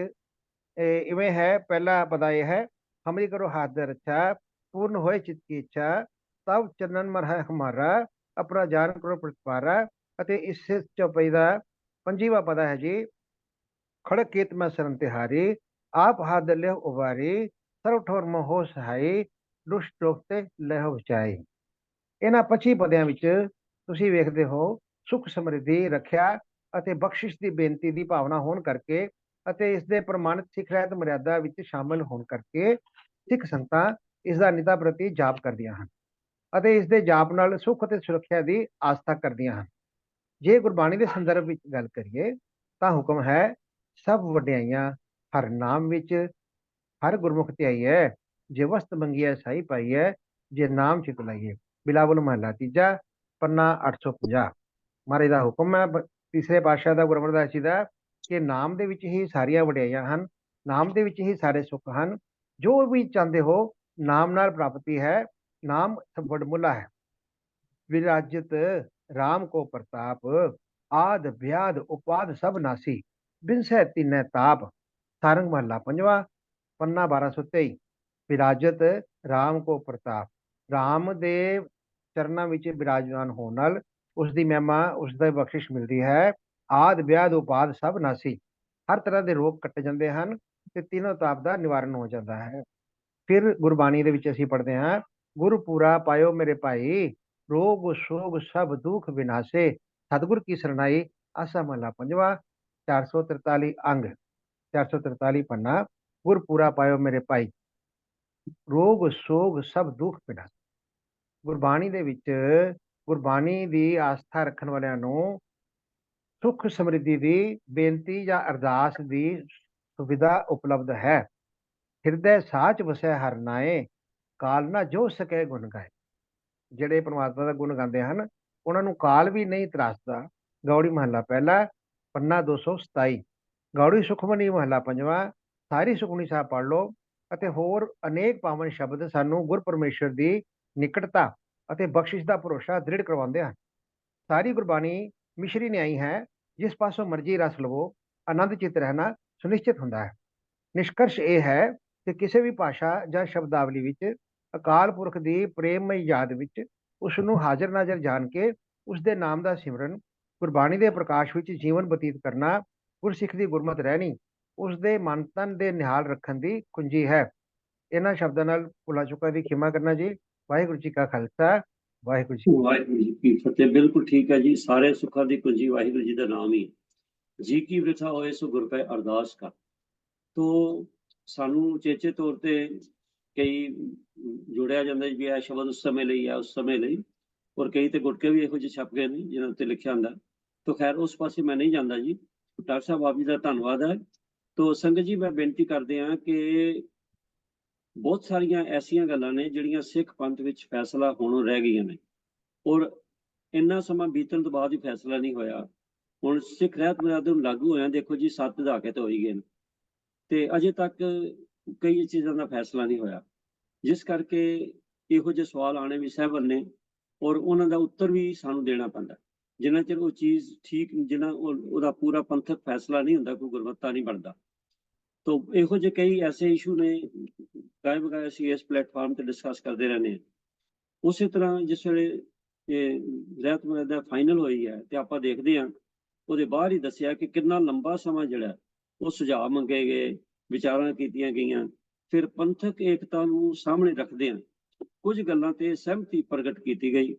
ਇਵੇਂ ਹੈ, ਪਹਿਲਾ ਪਦਾ ਇਹ ਹੈ, ਹਮਰੀ ਕਰੋ ਹਾਥ ਦੇ ਰੱਛਾ, ਪੂਰਨ ਹੋਏ ਚਿਤ ਕੀ ਇੱਛਾ, ਤਬ ਚੰਨਨ ਮਰ ਹੈ ਹਮਾਰਾ, ਆਪਣਾ ਜਾਨ ਕਰੋ ਪ੍ਰਤਪਾਰਾ। ਅਤੇ ਇਸ ਚੌਪਈ ਦਾ 25ਵਾਂ ਪਦਾ ਹੈ ਜੀ, ਖੜਕ ਕੀਤ ਮੈਂ ਸ਼ਰਨ ਤਿਹਾਰੀ, ਆਪ ਹਾਥ ਦੇ ਲਿਓ ਉਬਾਰੀ, ਸਰਵ ਠੋਰ ਮੋਹ ਸਹਾਈ, ਦੁਸ਼ਟ ਰੋਗ ਤੇ ਲਹਿ ਬਚਾਈ। ਇਹਨਾਂ 25 ਪਦਿਆਂ ਵਿੱਚ ਤੁਸੀਂ ਵੇਖਦੇ ਹੋ ਸੁਖ ਸਮਰਿੱਧੀ, ਰੱਖਿਆ ਅਤੇ ਬਖਸ਼ਿਸ਼ ਦੀ ਬੇਨਤੀ ਦੀ ਭਾਵਨਾ ਹੋਣ ਕਰਕੇ ਅਤੇ ਇਸ ਦੇ ਪ੍ਰਮਾਣਿਤ ਸਿੱਖ ਰਹਿਤ ਮਰਿਆਦਾ ਵਿੱਚ ਸ਼ਾਮਲ ਹੋਣ ਕਰਕੇ ਸਿੱਖ ਸੰਗਤਾਂ ਇਸ ਦਾ ਨਿਤਾ ਪ੍ਰਤੀ ਜਾਪ ਕਰਦੀਆਂ ਹਨ ਅਤੇ ਇਸ ਦੇ ਜਾਪ ਨਾਲ ਸੁੱਖ ਅਤੇ ਸੁਰੱਖਿਆ ਦੀ ਆਸਥਾ ਕਰਦੀਆਂ ਹਨ। ਜੇ ਗੁਰਬਾਣੀ ਦੇ ਸੰਦਰਭ ਵਿੱਚ ਗੱਲ ਕਰੀਏ ਤਾਂ ਹੁਕਮ ਹੈ, ਸਭ ਵਡਿਆਈਆਂ ਹਰ ਨਾਮ ਵਿੱਚ, ਹਰ ਗੁਰਮੁਖ ਧਿਆਈਐ, ਜੇ ਵਸਤ ਮੰਗੀਐ ਸਾਈ ਪਾਈਐ, ਜੇ ਨਾਮ ਚਿਤ ਲਾਈਏ। ਬਿਲਾਵਲ ਮਹਲਾ ਤੀਜਾ, ਪੰਨਾ 850। ਮਹਾਰਾਜ ਦਾ ਹੁਕਮ ਹੈ ਤੀਸਰੇ ਪਾਤਸ਼ਾਹ ਦਾ, ਗੁਰੂ ਅਮਰਦਾਸ ਜੀ ਦਾ, ਕਿ ਨਾਮ ਦੇ ਵਿੱਚ ਹੀ ਸਾਰੀਆਂ ਵਡਿਆਈਆਂ ਹਨ, ਨਾਮ ਦੇ ਵਿੱਚ ਹੀ ਸਾਰੇ ਸੁੱਖ ਹਨ। ਜੋ ਵੀ ਚਾਹੁੰਦੇ ਹੋ ਨਾਮ ਨਾਲ ਪ੍ਰਾਪਤੀ ਹੈ, ਨਾਮ ਵਡਮੁੱਲਾ ਹੈ। ਵਿਰਾਜਤ ਰਾਮ ਕੋ ਪ੍ਰਤਾਪ, ਆਦ ਵਿਆਦ ਉਪਾਦ ਸਭ ਨਾਸੀ, ਬਿਨਸੈ ਤਿਨੈ ਤਾਪ। ਸਾਰੰਗ ਮਹਲਾ ਪੰਜਵਾਂ, ਪੰਨਾ 1223। ਵਿਰਾਜਤ ਰਾਮ ਕੋ ਪ੍ਰਤਾਪ, ਰਾਮ ਦੇ ਚਰਨਾਂ ਵਿੱਚ ਵਿਰਾਜਮਾਨ ਹੋਣ ਨਾਲ ਉਸ ਦੀ ਮਹਿਮਾ, ਉਸ ਦੀ ਬਖਸ਼ਿਸ਼ ਮਿਲਦੀ ਹੈ। ਆਦ ਵਿਆਦ ਉਪਾਦ ਸਭ ਨਾਸੀ, ਹਰ ਤਰ੍ਹਾਂ ਦੇ ਰੋਗ ਕੱਟੇ ਜਾਂਦੇ ਹਨ ਤੇ ਤਿੰਨੋਂ ਤਾਪ ਦਾ ਨਿਵਾਰਨ ਹੋ ਜਾਂਦਾ ਹੈ। ਫਿਰ ਗੁਰਬਾਣੀ ਦੇ ਵਿੱਚ ਅਸੀਂ ਪੜ੍ਹਦੇ ਹਾਂ, ਗੁਰਪੂਰਾ ਪਾਇਓ ਮੇਰੇ ਭਾਈ, ਰੋਗ ਸੋਗ ਸਭ ਦੁੱਖ ਵਿਨਾਸ਼ੇ, ਸਤਿਗੁਰ ਕੀ ਸਰਨਾਈ। ਆਸਾ ਮਹਲਾ ਪੰਜਵਾਂ, 443 ਅੰਗ, 443 ਪੰਨਾ। ਗੁਰਪੂਰਾ ਪਾਇਓ ਮੇਰੇ ਭਾਈ, ਰੋਗ ਸੋਗ ਸਭ ਦੁੱਖ ਵਿਨਾਸ਼ੇ। ਗੁਰਬਾਣੀ ਦੇ ਵਿੱਚ ਗੁਰਬਾਣੀ ਦੀ ਆਸਥਾ ਰੱਖਣ ਵਾਲਿਆਂ ਨੂੰ ਸੁੱਖ ਸਮਰਿੱਧੀ ਦੀ ਬੇਨਤੀ ਜਾਂ ਅਰਦਾਸ ਦੀ ਸੁਵਿਧਾ ਉਪਲਬਧ ਹੈ। ਹਿਰਦੈ ਸਾਚ ਵਸੈ ਹਰਿ ਨਾਏ, ਕਾਲ ਨਾ ਜੋ ਸਕੇ ਗੁਣ ਗਾਏ। ਜਿਹੜੇ ਪਰਮਾਤਮਾ ਦਾ ਗੁਣ ਗਾਉਂਦੇ ਹਨ ਉਹਨਾਂ ਨੂੰ ਕਾਲ ਵੀ ਨਹੀਂ ਤਰਾਸਦਾ। ਗੌੜੀ ਮਹੱਲਾ ਪਹਿਲਾ, ਪੰਨਾ 227। ਗੌੜੀ ਸੁਖਮਨੀ ਮਹੱਲਾ ਪੰਜਵਾਂ। ਸਾਰੀ ਸੁਖਮਨੀ ਸਾਹਿਬ ਪੜ੍ਹ ਲਓ ਅਤੇ ਹੋਰ ਅਨੇਕ ਪਾਵਨ ਸ਼ਬਦ ਸਾਨੂੰ ਗੁਰ ਪਰਮੇਸ਼ਰ ਦੀ ਨਿਕਟਤਾ ਅਤੇ ਬਖਸ਼ਿਸ਼ ਦਾ ਭਰੋਸਾ ਦ੍ਰਿੜ ਕਰਵਾਉਂਦੇ ਹਨ। ਸਾਰੀ ਗੁਰਬਾਣੀ ਮਿਸ਼ਰੀ ਨਿਆਈ ਹੈ, ਜਿਸ ਪਾਸੋਂ ਮਰਜ਼ੀ ਰਸ ਲਵੋ, ਆਨੰਦ ਚਿੱਤ ਰਹਿਣਾ ਸੁਨਿਸ਼ਚਿਤ ਹੁੰਦਾ ਹੈ। ਨਿਸ਼ਕਰਸ਼ ਇਹ ਹੈ ਕਿ ਕਿਸੇ ਵੀ ਭਾਸ਼ਾ ਜਾਂ ਸ਼ਬਦਾਵਲੀ ਵਿੱਚ ਅਕਾਲ ਪੁਰਖ ਦੀ ਪ੍ਰੇਮਮਈ ਯਾਦ ਵਿੱਚ ਉਸ ਨੂੰ ਹਾਜ਼ਰ ਨਾਜ਼ਰ ਜਾਣ ਕੇ ਉਸ ਦੇ ਨਾਮ ਦਾ ਸਿਮਰਨ, ਗੁਰਬਾਣੀ ਦੇ ਪ੍ਰਕਾਸ਼ ਵਿੱਚ ਜੀਵਨ ਬਤੀਤ ਕਰਨਾ, ਗੁਰਸਿੱਖ ਦੀ ਗੁਰਮਤਿ ਰਹਿਣੀ ਉਸ ਦੇ ਮਨ ਤਨ ਦੇ ਨਿਹਾਲ ਰੱਖਣ ਦੀ ਕੁੰਜੀ ਹੈ। ਇਹਨਾਂ ਸ਼ਬਦਾਂ ਨਾਲ ਭੁੱਲਾਂ ਚੁੱਕਾਂ ਦੀ ਖਿਮਾ ਕਰਨਾ ਜੀ। ਵਾਹਿਗੁਰੂ ਜੀ ਕਾ ਖਾਲਸਾ, ਵਾਹਿਗੁਰੂ ਜੀ ਕੀ ਫਤਿਹ। ਬਿਲਕੁਲ ਠੀਕ ਹੈ ਜੀ। ਸਾਰੇ ਸੁੱਖਾਂ ਦੀ ਕੁੰਜੀ ਵਾਹਿਗੁਰੂ ਜੀ ਦਾ ਨਾਮ ਹੀ। ਜੀ ਕੀ ਵਿਰਥਾ ਹੋਏ ਸੋ ਗੁਰ ਕੈ ਅਰਦਾਸ ਕਰ। ਤੋ ਸਾਨੂੰ ਚੇਚੇ ਤੌਰ ਤੇ ਕਈ ਜੋੜਿਆ ਜਾਂਦਾ ਵੀ ਇਹ ਸ਼ਬਦ ਉਸ ਸਮੇਂ ਲਈ ਹੈ, ਉਸ ਸਮੇਂ ਲਈ, ਔਰ ਕਈ ਤੇ ਗੁਟਕੇ ਵੀ ਇਹੋ ਜਿਹੇ ਛਪ ਗਏ ਨੇ ਜਿਹਨਾਂ ਉੱਤੇ ਲਿਖਿਆ ਹੁੰਦਾ। ਤੋ ਖੈਰ ਉਸ ਪਾਸੇ ਮੈਂ ਨਹੀਂ ਜਾਂਦਾ ਜੀ। ਡਾਕਟਰ ਸਾਹਿਬ ਆਪ ਜੀ ਦਾ ਧੰਨਵਾਦ ਹੈ। ਤੋ ਸੰਗਤ ਜੀ ਮੈਂ ਬੇਨਤੀ ਕਰਦੇ ਹਾਂ ਕਿ ਬਹੁਤ ਸਾਰੀਆਂ ਐਸੀਆਂ ਗੱਲਾਂ ਨੇ ਜਿਹੜੀਆਂ ਸਿੱਖ ਪੰਥ ਵਿੱਚ ਫੈਸਲਾ ਹੋਣੋਂ ਰਹਿ ਗਈਆਂ ਨੇ, ਔਰ ਇੰਨਾ ਸਮਾਂ ਬੀਤਣ ਤੋਂ ਬਾਅਦ ਹੀ ਫੈਸਲਾ ਨਹੀਂ ਹੋਇਆ। ਹੁਣ ਸਿੱਖ ਰਹਿਤ ਮਰਿਆਦਾ ਨੂੰ ਲਾਗੂ ਹੋਇਆ ਦੇਖੋ ਜੀ 7 ਦਹਾਕੇ ਤੇ ਹੋ ਹੀ ਗਏ ਨੇ ਤੇ ਅਜੇ ਤੱਕ ਕਈ ਚੀਜ਼ਾਂ ਦਾ ਫੈਸਲਾ ਨਹੀਂ ਹੋਇਆ, ਜਿਸ ਕਰਕੇ ਇਹੋ ਜਿਹੇ ਸਵਾਲ ਆਣੇ ਵੀ ਸਹਿਬਲ ਨੇ ਔਰ ਉਹਨਾਂ ਦਾ ਉੱਤਰ ਵੀ ਸਾਨੂੰ ਦੇਣਾ ਪੈਂਦਾ। ਜਿੰਨਾ ਚਿਰ ਉਹ ਚੀਜ਼ ਠੀਕ, ਜਿੰਨਾ ਉਹਦਾ ਪੂਰਾ ਪੰਥਕ ਫੈਸਲਾ ਨਹੀਂ ਹੁੰਦਾ, ਕੋਈ ਗੁਰਮਤਾ ਨਹੀਂ ਬਣਦਾ। ਤੋ ਇਹੋ ਜਿਹੇ ਕਈ ਐਸੇ ਇਸ਼ੂ ਨੇ ਕਾਇਮ ਅਸੀਂ ਇਸ ਪਲੇਟਫਾਰਮ ਤੇ ਡਿਸਕਸ ਕਰਦੇ ਰਹਿੰਦੇ ਹਾਂ। ਉਸੇ ਤਰ੍ਹਾਂ ਜਿਸ ਵੇਲੇ ਇਹ ਰਹਿਤ ਮਰਿਆਦਾ ਫਾਈਨਲ ਹੋਈ ਹੈ ਤੇ ਆਪਾਂ ਦੇਖਦੇ ਹਾਂ ਉਹਦੇ ਬਾਹਰ ਹੀ ਦੱਸਿਆ ਕਿ ਕਿੰਨਾ ਲੰਬਾ ਸਮਾਂ ਜਿਹੜਾ ਉਹ ਸੁਝਾਅ ਮੰਗੇ ਗਏ, ਵਿਚਾਰਾਂ ਕੀਤੀਆਂ ਗਈਆਂ, ਫਿਰ ਪੰਥਕ ਏਕਤਾ ਨੂੰ ਸਾਹਮਣੇ ਰੱਖਦਿਆਂ ਕੁਝ ਗੱਲਾਂ ਤੇ ਸਹਿਮਤੀ ਪ੍ਰਗਟ ਕੀਤੀ ਗਈ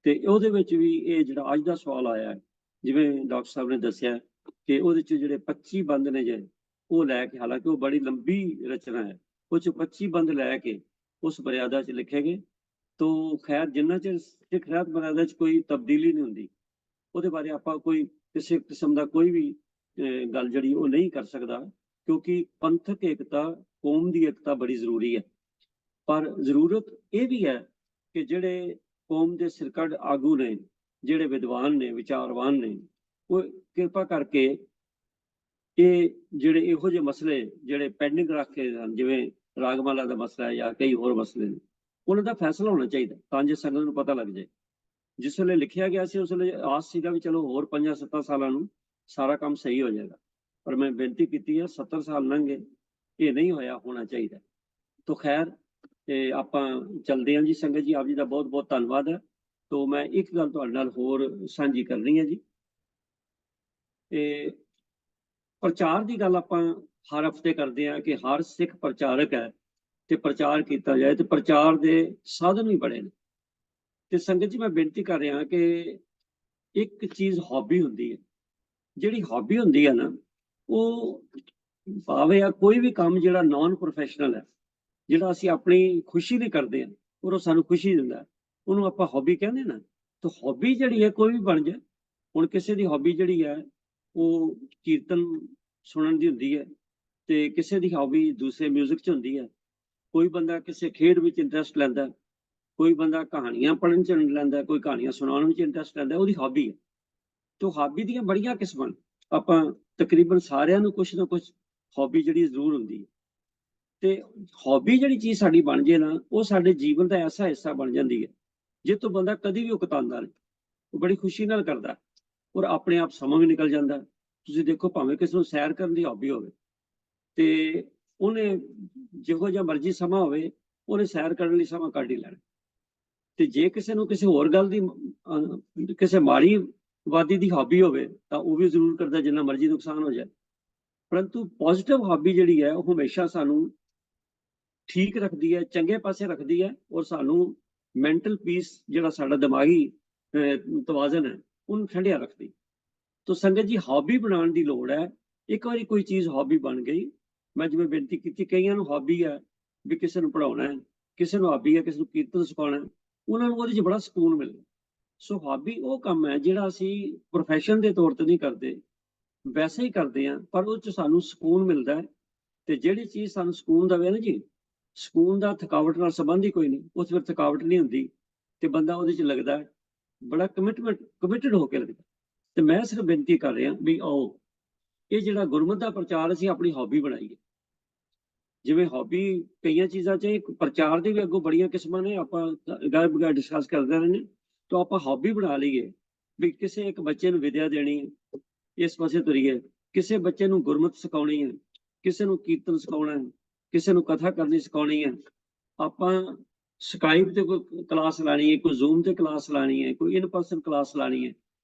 ਤੇ ਉਹਦੇ ਵਿੱਚ ਵੀ ਇਹ ਜਿਹੜਾ ਅੱਜ ਦਾ ਸਵਾਲ ਆਇਆ ਹੈ, ਜਿਵੇਂ ਡਾਕਟਰ ਸਾਹਿਬ ਨੇ ਦੱਸਿਆ ਕਿ ਉਹਦੇ 'ਚ ਜਿਹੜੇ 25 ਬੰਦ ਨੇ ਜੇ ਉਹ ਲੈ ਕੇ, ਹਾਲਾਂਕਿ ਉਹ ਬੜੀ ਲੰਬੀ ਰਚਨਾ ਹੈ, ਕੁਝ 25 ਬੰਦ ਲੈ ਕੇ ਉਸ ਮਰਿਆਦਾ 'ਚ ਲਿਖੇ ਗਏ। ਤੋ ਖੈਰ ਜਿੰਨਾ ਚਿਰ ਸਿੱਖ ਰਹਿਤ ਮਰਿਆਦਾ 'ਚ ਕੋਈ ਤਬਦੀਲੀ ਨਹੀਂ ਹੁੰਦੀ, ਉਹਦੇ ਬਾਰੇ ਆਪਾਂ ਕੋਈ ਕਿਸੇ ਕਿਸਮ ਦਾ ਕੋਈ ਵੀ ਗੱਲ ਜਿਹੜੀ ਉਹ ਨਹੀਂ ਕਰ ਸਕਦਾ, ਕਿਉਂਕਿ ਪੰਥਕ ਏਕਤਾ, ਕੌਮ ਦੀ ਏਕਤਾ ਬੜੀ ਜ਼ਰੂਰੀ ਹੈ। ਪਰ ਜ਼ਰੂਰਤ ਇਹ ਵੀ ਹੈ ਕਿ ਜਿਹੜੇ ਕੌਮ ਦੇ ਸਿਰਕੱਢ ਆਗੂ ਨੇ, ਜਿਹੜੇ ਵਿਦਵਾਨ ਨੇ, ਵਿਚਾਰਵਾਨ ਨੇ, ਉਹ ਕਿਰਪਾ ਕਰਕੇ ਇਹ ਜਿਹੜੇ ਇਹੋ ਜਿਹੇ ਮਸਲੇ ਜਿਹੜੇ ਪੈਂਡਿੰਗ ਰੱਖੇ ਹਨ, ਜਿਵੇਂ ਰਾਗਮਾਲਾ ਦਾ ਮਸਲਾ ਹੈ ਜਾਂ ਕਈ ਹੋਰ ਮਸਲੇ ਨੇ, ਉਹਨਾਂ ਦਾ ਫੈਸਲਾ ਹੋਣਾ ਚਾਹੀਦਾ ਤਾਂ ਜੇ ਸੰਗਤ ਨੂੰ ਪਤਾ ਲੱਗ ਜਾਏ। ਜਿਸ ਵੇਲੇ ਲਿਖਿਆ ਗਿਆ ਸੀ ਉਸ ਵੇਲੇ ਆਸ ਸੀਗਾ ਵੀ ਚਲੋ ਹੋਰ 5-7 ਸਾਲਾਂ ਨੂੰ ਸਾਰਾ ਕੰਮ ਸਹੀ ਹੋ ਜਾਏਗਾ, ਪਰ ਮੈਂ ਬੇਨਤੀ ਕੀਤੀ ਹੈ 70 ਸਾਲ ਲੰਘੇ, ਇਹ ਨਹੀਂ ਹੋਇਆ, ਹੋਣਾ ਚਾਹੀਦਾ। ਤੋ ਖੈਰ ਆਪਾਂ ਚੱਲਦੇ ਹਾਂ ਜੀ। ਸੰਗਤ ਜੀ, ਆਪ ਜੀ ਦਾ ਬਹੁਤ ਬਹੁਤ ਧੰਨਵਾਦ ਹੈ। ਤੋ ਮੈਂ ਇੱਕ ਗੱਲ ਤੁਹਾਡੇ ਨਾਲ ਹੋਰ ਸਾਂਝੀ ਕਰਨੀ ਹੈ ਜੀ। ਇਹ ਪ੍ਰਚਾਰ ਦੀ ਗੱਲ ਆਪਾਂ ਹਰ ਹਫ਼ਤੇ ਕਰਦੇ ਹਾਂ ਕਿ ਹਰ ਸਿੱਖ ਪ੍ਰਚਾਰਕ ਹੈ ਤੇ ਪ੍ਰਚਾਰ ਕੀਤਾ ਜਾਏ, ਤੇ ਪ੍ਰਚਾਰ ਦੇ ਸਾਧਨ ਵੀ ਬੜੇ ਨੇ। ਤੇ ਸੰਗਤ ਜੀ, ਮੈਂ ਬੇਨਤੀ ਕਰ ਰਿਹਾ ਕਿ ਇੱਕ ਚੀਜ਼ ਹੌਬੀ ਹੁੰਦੀ ਹੈ। ਜਿਹੜੀ ਹੌਬੀ ਹੁੰਦੀ ਹੈ ਨਾ, ਉਹ ਭਾਵੇਂ ਆ ਕੋਈ ਵੀ ਕੰਮ ਜਿਹੜਾ ਨਾਨ ਪ੍ਰੋਫੈਸ਼ਨਲ ਹੈ, ਜਿਹੜਾ ਅਸੀਂ ਆਪਣੀ ਖੁਸ਼ੀ ਲਈ ਕਰਦੇ ਹਾਂ ਔਰ ਉਹ ਸਾਨੂੰ ਖੁਸ਼ੀ ਦਿੰਦਾ, ਉਹਨੂੰ ਆਪਾਂ ਹੌਬੀ ਕਹਿੰਦੇ ਨਾ। ਤਾਂ ਹੌਬੀ ਜਿਹੜੀ ਹੈ ਕੋਈ ਵੀ ਬਣ ਜਾਏ। ਹੁਣ ਕਿਸੇ ਦੀ ਹੌਬੀ ਜਿਹੜੀ ਹੈ ਉਹ ਕੀਰਤਨ ਸੁਣਨ ਦੀ ਹੁੰਦੀ ਹੈ, ਤੇ ਕਿਸੇ ਦੀ ਹੌਬੀ ਦੂਸਰੇ ਮਿਊਜ਼ਿਕ 'ਚ ਹੁੰਦੀ ਹੈ। ਕੋਈ ਬੰਦਾ ਕਿਸੇ ਖੇਡ ਵਿੱਚ ਇੰਟਰਸਟ ਲੈਂਦਾ, ਕੋਈ ਬੰਦਾ ਕਹਾਣੀਆਂ ਪੜ੍ਹਨ 'ਚ ਲੈਂਦਾ, ਕੋਈ ਕਹਾਣੀਆਂ ਸੁਣਾਉਣ ਵਿੱਚ ਇੰਟਰਸਟ ਲੈਂਦਾ, ਉਹਦੀ ਹੌਬੀ ਹੈ। ਤੋ ਹੌਬੀ ਦੀਆਂ ਬੜੀਆਂ ਕਿਸਮਾਂ, ਆਪਾਂ ਤਕਰੀਬਨ ਸਾਰਿਆਂ ਨੂੰ ਕੁਛ ਨਾ ਕੁਛ ਹੌਬੀ ਜਿਹੜੀ ਜ਼ਰੂਰ ਹੁੰਦੀ ਹੈ। ਤੇ ਹੌਬੀ ਜਿਹੜੀ ਚੀਜ਼ ਸਾਡੀ ਬਣ ਜੇ ਨਾ, ਉਹ ਸਾਡੇ ਜੀਵਨ ਦਾ ਐਸਾ ਹਿੱਸਾ ਬਣ ਜਾਂਦੀ ਹੈ ਜਿਸ ਤੋਂ ਬੰਦਾ ਕਦੀ ਵੀ ਉਕਤਾਉਂਦਾ ਨਹੀਂ, ਉਹ ਬੜੀ ਖੁਸ਼ੀ ਨਾਲ ਕਰਦਾ ਔਰ ਆਪਣੇ ਆਪ ਸਮਾਂ ਵੀ ਨਿਕਲ ਜਾਂਦਾ। ਤੁਸੀਂ ਦੇਖੋ, ਭਾਵੇਂ ਕਿਸੇ ਨੂੰ ਸੈਰ ਕਰਨ ਦੀ ਹੌਬੀ ਹੋਵੇ ਤੇ ਉਹਨੇ ਜਿਹੋ ਜਿਹਾ ਮਰਜ਼ੀ ਸਮਾਂ ਹੋਵੇ, ਉਹਨੇ ਸੈਰ ਕਰਨ ਲਈ ਸਮਾਂ ਕੱਢ ਹੀ ਲੈਣਾ। ਤੇ ਜੇ ਕਿਸੇ ਨੂੰ ਕਿਸੇ ਹੋਰ ਗੱਲ ਦੀ ਕਿਸੇ ਮਾੜੀ ਵਾਦੀ ਦੀ ਹੌਬੀ ਹੋਵੇ ਤਾਂ ਉਹ ਵੀ ਜ਼ਰੂਰ ਕਰਦਾ, ਜਿੰਨਾ ਮਰਜ਼ੀ ਨੁਕਸਾਨ ਹੋ ਜਾਏ। ਪਰੰਤੂ ਪੋਜ਼ਿਟਿਵ ਹੌਬੀ ਜਿਹੜੀ ਹੈ ਉਹ ਹਮੇਸ਼ਾ ਸਾਨੂੰ ਠੀਕ ਰੱਖਦੀ ਹੈ, ਚੰਗੇ ਪਾਸੇ ਰੱਖਦੀ ਹੈ, ਔਰ ਸਾਨੂੰ ਮੈਂਟਲ ਪੀਸ, ਜਿਹੜਾ ਸਾਡਾ ਦਿਮਾਗੀ ਤਵਾਜ਼ਨ ਹੈ, ਉਹਨੂੰ ਠੰਡਿਆ ਰੱਖਦੀ। ਤੋ ਸੰਗਤ ਜੀ, ਹੌਬੀ ਬਣਾਉਣ ਦੀ ਲੋੜ ਹੈ। ਇੱਕ ਵਾਰੀ ਕੋਈ ਚੀਜ਼ ਹੌਬੀ ਬਣ ਗਈ, ਮੈਂ ਜਿਵੇਂ ਬੇਨਤੀ ਕੀਤੀ, ਕਈਆਂ ਨੂੰ ਹੌਬੀ ਹੈ ਵੀ ਕਿਸੇ ਨੂੰ ਪੜ੍ਹਾਉਣਾ ਹੈ, ਕਿਸੇ ਨੂੰ ਹੌਬੀ ਹੈ ਕਿਸੇ ਨੂੰ ਕੀਰਤਨ ਸਿਖਾਉਣਾ, ਉਹਨਾਂ ਨੂੰ ਉਹਦੇ 'ਚ ਬੜਾ ਸਕੂਨ ਮਿਲਦਾ। ਸੋ ਹੌਬੀ ਉਹ ਕੰਮ ਹੈ ਜਿਹੜਾ ਅਸੀਂ ਪ੍ਰੋਫੈਸ਼ਨ ਦੇ ਤੌਰ 'ਤੇ ਨਹੀਂ ਕਰਦੇ, ਵੈਸੇ ਹੀ ਕਰਦੇ ਹਾਂ, ਪਰ ਉਹ 'ਚ ਸਾਨੂੰ ਸਕੂਨ ਮਿਲਦਾ ਹੈ। ਤੇ ਜਿਹੜੀ ਚੀਜ਼ ਸਾਨੂੰ ਸਕੂਨ ਦੇਵੇ ਨਾ ਜੀ, ਸਕੂਨ ਦਾ ਥਕਾਵਟ ਨਾਲ ਸੰਬੰਧ ਹੀ ਕੋਈ ਨਹੀਂ, ਉਸ ਵਿੱਚ ਥਕਾਵਟ ਨਹੀਂ ਹੁੰਦੀ ਤੇ ਬੰਦਾ ਉਹਦੇ 'ਚ ਲੱਗਦਾ ਹੈ, ਬੜਾ ਕਮਿਟਡ ਹੋ ਕੇ ਲੱਗਦਾ। ਤੇ ਮੈਂ ਸਿਰਫ ਬੇਨਤੀ ਕਰ ਰਿਹਾ ਵੀ ਆਓ, ਇਹ ਜਿਹੜਾ ਗੁਰਮਤਿ ਦਾ ਪ੍ਰਚਾਰ ਅਸੀਂ ਆਪਣੀ ਹੌਬੀ ਬਣਾਈਏ। ਜਿਵੇਂ ਹੌਬੀ ਕਈਆਂ ਚੀਜ਼ਾਂ 'ਚ, ਪ੍ਰਚਾਰ ਦੇ ਵੀ ਅੱਗੋਂ ਬੜੀਆਂ ਕਿਸਮਾਂ ਨੇ, ਆਪਾਂ ਗਾਇਬ ਬਗੈਰ ਡਿਸਕਸ ਕਰਦੇ ਰਹਿੰਦੇ। ਤਾਂ ਆਪਾਂ ਹੌਬੀ ਬਣਾ ਲਈਏ ਵੀ ਕਿਸੇ ਇੱਕ ਬੱਚੇ ਨੂੰ ਵਿਦਿਆ ਦੇਣੀ ਹੈ, ਇਸ ਪਾਸੇ ਤੁਰੀਏ। ਕਿਸੇ ਬੱਚੇ ਨੂੰ ਗੁਰਮਤਿ ਸਿਖਾਉਣੀ ਹੈ, ਕਿਸੇ ਨੂੰ ਕੀਰਤਨ ਸਿਖਾਉਣਾ ਹੈ, ਕਿਸੇ ਨੂੰ ਕਥਾ ਕਰਨੀ ਸਿਖਾਉਣੀ ਹੈ। ਆਪਾਂ ਸਕਾਈਪ ਤੇ ਕੋਈ ਕਲਾਸ ਲਾਣੀ ਹੈ, ਕੋਈ ਜ਼ੂਮ ਤੇ ਕਲਾਸ ਲਾਣੀ ਹੈ, ਕੋਈ ਇਨ ਪਰਸਨ ਕਲਾਸ ਲਾਣੀ ਹੈ।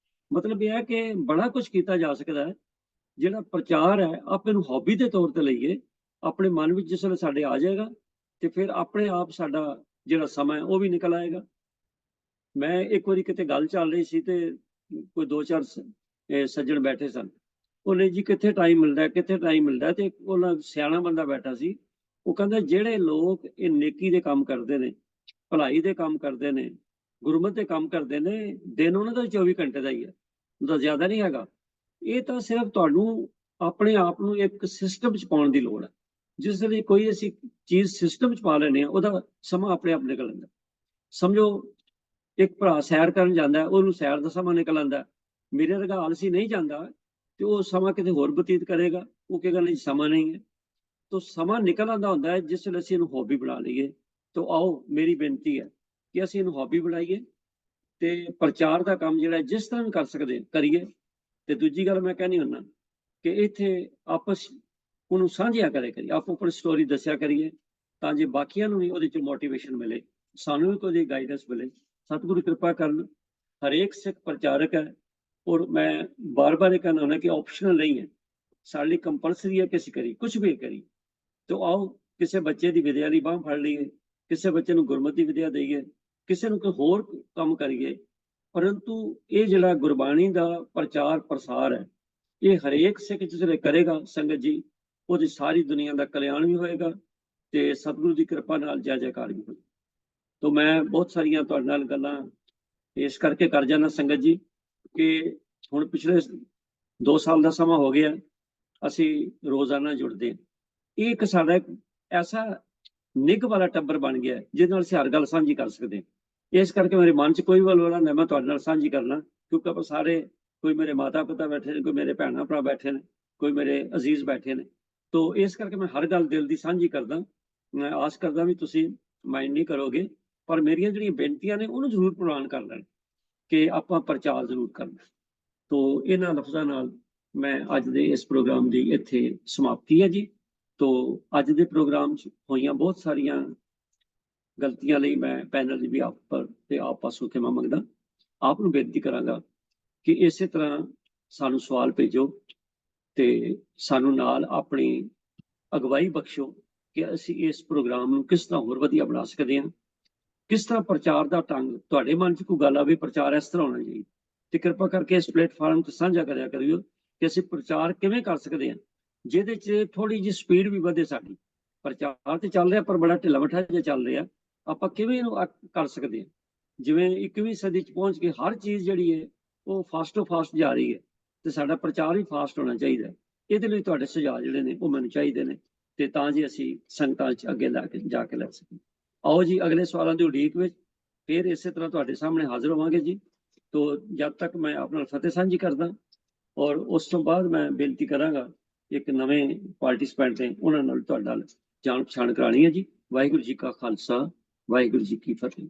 ਮਤਲਬ ਇਹ ਹੈ ਕਿ ਬੜਾ ਕੁਝ ਕੀਤਾ ਜਾ ਸਕਦਾ ਹੈ। ਜਿਹੜਾ ਪ੍ਰਚਾਰ ਹੈ, ਆਪ ਇਹਨੂੰ ਹੌਬੀ ਦੇ ਤੌਰ ਤੇ ਲਈਏ, ਆਪਣੇ ਮਨ ਵਿੱਚ ਜਿਸ ਵੇਲੇ ਸਾਡੇ ਆ ਜਾਏਗਾ ਤੇ ਫਿਰ ਆਪਣੇ ਆਪ ਸਾਡਾ ਜਿਹੜਾ ਸਮਾਂ ਹੈ ਉਹ ਵੀ ਨਿਕਲ ਆਏਗਾ। ਮੈਂ ਇੱਕ ਵਾਰੀ ਕਿਤੇ ਗੱਲ ਚੱਲ ਰਹੀ ਸੀ ਤੇ ਕੋਈ 2-4 ਸੱਜਣ ਬੈਠੇ ਸਨ। ਉਹਨੇ ਜੀ ਕਿੱਥੇ ਟਾਈਮ ਮਿਲਦਾ, ਕਿੱਥੇ ਟਾਈਮ ਮਿਲਦਾ, ਤੇ ਉਹਨਾਂ ਸਿਆਣਾ ਬੰਦਾ ਬੈਠਾ ਸੀ। ਉਹ ਕਹਿੰਦਾ, ਜਿਹੜੇ ਲੋਕ ਇਹ ਨੇਕੀ ਦੇ ਕੰਮ ਕਰਦੇ ਨੇ, ਭਲਾਈ ਦੇ ਕੰਮ ਕਰਦੇ ਨੇ, ਗੁਰਮਤਿ ਦੇ ਕੰਮ ਕਰਦੇ ਨੇ, ਦਿਨ ਉਹਨਾਂ ਦਾ 24 ਘੰਟੇ ਦਾ ਹੀ ਹੈ, ਉਹਦਾ ਜ਼ਿਆਦਾ ਨਹੀਂ ਹੈਗਾ। ਇਹ ਤਾਂ ਸਿਰਫ ਤੁਹਾਨੂੰ ਆਪਣੇ ਆਪ ਨੂੰ ਇੱਕ ਸਿਸਟਮ 'ਚ ਪਾਉਣ ਦੀ ਲੋੜ ਹੈ। ਜਿਸ ਵੇਲੇ ਕੋਈ ਅਸੀਂ ਚੀਜ਼ ਸਿਸਟਮ 'ਚ ਪਾ ਲੈਂਦੇ ਹਾਂ, ਉਹਦਾ ਸਮਾਂ ਆਪਣੇ ਆਪ ਨਿਕਲ ਜਾਂਦਾ। ਸਮਝੋ, ਇੱਕ ਭਰਾ ਸੈਰ ਕਰਨ ਜਾਂਦਾ, ਉਹਨੂੰ ਸੈਰ ਦਾ ਸਮਾਂ ਨਿਕਲ ਆਉਂਦਾ। ਮੇਰੇ ਵਰਗਾ ਆਲਸੀ ਨਹੀਂ ਜਾਂਦਾ ਤੇ ਉਹ ਸਮਾਂ ਕਿਤੇ ਹੋਰ ਬਤੀਤ ਕਰੇਗਾ, ਉਹ ਕਹੇਗਾ ਨਹੀਂ ਸਮਾਂ ਨਹੀਂ ਹੈ। ਤੋ ਸਮਾਂ ਨਿਕਲ ਆਉਂਦਾ ਹੁੰਦਾ ਹੈ ਜਿਸ ਵੇਲੇ ਅਸੀਂ ਇਹਨੂੰ ਹੌਬੀ ਬਣਾ ਲਈਏ। ਤੋ ਆਓ, ਮੇਰੀ ਬੇਨਤੀ ਹੈ ਕਿ ਅਸੀਂ ਇਹਨੂੰ ਹੌਬੀ ਬਣਾਈਏ ਤੇ ਪ੍ਰਚਾਰ ਦਾ ਕੰਮ ਜਿਹੜਾ ਜਿਸ ਤਰ੍ਹਾਂ ਵੀ ਕਰ ਸਕਦੇ ਕਰੀਏ। ਤੇ ਦੂਜੀ ਗੱਲ ਮੈਂ ਕਹਿੰਦੀ ਹੁੰਦਾ ਕਿ ਇੱਥੇ ਆਪਸ ਉਹਨੂੰ ਸਾਂਝਿਆ ਕਰੀਏ, ਆਪੋ ਆਪਣੀ ਸਟੋਰੀ ਦੱਸਿਆ ਕਰੀਏ, ਤਾਂ ਜੇ ਬਾਕੀਆਂ ਨੂੰ ਵੀ ਉਹਦੇ 'ਚ ਮੋਟੀਵੇਸ਼ਨ ਮਿਲੇ, ਸਾਨੂੰ ਵੀ ਕੋਈ ਗਾਈਡੈਂਸ ਮਿਲੇ। ਸਤਿਗੁਰੂ ਕਿਰਪਾ ਕਰਨ। ਹਰੇਕ ਸਿੱਖ ਪ੍ਰਚਾਰਕ ਹੈ, ਔਰ ਮੈਂ ਬਾਰ-ਬਾਰ ਇਹ ਕਹਿੰਦਾ ਹੁੰਦਾ ਕਿ ਆਪਸ਼ਨਲ ਨਹੀਂ ਹੈ, ਸਾਡੇ ਲਈ ਕੰਪਲਸਰੀ ਹੈ ਕਿ ਅਸੀਂ ਕਰੀਏ, ਕੁਝ ਵੀ ਕਰੀਏ। ਤੋ ਆਓ, ਕਿਸੇ ਬੱਚੇ ਦੀ ਵਿਦਿਆ ਦੀ ਬਾਂਹ ਫੜ ਲਈਏ, ਕਿਸੇ ਬੱਚੇ ਨੂੰ ਗੁਰਮਤਿ ਦੀ ਵਿਦਿਆ ਦੇਈਏ, ਕਿਸੇ ਨੂੰ ਕੋਈ ਹੋਰ ਕੰਮ ਕਰੀਏ। ਪਰੰਤੂ ਇਹ ਜਿਹੜਾ ਗੁਰਬਾਣੀ ਦਾ ਪ੍ਰਚਾਰ ਪ੍ਰਸਾਰ ਹੈ, ਇਹ ਹਰੇਕ ਸਿੱਖ ਜਿਹੜੇ ਕਰੇਗਾ ਸੰਗਤ ਜੀ, ਉਹਦੀ ਸਾਰੀ ਦੁਨੀਆ ਦਾ ਕਲਿਆਣ ਵੀ ਹੋਏਗਾ ਤੇ ਸਤਿਗੁਰੂ ਦੀ ਕਿਰਪਾ ਨਾਲ ਜੈ ਜੈਕਾਰ ਵੀ ਹੋਈ। ਤੋ ਮੈਂ ਬਹੁਤ ਸਾਰੀਆਂ ਤੁਹਾਡੇ ਨਾਲ ਗੱਲਾਂ ਇਸ ਕਰਕੇ ਕਰ ਜਾਣਾ ਸੰਗਤ ਜੀ ਕਿ ਹੁਣ ਪਿਛਲੇ 2 ਸਾਲ ਦਾ ਸਮਾਂ ਹੋ ਗਿਆ ਅਸੀਂ ਰੋਜ਼ਾਨਾ ਜੁੜਦੇ ਹਾਂ। ਇਹ ਇੱਕ ਸਾਡਾ ਇੱਕ ਐਸਾ ਨਿੱਘ ਵਾਲਾ ਟੱਬਰ ਬਣ ਗਿਆ ਜਿਹਦੇ ਨਾਲ ਅਸੀਂ ਹਰ ਗੱਲ ਸਾਂਝੀ ਕਰ ਸਕਦੇ ਹਾਂ। ਇਸ ਕਰਕੇ ਮੇਰੇ ਮਨ 'ਚ ਕੋਈ ਵਲਵਲਾ ਨਹੀਂ, ਮੈਂ ਤੁਹਾਡੇ ਨਾਲ ਸਾਂਝੀ ਕਰਨਾ, ਕਿਉਂਕਿ ਆਪਾਂ ਸਾਰੇ, ਕੋਈ ਮੇਰੇ ਮਾਤਾ ਪਿਤਾ ਬੈਠੇ ਨੇ, ਕੋਈ ਮੇਰੇ ਭੈਣਾਂ ਭਰਾ ਬੈਠੇ ਨੇ, ਕੋਈ ਮੇਰੇ ਅਜ਼ੀਜ਼ ਬੈਠੇ ਨੇ। ਤੋ ਇਸ ਕਰਕੇ ਮੈਂ ਹਰ ਗੱਲ ਦਿਲ ਦੀ ਸਾਂਝੀ ਕਰਦਾ। ਮੈਂ ਆਸ ਕਰਦਾ ਵੀ ਤੁਸੀਂ ਮਾਈਂਡ ਨਹੀਂ ਕਰੋਗੇ, ਪਰ ਮੇਰੀਆਂ ਜਿਹੜੀਆਂ ਬੇਨਤੀਆਂ ਨੇ ਉਹਨੂੰ ਜ਼ਰੂਰ ਪ੍ਰਵਾਨ ਕਰ ਲੈਣ ਕਿ ਆਪਾਂ ਪ੍ਰਚਾਰ ਜ਼ਰੂਰ ਕਰਨਾ। ਤੋ ਇਹਨਾਂ ਲਫ਼ਜ਼ਾਂ ਨਾਲ ਮੈਂ ਅੱਜ ਦੇ ਇਸ ਪ੍ਰੋਗਰਾਮ ਦੀ ਇੱਥੇ ਸਮਾਪਤੀ ਹੈ ਜੀ। ਤੋ ਅੱਜ ਦੇ ਪ੍ਰੋਗਰਾਮ 'ਚ ਹੋਈਆਂ ਬਹੁਤ ਸਾਰੀਆਂ ਗਲਤੀਆਂ ਲਈ ਮੈਂ ਪੈਨਲ ਦੀ ਵੀ ਆਪ ਪਰ ਤੇ ਆਪ ਪਾਸੋਂ ਖਿਮਾ ਮੰਗਦਾ। ਆਪ ਨੂੰ ਬੇਨਤੀ ਕਰਾਂਗਾ ਕਿ ਇਸੇ ਤਰ੍ਹਾਂ ਸਾਨੂੰ ਸਵਾਲ ਭੇਜੋ ਤੇ ਸਾਨੂੰ ਨਾਲ ਆਪਣੀ ਅਗਵਾਈ ਬਖਸ਼ੋ ਕਿ ਅਸੀਂ ਇਸ ਪ੍ਰੋਗਰਾਮ ਨੂੰ ਕਿਸ ਤਰ੍ਹਾਂ ਹੋਰ ਵਧੀਆ ਬਣਾ ਸਕਦੇ ਹਾਂ। ਕਿਸ ਤਰ੍ਹਾਂ ਪ੍ਰਚਾਰ ਦਾ ਢੰਗ, ਤੁਹਾਡੇ ਮਨ 'ਚ ਕੋਈ ਗੱਲ ਆਵੇ ਪ੍ਰਚਾਰ ਇਸ ਤਰ੍ਹਾਂ ਹੋਣਾ ਚਾਹੀਦਾ, ਤੇ ਕਿਰਪਾ ਕਰਕੇ ਇਸ ਪਲੇਟਫਾਰਮ ਤੇ ਸਾਂਝਾ ਕਰਿਆ ਕਰਿਓ ਕਿ ਅਸੀਂ ਪ੍ਰਚਾਰ ਕਿਵੇਂ ਕਰ ਸਕਦੇ ਹਾਂ ਜਿਹਦੇ 'ਚ ਥੋੜੀ ਜਿਹੀ ਸਪੀਡ ਵੀ ਵਧੇ ਸਾਡੀ। ਪ੍ਰਚਾਰ ਤੇ ਚੱਲ ਰਿਹਾ ਪਰ ਬੜਾ ਢਿੱਲਾ ਮੱਠਾ ਜਿਹਾ ਚੱਲ ਰਿਹਾ, ਆਪਾਂ ਕਿਵੇਂ ਇਹਨੂੰ ਕਰ ਸਕਦੇ ਹਾਂ। ਜਿਵੇਂ 21ਵੀਂ ਸਦੀ 'ਚ ਪਹੁੰਚ ਕੇ ਹਰ ਚੀਜ਼ ਜਿਹੜੀ ਹੈ ਉਹ ਫਾਸਟੋ ਫਾਸਟ ਜਾ ਰਹੀ ਹੈ, ਤੇ ਸਾਡਾ ਪ੍ਰਚਾਰ ਵੀ ਫਾਸਟ ਹੋਣਾ ਚਾਹੀਦਾ ਹੈ। ਇਹਦੇ ਲਈ ਤੁਹਾਡੇ ਸੁਝਾਅ ਜਿਹੜੇ ਨੇ ਉਹ ਮੈਨੂੰ ਚਾਹੀਦੇ ਨੇ, ਤੇ ਤਾਂ ਜੇ ਅਸੀਂ ਸੰਗਤਾਂ 'ਚ ਅੱਗੇ ਜਾ ਕੇ ਲੈ ਸਕੀਏ। ਆਓ ਜੀ ਅਗਲੇ ਸਵਾਲਾਂ ਦੀ ਉਡੀਕ ਵਿੱਚ ਫਿਰ ਇਸੇ ਤਰ੍ਹਾਂ ਤੁਹਾਡੇ ਸਾਹਮਣੇ ਹਾਜ਼ਰ ਹੋਵਾਂਗੇ ਜੀ। ਤੋ ਜਦ ਤੱਕ ਮੈਂ ਆਪ ਨਾਲ ਫਤਿਹ ਸਾਂਝੀ ਕਰਦਾ, ਔਰ ਉਸ ਤੋਂ ਬਾਅਦ ਮੈਂ ਬੇਨਤੀ ਕਰਾਂਗਾ ਇੱਕ ਨਵੇਂ ਪਾਰਟਿਸਪੈਂਟ ਨੇ ਉਹਨਾਂ ਨਾਲ ਤੁਹਾਡਾ ਜਾਣ ਪਛਾਣ ਕਰਾਣੀ ਹੈ ਜੀ। ਵਾਹਿਗੁਰੂ ਜੀ ਕਾ ਖਾਲਸਾ, ਵਾਹਿਗੁਰੂ ਜੀ ਕੀ ਫਤਿਹ।